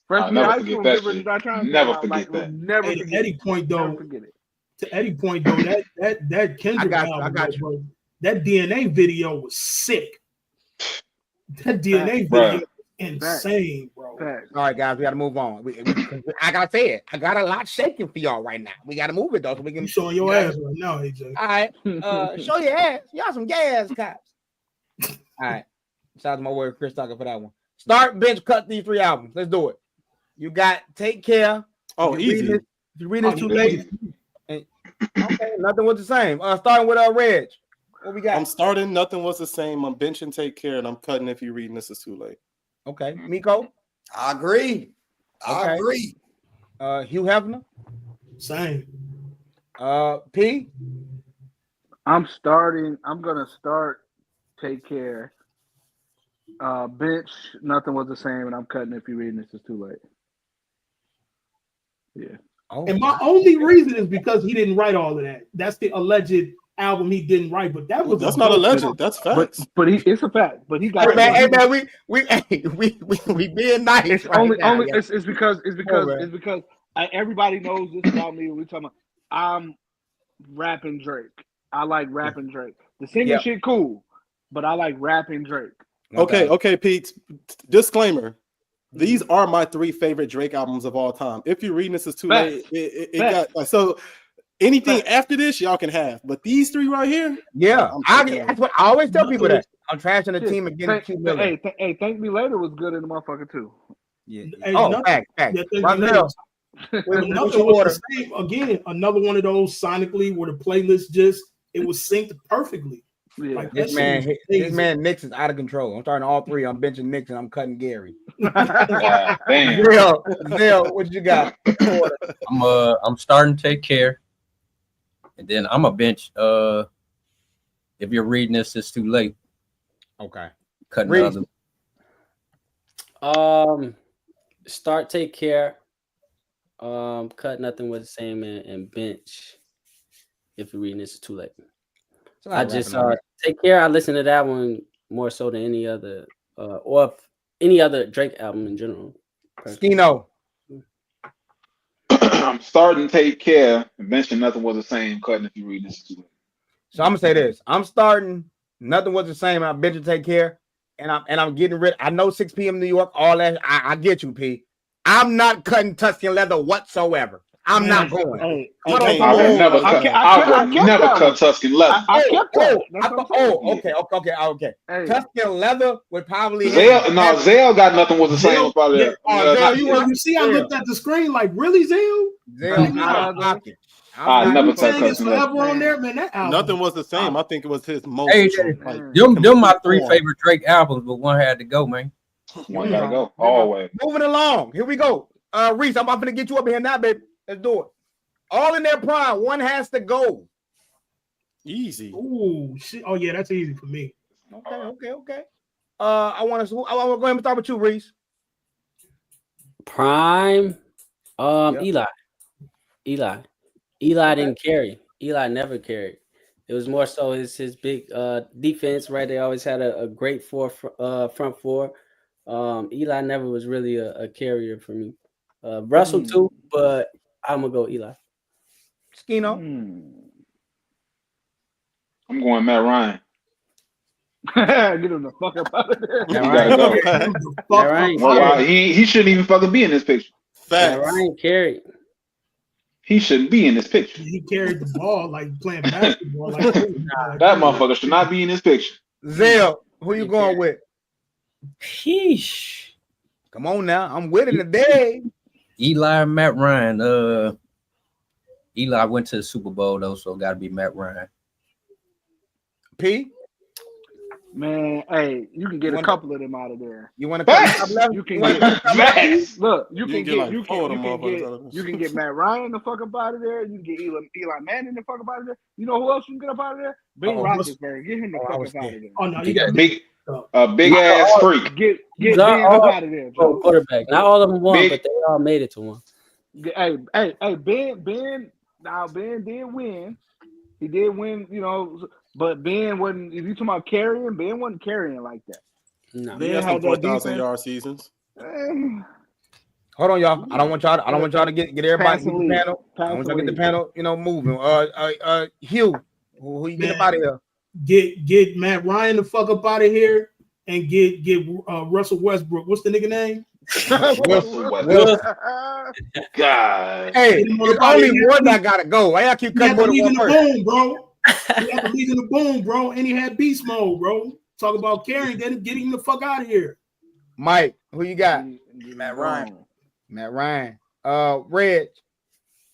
Freshman year of high school, Get Rich or Die Trying. Never forget that. Never forget Eddie point though. Never forget it. To Eddie point though, that Kendrick album, I got you. Bro, that DNA video was sick. That DNA video was insane, bro. All right, guys, we got to move on. I gotta say it. I got a lot shaking for y'all right now. We got to move it though, so we can. You showing your ass right now, AJ. All right, show your ass. Y'all some gas cops. All right, shout out to my word Chris Tucker for that one. Start, bench, cut these 3 albums. Let's do it. You got Take Care. Oh, easy. If you read this too late. Okay, nothing was the same. Starting with Reg. What we got? I'm starting. Nothing was the same. I'm benching Take Care, and I'm cutting If You Reading This Is Too Late. Okay, Miko. I agree. I agree. Hugh Hefner. Same. P. I'm gonna start Take Care. Bench, Nothing Was the Same, and I'm cutting If You Reading This Is Too Late. Yeah. And my only reason is because he didn't write all of that. That's the alleged album he didn't write, but that's not alleged. That's facts. But it's a fact. But he got. Hey man, we being nice. It's right now, it's because everybody knows this about me. When we talking about I'm rapping Drake. I like rapping Drake. The singing shit cool, but I like rapping Drake. Okay, Pete. Disclaimer. These are my 3 favorite Drake albums of all time. If You're Reading This Is Too Late, it got like, so anything after this y'all can have, but these 3 right here, that's what I always tell people that I'm trashing the team and getting $2 million. Hey, Thank Me Later was good in the motherfucker too. Yeah. Hey, fact. Again, another one of those sonically where the playlist it was synced perfectly. Yeah. Like this man Nix is out of control. I'm starting all 3. I'm benching Nix and I'm cutting Gary. Zell, what you got? I'm starting Take Care, and then I'm a bench. If You're Reading This, It's Too Late. Okay. Cutting other. Start Take Care. Cut Nothing Was the Same and bench. If You're Reading This, It's Too Late. I just Take Care. I listen to that one more so than any other, or any other Drake album in general. Skino. I'm starting Take Care. Mention Nothing Was the Same. Cutting If You Read This Too Late. So I'm gonna say this. I'm starting Nothing Was the Same. I'm benching Take Care, and I'm getting rid. I know 6 p.m. New York. All that. I get you, P. I'm not cutting Tuscan Leather whatsoever. I'm not going. I would never cut Tuscan Leather. Okay. Tuscan Leather would probably. Zell got Nothing Was the Same. You see, I looked at the screen like, really, Zell? I never cut Tuscan Leather on there, man. That album. Nothing Was the Same. I think it was his most. Them my 3 favorite Drake albums, but one had to go, man. One gotta go. Always. Moving along. Here we go. Reese, I'm going to get you up here now, baby. Let's do it. All in their prime. One has to go. Easy. Ooh, shit. Oh yeah, that's easy for me. Okay. I want to go ahead and start with you, Reese. Prime. Yep. Eli Okay. didn't carry. Eli never carried. It was more so his big defense, right? They always had a great front four. Eli never was really a carrier for me. Russell too, but I'm gonna go Eli. Skino. I'm going Matt Ryan. Get him the fuck up out of there. He gotta go. Matt Ryan Wow, he shouldn't even fucking be in this picture. Matt Ryan carried. He shouldn't be in this picture. He carried the ball like playing basketball. Like that motherfucker should not be in this picture. Zell, who you going with? Sheesh. Come on now. I'm with it today. Eli and Matt Ryan. Eli went to the Super Bowl though, so gotta be Matt Ryan. P. Man, hey, you can get a couple of them out of there. You want to? You can get look. You can get Matt Ryan the fuck up out of there. You can get Eli Manning the fuck up out of there. You know who else you can get up out of there? Ben Roethlisberger. Get him the fuck up out of there. Oh no, He got big ass freak. Get Ben up out of there. Joe. Quarterback. Not all of them won, but they all made it to one. Hey, Ben. Now Ben did win. He did win, you know, but Ben wasn't. If you talking about carrying, Ben wasn't carrying like that. No, he had some 4,000-yard seasons. Hold on, y'all. I don't want y'all to get everybody in the panel. I want y'all to get the panel, moving. Hugh, who you get up out of here? Get Matt Ryan the fuck up out of here and get Russell Westbrook. What's the nigga name? Russell Westbrook. God. Hey, it's only one that gotta go. Why y'all keep cutting more than one person? Bro. He had the lead in the boom, bro, and he had beast mode, bro. Talk about carrying, get him the fuck out of here. Mike, who you got? Matt Ryan. Reg.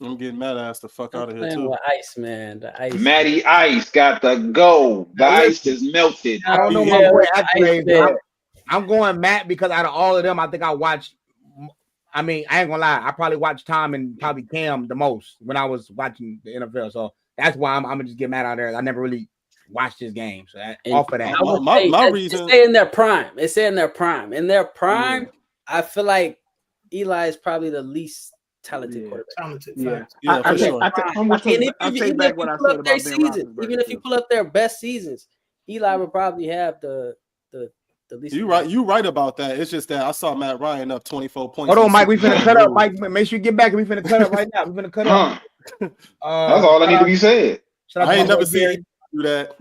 I'm getting Matt ass the fuck out of here too. With ice, man. The ice. Matty Ice got the go. The ice is melted. I don't know my boy accolades. I'm going Matt because out of all of them, I think I watched. I mean, I ain't gonna lie. I probably watched Tom and probably Cam the most when I was watching the NFL. So that's why I'm gonna just get Matt out there. I never really watched his game. So off of that, my reason. It's in their prime. It's in their prime. In their prime, I feel like Eli is probably the least talented quarterback. Talented, yeah. For sure. I'll take back what I said about Ben Roethlisberger. Even if you pull up their best seasons, Eli would probably have the least. You right about that. It's just that I saw Matt Ryan up 24 points. Hold on, Mike. We finna cut up. Mike, make sure you get back. We finna cut up right now. We finna cut up. That's all that need to be said. I ain't never seen you do that.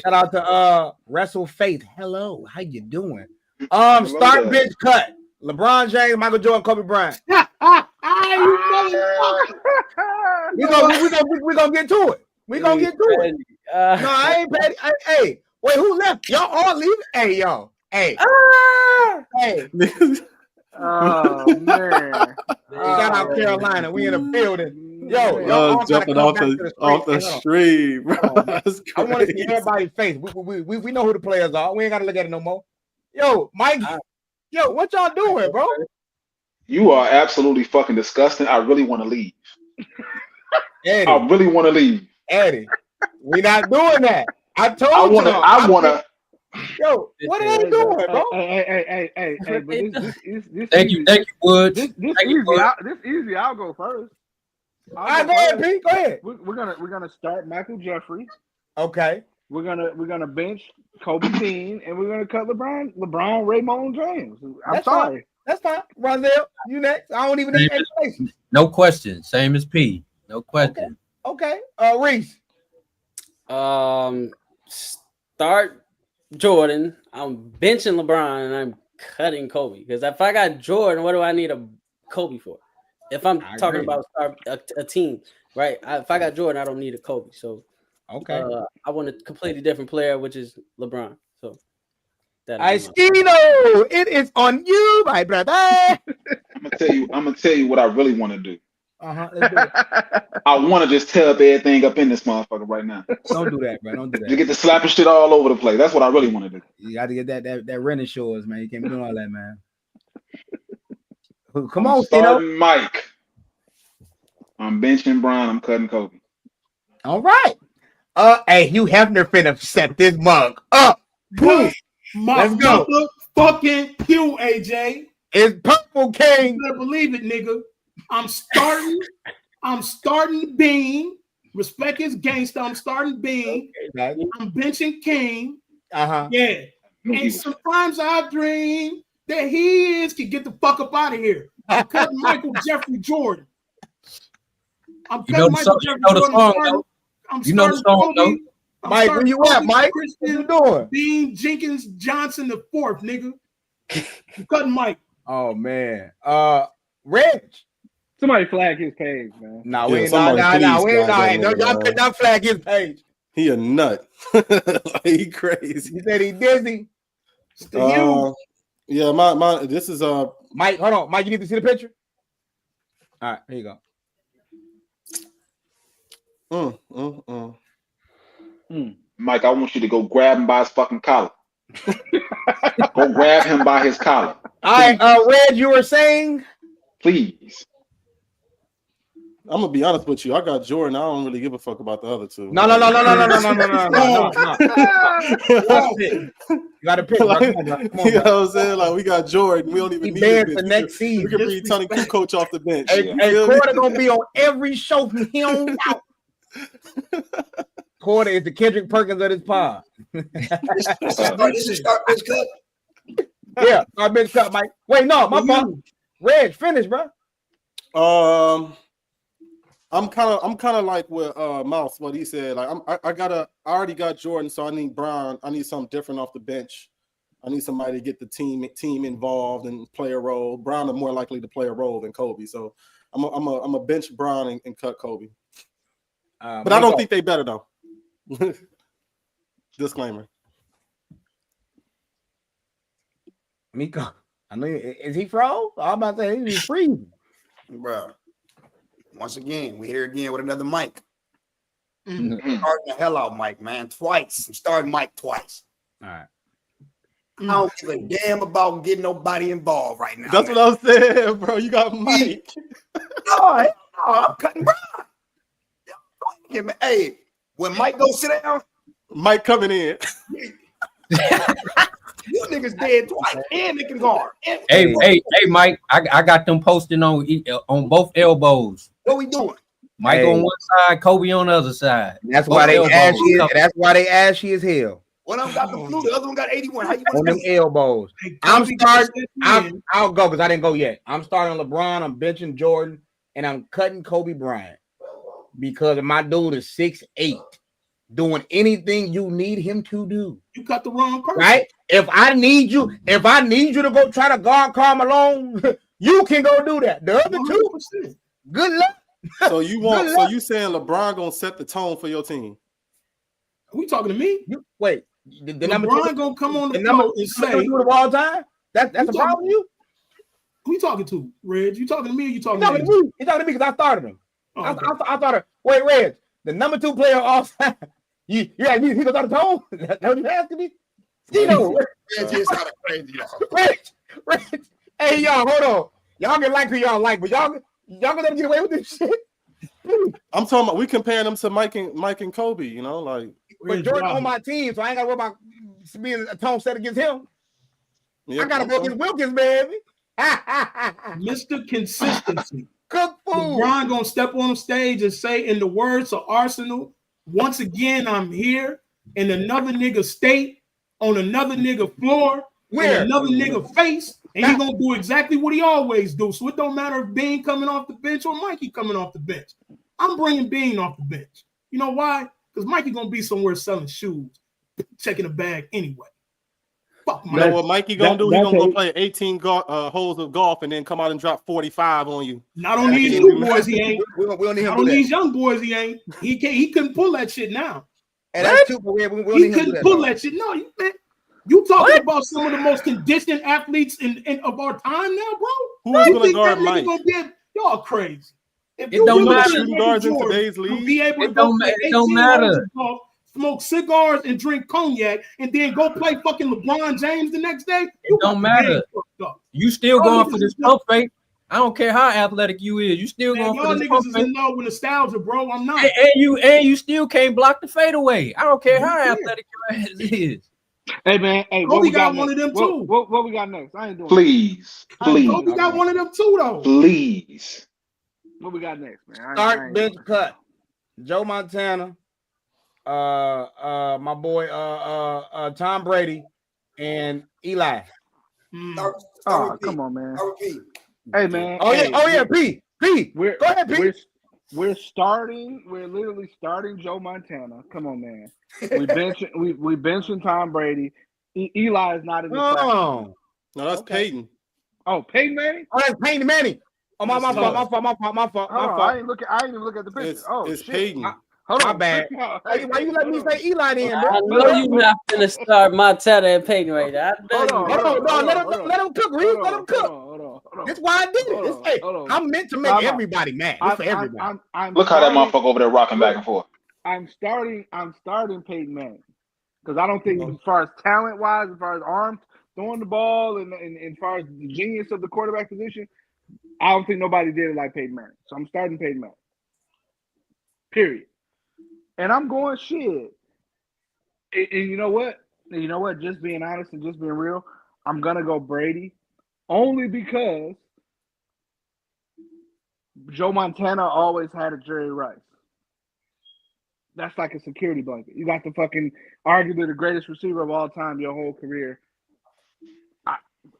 Shout out to Wrestle Faith. Hello, how you doing? Start bench cut. LeBron James, Michael Jordan, Kobe Bryant. We gonna get to it. We gonna get to it. No, I ain't petty. Hey, wait, who left? Y'all all leaving? Hey, y'all. Hey. Hey. Oh man. Shout out Carolina. We in the building. Yo, jumping off the street, bro. I want to see everybody's face. We know who the players are. We ain't gotta look at it no more. Yo, Mike. Yo, what y'all doing, bro? You are absolutely fucking disgusting. I really want to leave. Eddie, I really want to leave. Eddie, we not doing that. I told you. I wanna. Yo, what are they doing, bro? Hey, this Thank you, Woods. This easy. I'll go first. All right, go ahead, Pete. Go ahead. We're gonna start Michael Jeffrey. Okay. We're gonna bench Kobe Dean, and we're gonna cut LeBron, Raymond James. I'm sorry. Fine. That's fine. Rondell, you next. I don't even need explanation. No question. Same as P. No question. Okay. Reese. Start Jordan. I'm benching LeBron and I'm cutting Kobe. Because if I got Jordan, what do I need a Kobe for? If I'm talking about a team, right? If I got Jordan, I don't need a Kobe. So okay. I want a completely different player, which is LeBron. So Skino, it is on you, my brother. I'm gonna tell you what I really want to do. I want to just tear up everything up in this motherfucker right now. Don't do that, bro. Don't do that. You get to slapping shit all over the place. That's what I really want to do. You got to get that renting shores, man. You can't be doing all that, man. Come on, starting Mike. I'm benching Brian. I'm cutting Kobe. All right. Hey, Hugh Hefner finna set this mug up. Let's go. Fucking Hugh, AJ. It's Purple King. You better believe it, nigga. I'm starting Bean. Respect his gangster. I'm starting Bean. Okay, I'm benching King. Yeah. And sometimes I dream that he can get the fuck up out of here. I'm cutting Michael Jeffrey Jordan. I'm cutting Michael Jeffrey Jordan. You know the song, though. Mike, where you at, Mike? What you doing? Bean Jenkins Johnson the fourth, nigga. I'm cutting Mike. Oh man. Reg. Somebody flag his page, man. Nah, we ain't not flag his page. He a nut. He crazy. He said he dizzy. Yeah, my this is Mike, hold on. Mike, you need to see the picture? All right, here you go. Mike, I want you to go grab him by his fucking collar. Go grab him by his collar. All right, Red, you were saying? Please. I'm gonna be honest with you. I got Jordan. I don't really give a fuck about the other two. No. You got to pick. Like, you know what I'm saying? Like, we got Jordan. We don't even need it. For next season. We can bring Tony Q coach off the bench. Hey, Corda gonna be on every show from here on out. Corda is the Kendrick Perkins of this pod. This is start bench cut. Yeah, our bench cut, Mike. Wait, no, my fault. Reg, finish, bro. I'm kind of like with Mouse, what he said. Like I already got Jordan, so I need Brown. I need something different off the bench. I need somebody to get the team involved and play a role. Brown is more likely to play a role than Kobe, so I'm a bench Brown and cut Kobe. But I don't think they better though. Disclaimer. Miko, I know. Is he froze? I'm about to say he's freezing, bro. Once again, we here again with another Mike. Starting the hell out, Mike, man. Twice. I'm starting Mike twice. All right. I don't give a damn about getting nobody involved right now. That's what I'm saying, bro. You got Mike. No, I'm cutting Brown. Hey, when Mike go sit down, Mike coming in. You niggas dead twice, and they can guard. Hey, Mike, I got them posting on both elbows. What we doing? Mike on one side, Kobe on the other side. That's why they ashy. That's why they ashy as hell. One of them got the flu, the other one got 81. How you on them elbows? I'm starting. I'll go because I didn't go yet. I'm starting LeBron. I'm benching Jordan, and I'm cutting Kobe Bryant because my dude is 6'8", doing anything you need him to do. You cut the wrong person, right? If I need you to go try to guard Karl Malone, you can go do that. The other 2%. Good luck. So you want? So you saying LeBron gonna set the tone for your team? Are we talking to me? Wait, LeBron gonna come on the floor and say of all time? That's a problem with you? Who you talking to, Reg? You talking to me or you talking to me? You talking to me because I started him. Oh, okay. I started. Wait, Reg, the number 2 player all time. You asked me if he was on the tone? That what you asking me? Reg. Hey, y'all, hold on. Y'all can like who y'all like, but y'all gonna let me get away with this shit. I'm talking about we comparing them to Mike and Kobe, you know, like. But Jordan on my team, so I ain't gotta worry about being a tone set against him. I gotta go against Wilkins, baby. Mr. Consistency. Cook food. LeBron gonna step on the stage and say, in the words of Arsenal, once again, I'm here in another nigga state, on another nigga floor, with another nigga face, and he's gonna do exactly what he always do. So it don't matter if Bean coming off the bench or Mikey coming off the bench. I'm bringing Bean off the bench. You know why? Because Mikey gonna be somewhere selling shoes, checking a bag anyway. Fuck Mikey. You know what Mikey gonna do? He gonna go play 18 holes of golf and then come out and drop 45 on you. Not on these new boys, he ain't. We don't need him. Not on these young boys, he ain't. He couldn't pull that shit now. And that's too weird. He couldn't pull that shit. No, you talking about some of the most conditioned athletes of our time now, bro? Who's gonna guard Mike? Y'all crazy. It don't matter. Shooting guards in today's league. Be able to it don't matter. Smoke cigars and drink cognac, and then go play fucking LeBron James the next day. It don't matter. You still going for this pump fake. I don't care how athletic you is. You still Man, going y'all for the niggas is in love with nostalgia, bro. I'm not. and you still can't block the fadeaway. I don't care how athletic your ass is. Hey man, hey, Kobe got one of them too. What we got next? I ain't doing Please. Kobe got one of them too, though. Please. What we got next, man? Start bench cut. Joe Montana, my boy Tom Brady, and Eli. Oh, come on, man. Hey man. Oh yeah, P. Go ahead, P. We're literally starting Joe Montana. Come on, man. We benching Tom Brady. Eli is not in the practice. No, that's Peyton. Oh, Peyton Manning? Oh, that's Peyton Manning. Oh, my fault. I didn't even look at the picture. It's shit. Peyton. Hold my on. bad. Why you let me say Eli then, bro? I know you're not gonna start Montana and Peyton right now. Hold on. Let him cook, Reese. Let him cook. That's why I did it. Hey, I'm meant to make everybody mad. It's for everybody. Look how that motherfucker over there rocking back and forth. I'm starting Peyton Manning because I don't think, as far as talent wise, as far as arms throwing the ball, and as far as the genius of the quarterback position, I don't think nobody did it like Peyton Manning. So I'm starting Peyton Manning. Period. And I'm going shit. And you know what? Just being honest and just being real, I'm gonna go Brady, only because Joe Montana always had a Jerry Rice. That's like a security blanket. You got the fucking arguably the greatest receiver of all time your whole career.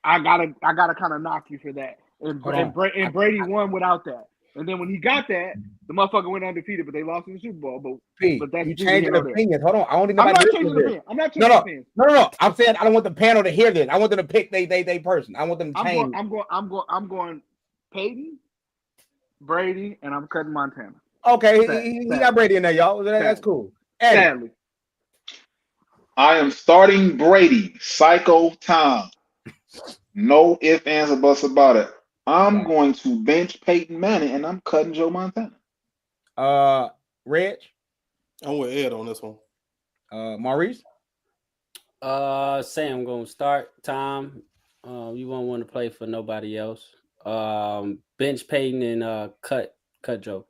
I gotta kind of knock you for that. And Brady won without that. And then when he got that, the motherfucker went undefeated, but they lost in the Super Bowl. But that's you changing opinions. Hold on, I don't need I'm nobody. not changing opinions. I'm not changing opinions. No. I'm saying I don't want the panel to hear this. I want them to pick they person. I want them to change. I'm going Peyton, Brady, and I'm cutting Montana. Okay, he got Brady in there, y'all. That's cool. Sadly. I am starting Brady, Psycho Tom. No ifs, ands, or buts about it. I'm going to bench Peyton Manning, and I'm cutting Joe Montana. Reg? I'm with Ed on this one. Maurice? Say I'm going to start. Tom, you won't want to play for nobody else. Bench Peyton and cut Joe.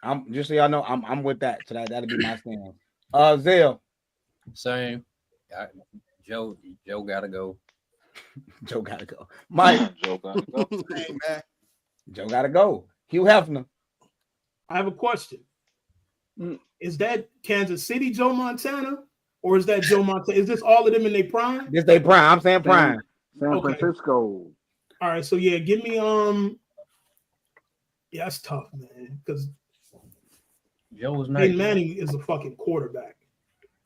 I'm just so y'all know, I'm with that. So that'll be my stand. Zell. Same. Joe gotta go. Joe gotta go. Mike. Joe gotta go. Hey, man. Joe gotta go. Hugh Hefner. I have a question. Is that Kansas City Joe Montana, or is that Joe Montana? Is this all of them in their prime? This they prime. I'm saying prime. San Francisco. All right, so yeah, give me yeah, that's tough, man, because Joe was nice. Peyton Manning is a fucking quarterback.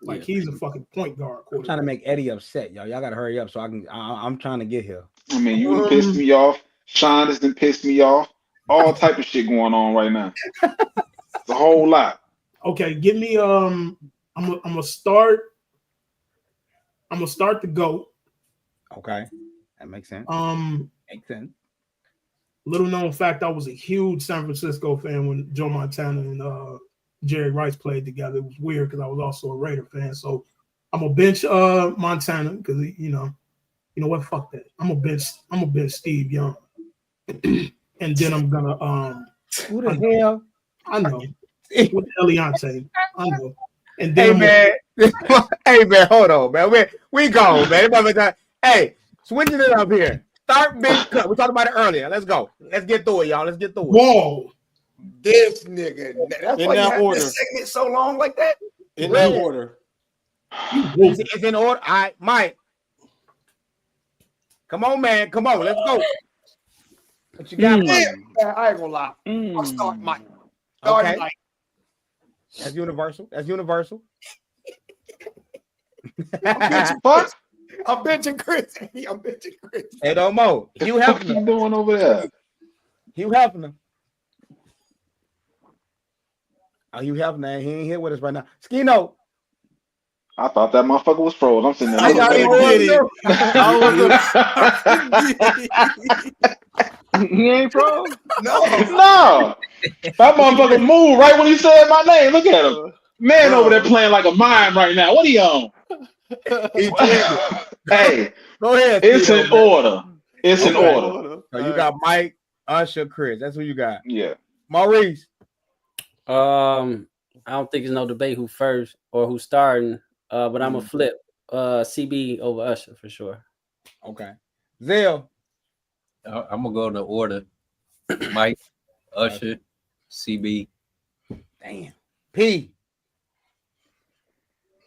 Like he's a fucking point guard. I'm trying to make Eddie upset, y'all. Y'all gotta hurry up so I'm trying to get here. I mean, you done pissed me off. Sean has done pissed me off. All type of shit going on right now. It's a whole lot. Okay, give me I'm gonna start the GOAT. Okay, that makes sense. Makes sense. Little known fact, I was a huge San Francisco fan when Joe Montana and Jerry Rice played together. It was weird because I was also a Raider fan. So I'm gonna bench Montana because you know what? Fuck that. I'm gonna bench Steve Young, and then I'm gonna who the hell? I know with Eliante. I know. And then hey man, hold on, man. We go, man. Hey, switching it up here. Start bench cut. We talked about it earlier. Let's go. Let's get through it, y'all. Let's get through it. Whoa. This nigga. That's In why you that had order. this segment so long like that. In that order. It's in order. All right, Mike. Come on, man. Come on. Let's go. What you got? I ain't gonna lie. I'll start Mike. Okay. Mike. That's universal. That's universal. I'm benching Chris. Hey, no more. Hugh What Hefner. you doing over there? Hugh Hefner. Oh, Hugh Hefner. He ain't here with us right now. Skino. I thought that motherfucker was froze. I'm sitting there. I thought he was. He ain't froze? No. That motherfucker moved right when he said my name. Look at him. Man over there playing like a mime right now. What are you on? Hey, go ahead. It's in order. It's in order. So you got Mike, Usher, Chris. That's who you got. Yeah. Maurice. I don't think there's no debate who first or who's starting. But I'm gonna flip CB over Usher for sure. Okay. Zell. I'm gonna go in the order. Mike, Usher, CB. Damn. P.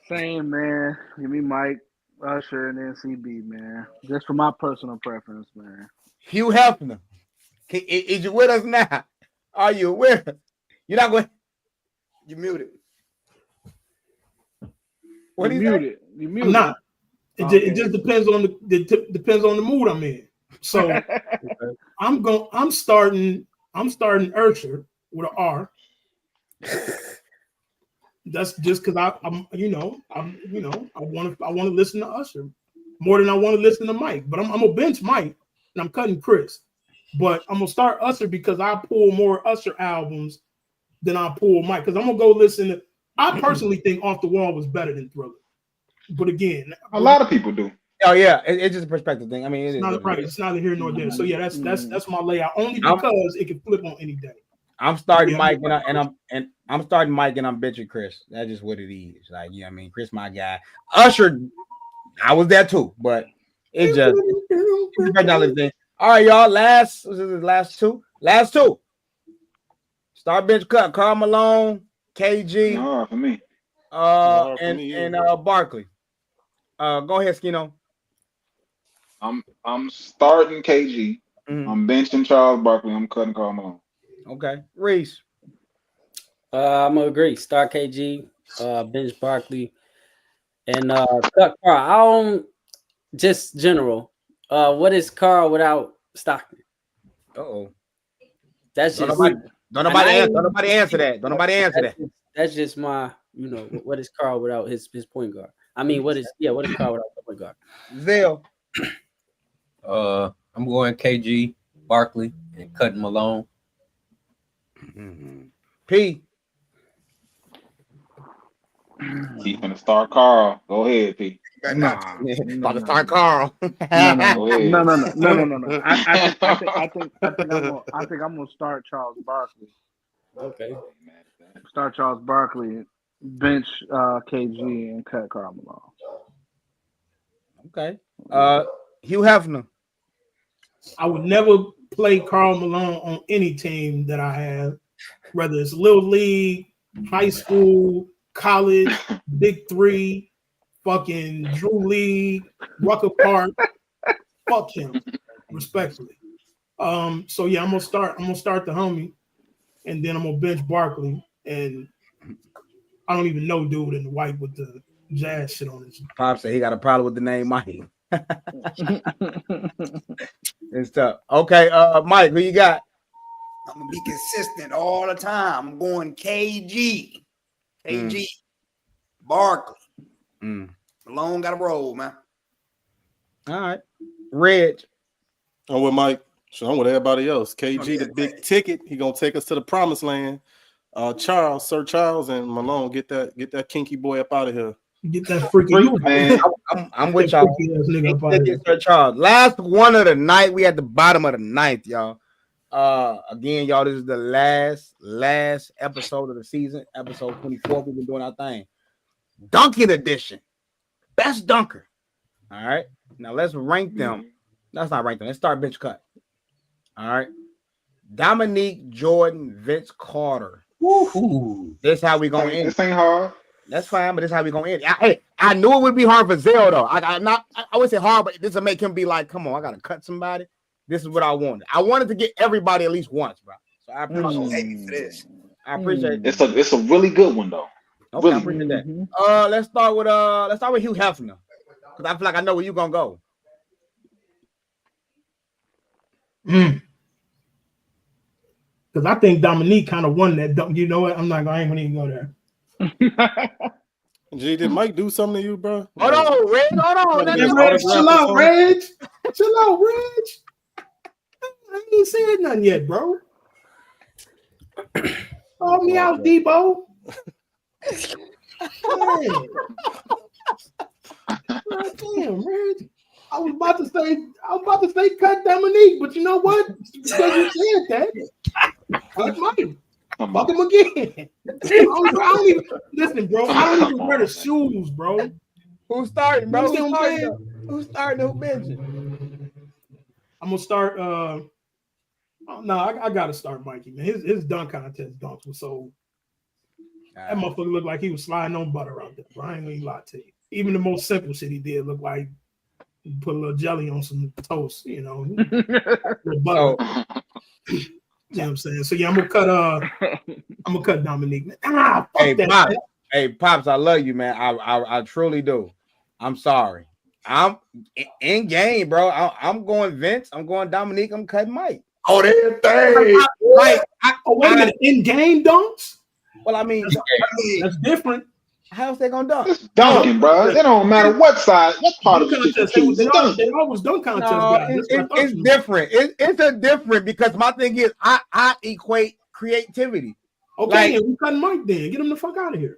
Same, man. Give me Mike, Usher, and then CB, man. Just for my personal preference, man. Hugh Hefner. Is you with us now? Are you with us? You're not going. You muted. What you do you muted? You muted. I'm not. It just depends on the mood I'm in. So I'm starting Usher with an R. That's just because I want to listen to Usher more than I want to listen to Mike. But I'm gonna bench Mike and I'm cutting Chris. But I'm gonna start Usher because I pull more Usher albums than I pull Mike. Because I'm gonna go listen to. I personally think Off the Wall was better than Thriller. But again, a lot of people do. Oh yeah, it's just a perspective thing. I mean, it's not right. It's neither here nor there. So yeah, that's my layout. Only because it can flip on any day. I'm starting Mike I'm starting Mike and I'm benching Chris. That's just what it is. Like, I mean, Chris, my guy. Usher, I was there too, but it's just it's a personality thing. All right, y'all. Last two. Start bench cut. Karl Malone, KG. No, for me. And Barkley. Go ahead, Skino. I'm starting KG. I'm benching Charles Barkley. I'm cutting Karl Malone. Okay, Reese. I'm gonna agree. Start KG, bench Barkley, and cut Karl. I don't just general. What is Karl without Stockton? Uh-oh. That's just don't nobody answer that. That's just my, what is Karl without his point guard? I mean, what is Karl without the point guard? Zell. I'm going KG, Barkley, and cutting Malone. P. He's gonna start Karl. Go ahead, P. About to start Karl. No. I think I'm gonna start Charles Barkley. Okay. Start Charles Barkley, bench KG, and cut Karl Malone. Okay. Hugh Hefner. I would never play Karl Malone on any team that I have, whether it's Little League, high school, college, Big Three, fucking Drew League, Rucker Park. Fuck him, respectfully. So yeah, I'm gonna start the homie, and then I'm gonna bench Barkley, and I don't even know dude in the white with the jazz shit on his. Pop said he got a problem with the name Mike. It's tough. Okay, Mike, who you got? I'm gonna be consistent all the time. I'm going KG, Barkley. Malone got to roll, man. All right, Reg. I'm with Mike. So I'm with everybody else. KG, the big ticket. He gonna take us to the promised land. Sir Charles, and Malone, get that kinky boy up out of here. Get that freaky man. I'm with y'all. Sir Charles. Last one of the night. We at the bottom of the ninth, y'all. Again, y'all, this is the last episode of the season, episode 24. We've been doing our thing. Dunking edition. Best dunker. All right. Now let's rank them. Let's not rank them. Let's start bench cut. All right. Dominique Jordan, Vince Carter. Woo-hoo. This how we gonna end. This ain't hard. That's fine, but this how we gonna end. I knew it would be hard for Zell though. I would say hard, but this will make him be like, come on, I gotta cut somebody. This is what I wanted. I wanted to get everybody at least once, bro. So I appreciate this. I appreciate it. It's a really good one though. Okay, really. I appreciate that. Let's start with Hugh Hefner. Because I feel like I know where you're gonna go. Because I think Dominique kind of won that. You know what? I ain't gonna even go there. G, did Mike do something to you, bro? Hold on, Reg. Hold on. Chill out, Reg. Chill out, Reg. I ain't saying nothing yet, bro. Call me out, Debo. Damn, Reg. I was about to say cut Dominique, but you know what? Because you said that, cut Mike. Fuck him again. I don't even listen, bro. I don't even wear the shoes, bro. Who's starting, bro? You know what I'm saying? Who's starting? Who benching? I'm gonna start. I gotta start Mikey, man. His dunk contest dunks was so. That motherfucker looked like he was sliding on butter out there, bro. I ain't gonna lie to you. Even the most simple shit he did looked like he put a little jelly on some toast, you know. Butter. You know what I'm saying? So yeah, I'm gonna cut Dominique. Fuck that, Pops. man. Hey, Pops, I love you, man. I truly do. I'm sorry. I'm in game, bro. I'm going Vince. I'm going Dominique. I'm cutting Mike. Oh, that thing. Wait a minute. In game dunks? Well, I mean, that's different. How else they gonna dunk? It's dunking, bro. It don't matter what side, what part of the They always dunk contest guys. It's different. It's a different because my thing is I equate creativity. Okay, we cutting Mike then. Get him the fuck out of here.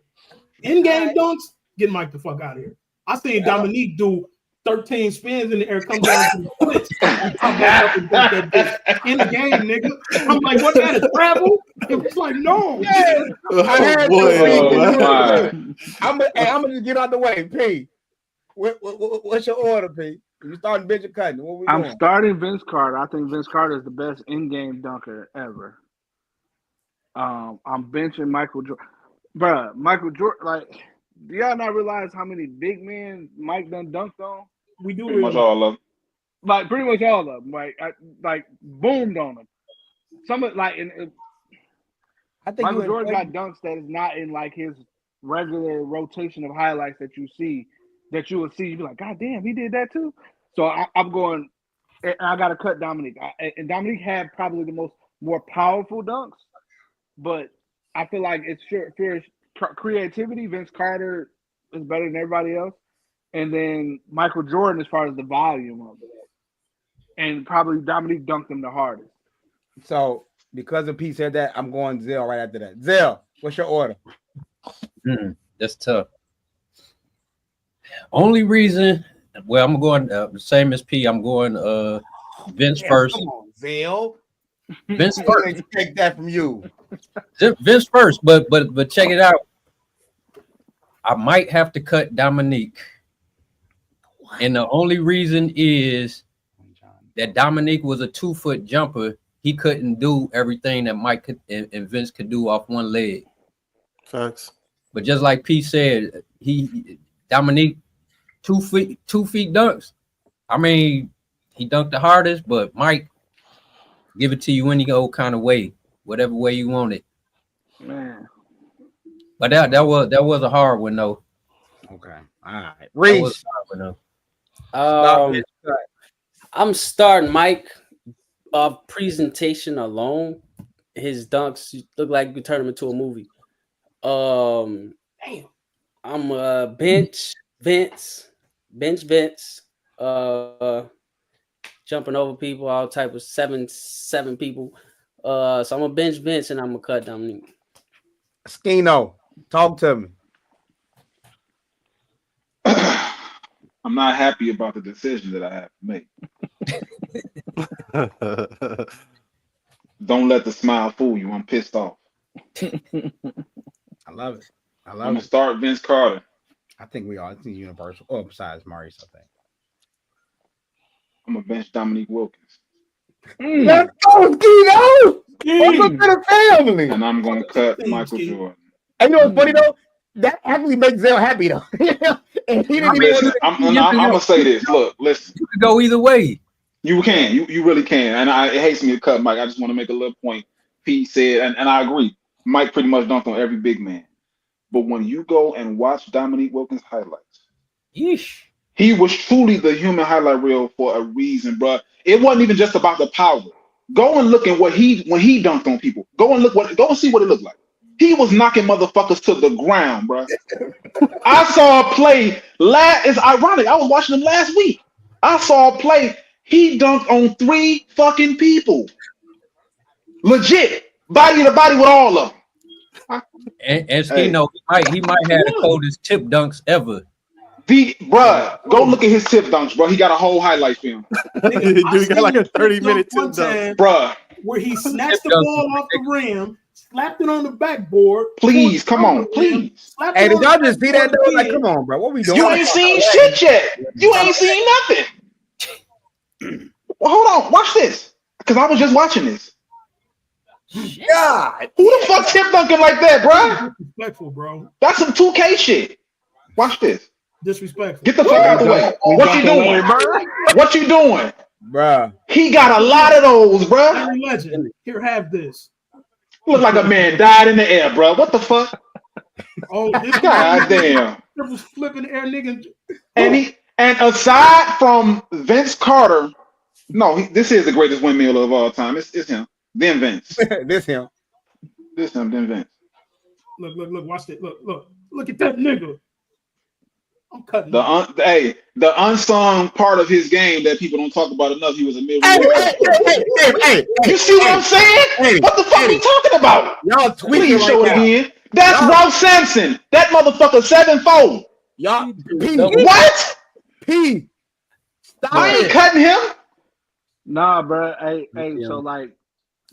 In-game dunks, get Mike the fuck out of here. I seen Dominique do 13 spins in the air, come down to the switch, and come back up and dunk that bitch in the game, nigga. I'm like, what that is travel? It was like, no. Yeah. I'm gonna just get out the way. P. What's your order, P? You starting bench or cutting? What we I'm doing? starting Vince Carter. I think Vince Carter is the best in-game dunker ever. I'm benching Michael Jordan. Bruh, Michael Jordan, like, do y'all not realize how many big men Mike done dunked on? We do pretty much all of them. Like, pretty much all of them. Like boomed on them. Some of, like, I think Michael Jordan got dunks that is not in, like, his regular rotation of highlights that you see, that you will see. You be like, God damn, he did that too? So I'm going, I got to cut Dominique. And Dominique had probably the more powerful dunks, but I feel like it's sure creativity. Vince Carter is better than everybody else, and then Michael Jordan as far as the volume of it, and probably Dominique dunked him the hardest. So because of Pete said that, I'm going Zell right after that. Zell, what's your order? That's tough. Only reason, well, I'm going the same as P. I'm going Vince first. Come on, Zell. Vince I first. didn't expect that from you. Vince first, but check it out. I might have to cut Dominique, and the only reason is that Dominique was a 2-foot jumper. He couldn't do everything that Mike could, and Vince could do off one leg. Facts. But just like P said, Dominique 2 feet dunks. I mean, he dunked the hardest, but Mike give it to you any old kind of way, whatever way you want it. Man. But that was a hard one though. Okay. All right. Reese. I'm starting Mike. Presentation alone, his dunks look like you could turn him into a movie. Damn. I'm bench Vince. Jumping over people, all type of seven people. So I'm gonna bench Vince and I'm gonna cut Dominique. Skino, talk to me. I'm not happy about the decision that I have to make. Don't let the smile fool you. I'm pissed off. I love it. I'm gonna start Vince Carter. I think we all. It's universal. Oh, besides Maurice, I think. I'm gonna bench Dominique Wilkins. Let's go, Skino. Welcome to the family. And I'm gonna cut Michael Jordan. And you know what's funny though? That actually makes Zell happy though. And he didn't even I'm gonna say this. Look, listen. You could go either way. You can. You really can. And it hates me to cut Mike. I just want to make a little point. Pete said, and I agree. Mike pretty much dunked on every big man. But when you go and watch Dominique Wilkins' highlights, yeesh. He was truly the human highlight reel for a reason, bro. It wasn't even just about the power. Go and look at when he dunked on people. Go and see what it looked like. He was knocking motherfuckers to the ground, bro. I saw a play. It's ironic. I was watching him last week. I saw a play. He dunked on 3 fucking people. Legit. Body to body with all of them. And Skino, he might have the coldest tip dunks ever. Bruh, go look at his tip dunks, bro. He got a whole highlight film. Dude, he got like a 30-minute tip dunk. Bruh. Where he snatched the ball off the rim, slapped it on the backboard. Please, come on, please. Hey, did y'all just see that though? Like, come on, bro. What we doing? You ain't seen shit yet. You ain't seen nothing. Well, hold on. Watch this. Because I was just watching this. God. Who the fuck tip dunking like that, bro? Disrespectful, bro. That's some 2K shit. Watch this. Disrespectful. Get the fuck out of the way. What you doing? What you doing? Bruh. He got a lot of those, bruh. Larry Legend. Here, have this. Look like a man died in the air, bruh. What the fuck? Oh, this God damn. was flipping the air, nigga. And aside from Vince Carter, no, this is the greatest windmill of all time. It's him. Then Vince. This him. This him. Then Vince. Look, watch it. Look at that nigga. I'm cutting. The unsung part of his game that people don't talk about enough. He was a mid. Hey, you see what I'm saying? Hey, what the fuck are we talking about? Y'all tweaking Please show right it now. again. That's Ralph Sampson. That motherfucker 7'4". Y'all, what? P. Stop I ain't it. cutting him. Nah, bro. Hey, so like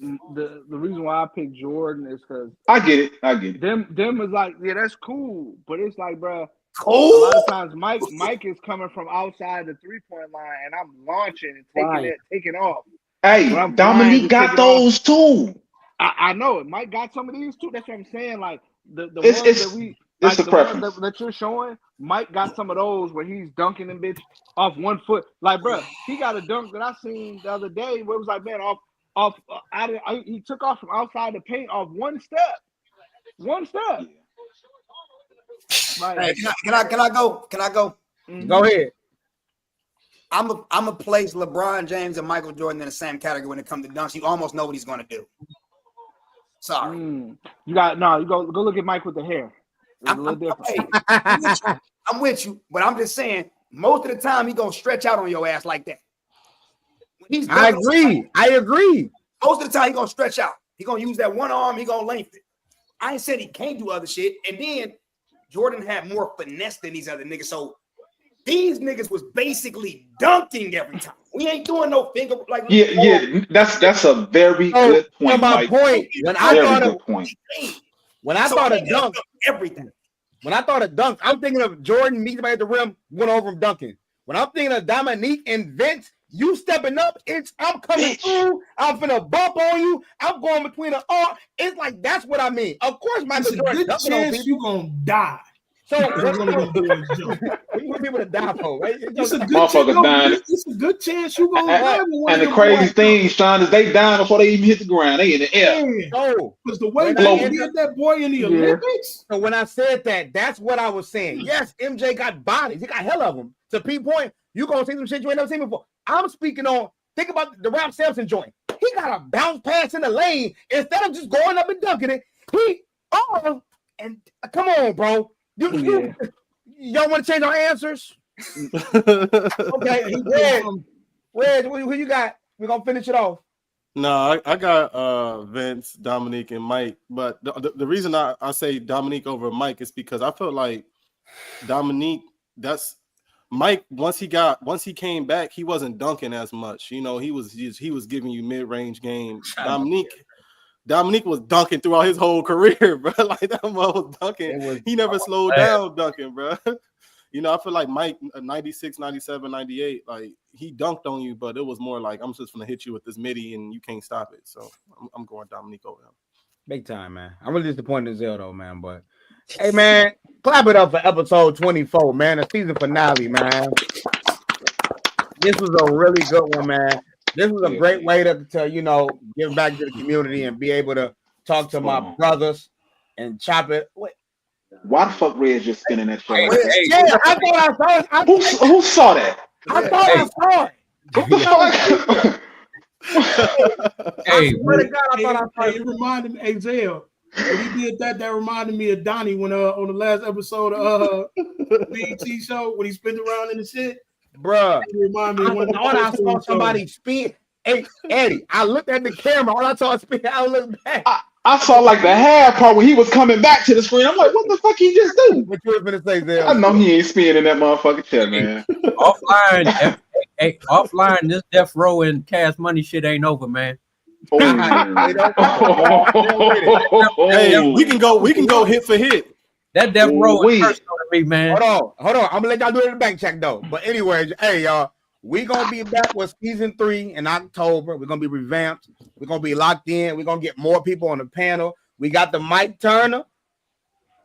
the reason why I picked Jordan is because I get it. Them is like, yeah, that's cool, but it's like, bro. A Cool. lot of times, Mike is coming from outside the 3-point line, and I'm launching and taking off. Hey, Dominique got those too. I know it. Mike got some of these too. That's what I'm saying. Like the It's- ones it's- that we, it's like the the ones preference. that you're showing, Mike got some of those where he's dunking them bitch off 1 foot. Like, bro, he got a dunk that I seen the other day where it was like, man, he took off from outside the paint off 1 step. 1 step. Like, Hey, can I go? Can I go? Go ahead. I'm a place LeBron James and Michael Jordan in the same category when it comes to dunks. You almost know what he's going to do. Sorry. You go look at Mike with the hair. It's a little different. Hey, I'm with you, but I'm just saying, most of the time he gonna stretch out on your ass like that. When he's I dunking, agree. Most of the time he gonna stretch out. He gonna use that one arm. He gonna lengthen. I ain't said he can't do other shit. And then Jordan had more finesse than these other niggas. So these niggas was basically dunking every time. We ain't doing no finger like. Yeah. That's a very good point. My Mike. point. When I Very thought good of point. thought of dunk, everything. when I thought of dunk, I'm thinking of Jordan meeting somebody at the rim, went over him dunking. When I'm thinking of Dominique and Vince, you stepping up, I'm coming through. I'm finna bump on you. I'm going between the arm. It's like that's what I mean. Of course, Michael It's a Jordan good dunking on chance people. you gonna die. So That's one of them boys, Joe. what do you want people to die for? Right? It's a good Motherfuckers chance. dying. It's a good chance you gonna die. with one And of the them crazy boys. thing, Sean, is they dying before they even hit the ground. They in the air. No, Because the way When they I- did that boy in the Olympics. So when I said that, that's what I was saying. Yes, MJ got bodies. He got hell of them. To P point, you gonna see some shit you ain't never seen before. I'm speaking on. Think about the Ralph Sampson joint. He got a bounce pass in the lane instead of just going up and dunking it. And come on, bro. Y'all want to change our answers? Okay, Red, who you got? We're gonna finish it off. No, I got Vince, Dominique, and Mike. But the reason I say Dominique over Mike is because I felt like Dominique, that's Mike. Once he came back, he wasn't dunking as much. You know, he was giving you mid-range game. Dominique was dunking throughout his whole career, bro. Like that man was dunking. He never slowed down dunking, bro. You know, I feel like Mike, 96, 97, 98, like he dunked on you, but it was more like, I'm just going to hit you with this midi and you can't stop it. So I'm going Dominique over him. Big time, man. I'm really disappointed in Zell, though, man. But hey, man, clap it up for episode 24, man. The season finale, man. This was a really good one, man. This was a great way to give back to the community and be able to talk to my brothers and chop it. Wait. Why the fuck Red just spinning that shit? Yeah, I thought I saw it. Who saw that? I thought I saw it. What the fuck? I swear to God, I thought I saw it. It reminded me, hey, Zell, when he did that reminded me of Donnie when on the last episode of BET show when he spins around in the shit. Bruh, it reminded me of one of the I saw shows. somebody spin. Hey, Eddie, I looked at the camera. All I saw was spin. I looked back. I saw like the half part when he was coming back to the screen. I'm like, what the fuck he just do? What you were gonna say there? I know he ain't spinning that motherfucking chair, man. Offline, this Death Row and Cash Money shit ain't over, man. Hey, we can go hit for hit. That Death Row is personal to me, man. Hold on. I'm gonna let y'all do it in the bank check though. But anyways, hey y'all, we gonna be back with season 3 in October. We're gonna be revamped. We're gonna be locked in. We're gonna get more people on the panel. We got the Mike Turner.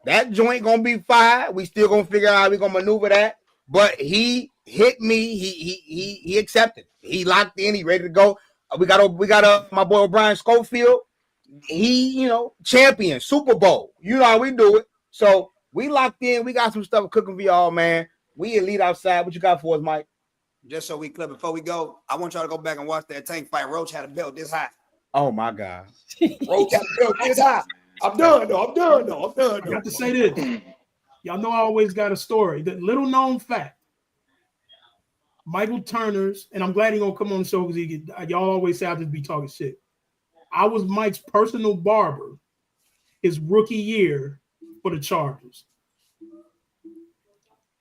That joint gonna be fire. We still gonna figure out how we gonna maneuver that. But he hit me. He accepted. He locked in. He ready to go. We got my boy Brian Schofield. He, champion, Super Bowl. You know how we do it. So we locked in. We got some stuff cooking for y'all, man. We elite outside. What you got for us, Mike? Just so we clear before we go, I want y'all to go back and watch that Tank fight. Roach had a belt this high. Oh my God. Roach had a belt this high. I'm done though. I have to say this. Y'all know I always got a story. The little known fact. Michael Turner's, and I'm glad he gonna come on the show because y'all always say I just be talking shit. I was Mike's personal barber his rookie year for the Chargers.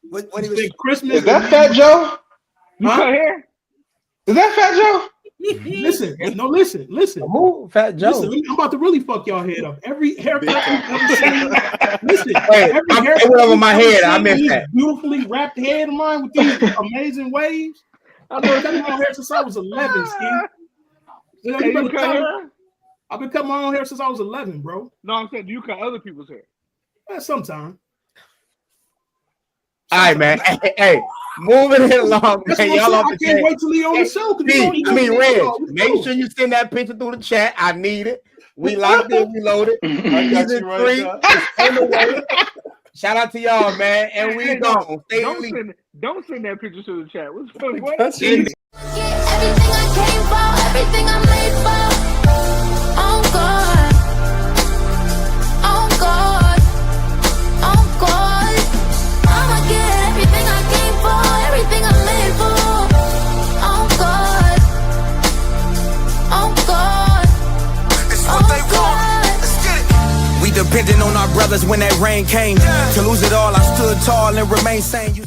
What he was Christmas? Is that Fat Joe? You cut hair? Is that Fat Joe? Listen. Who? Fat Joe. Listen, I'm about to really fuck y'all head up. Every haircut you've ever seen. Listen, wait, every I'm haircut over my head. I missed that. Beautifully wrapped head of mine with these amazing waves. I've been cutting my own hair since I was 11, Steve. I've been cutting my own hair since I was 11, bro. No, I'm saying, do you cut other people's hair? Sometime. All right, man. Hey, moving it along, man. Y'all I can't wait till he on the show. Reg, make sure you send that picture through the chat. I need it. We locked in, we loaded. Season 3 is on the way. Shout out to y'all, man. And we gone. Don't send that picture to the chat. What's funny? What? Everything I came for, everything I made for. Oh God. Oh God. Oh God. I'ma get everything I came for, everything I made for. Oh God. Oh God. It's what they want. Let's get it. We depended on our brothers when that rain came. To lose it all, I stood tall and remained sane.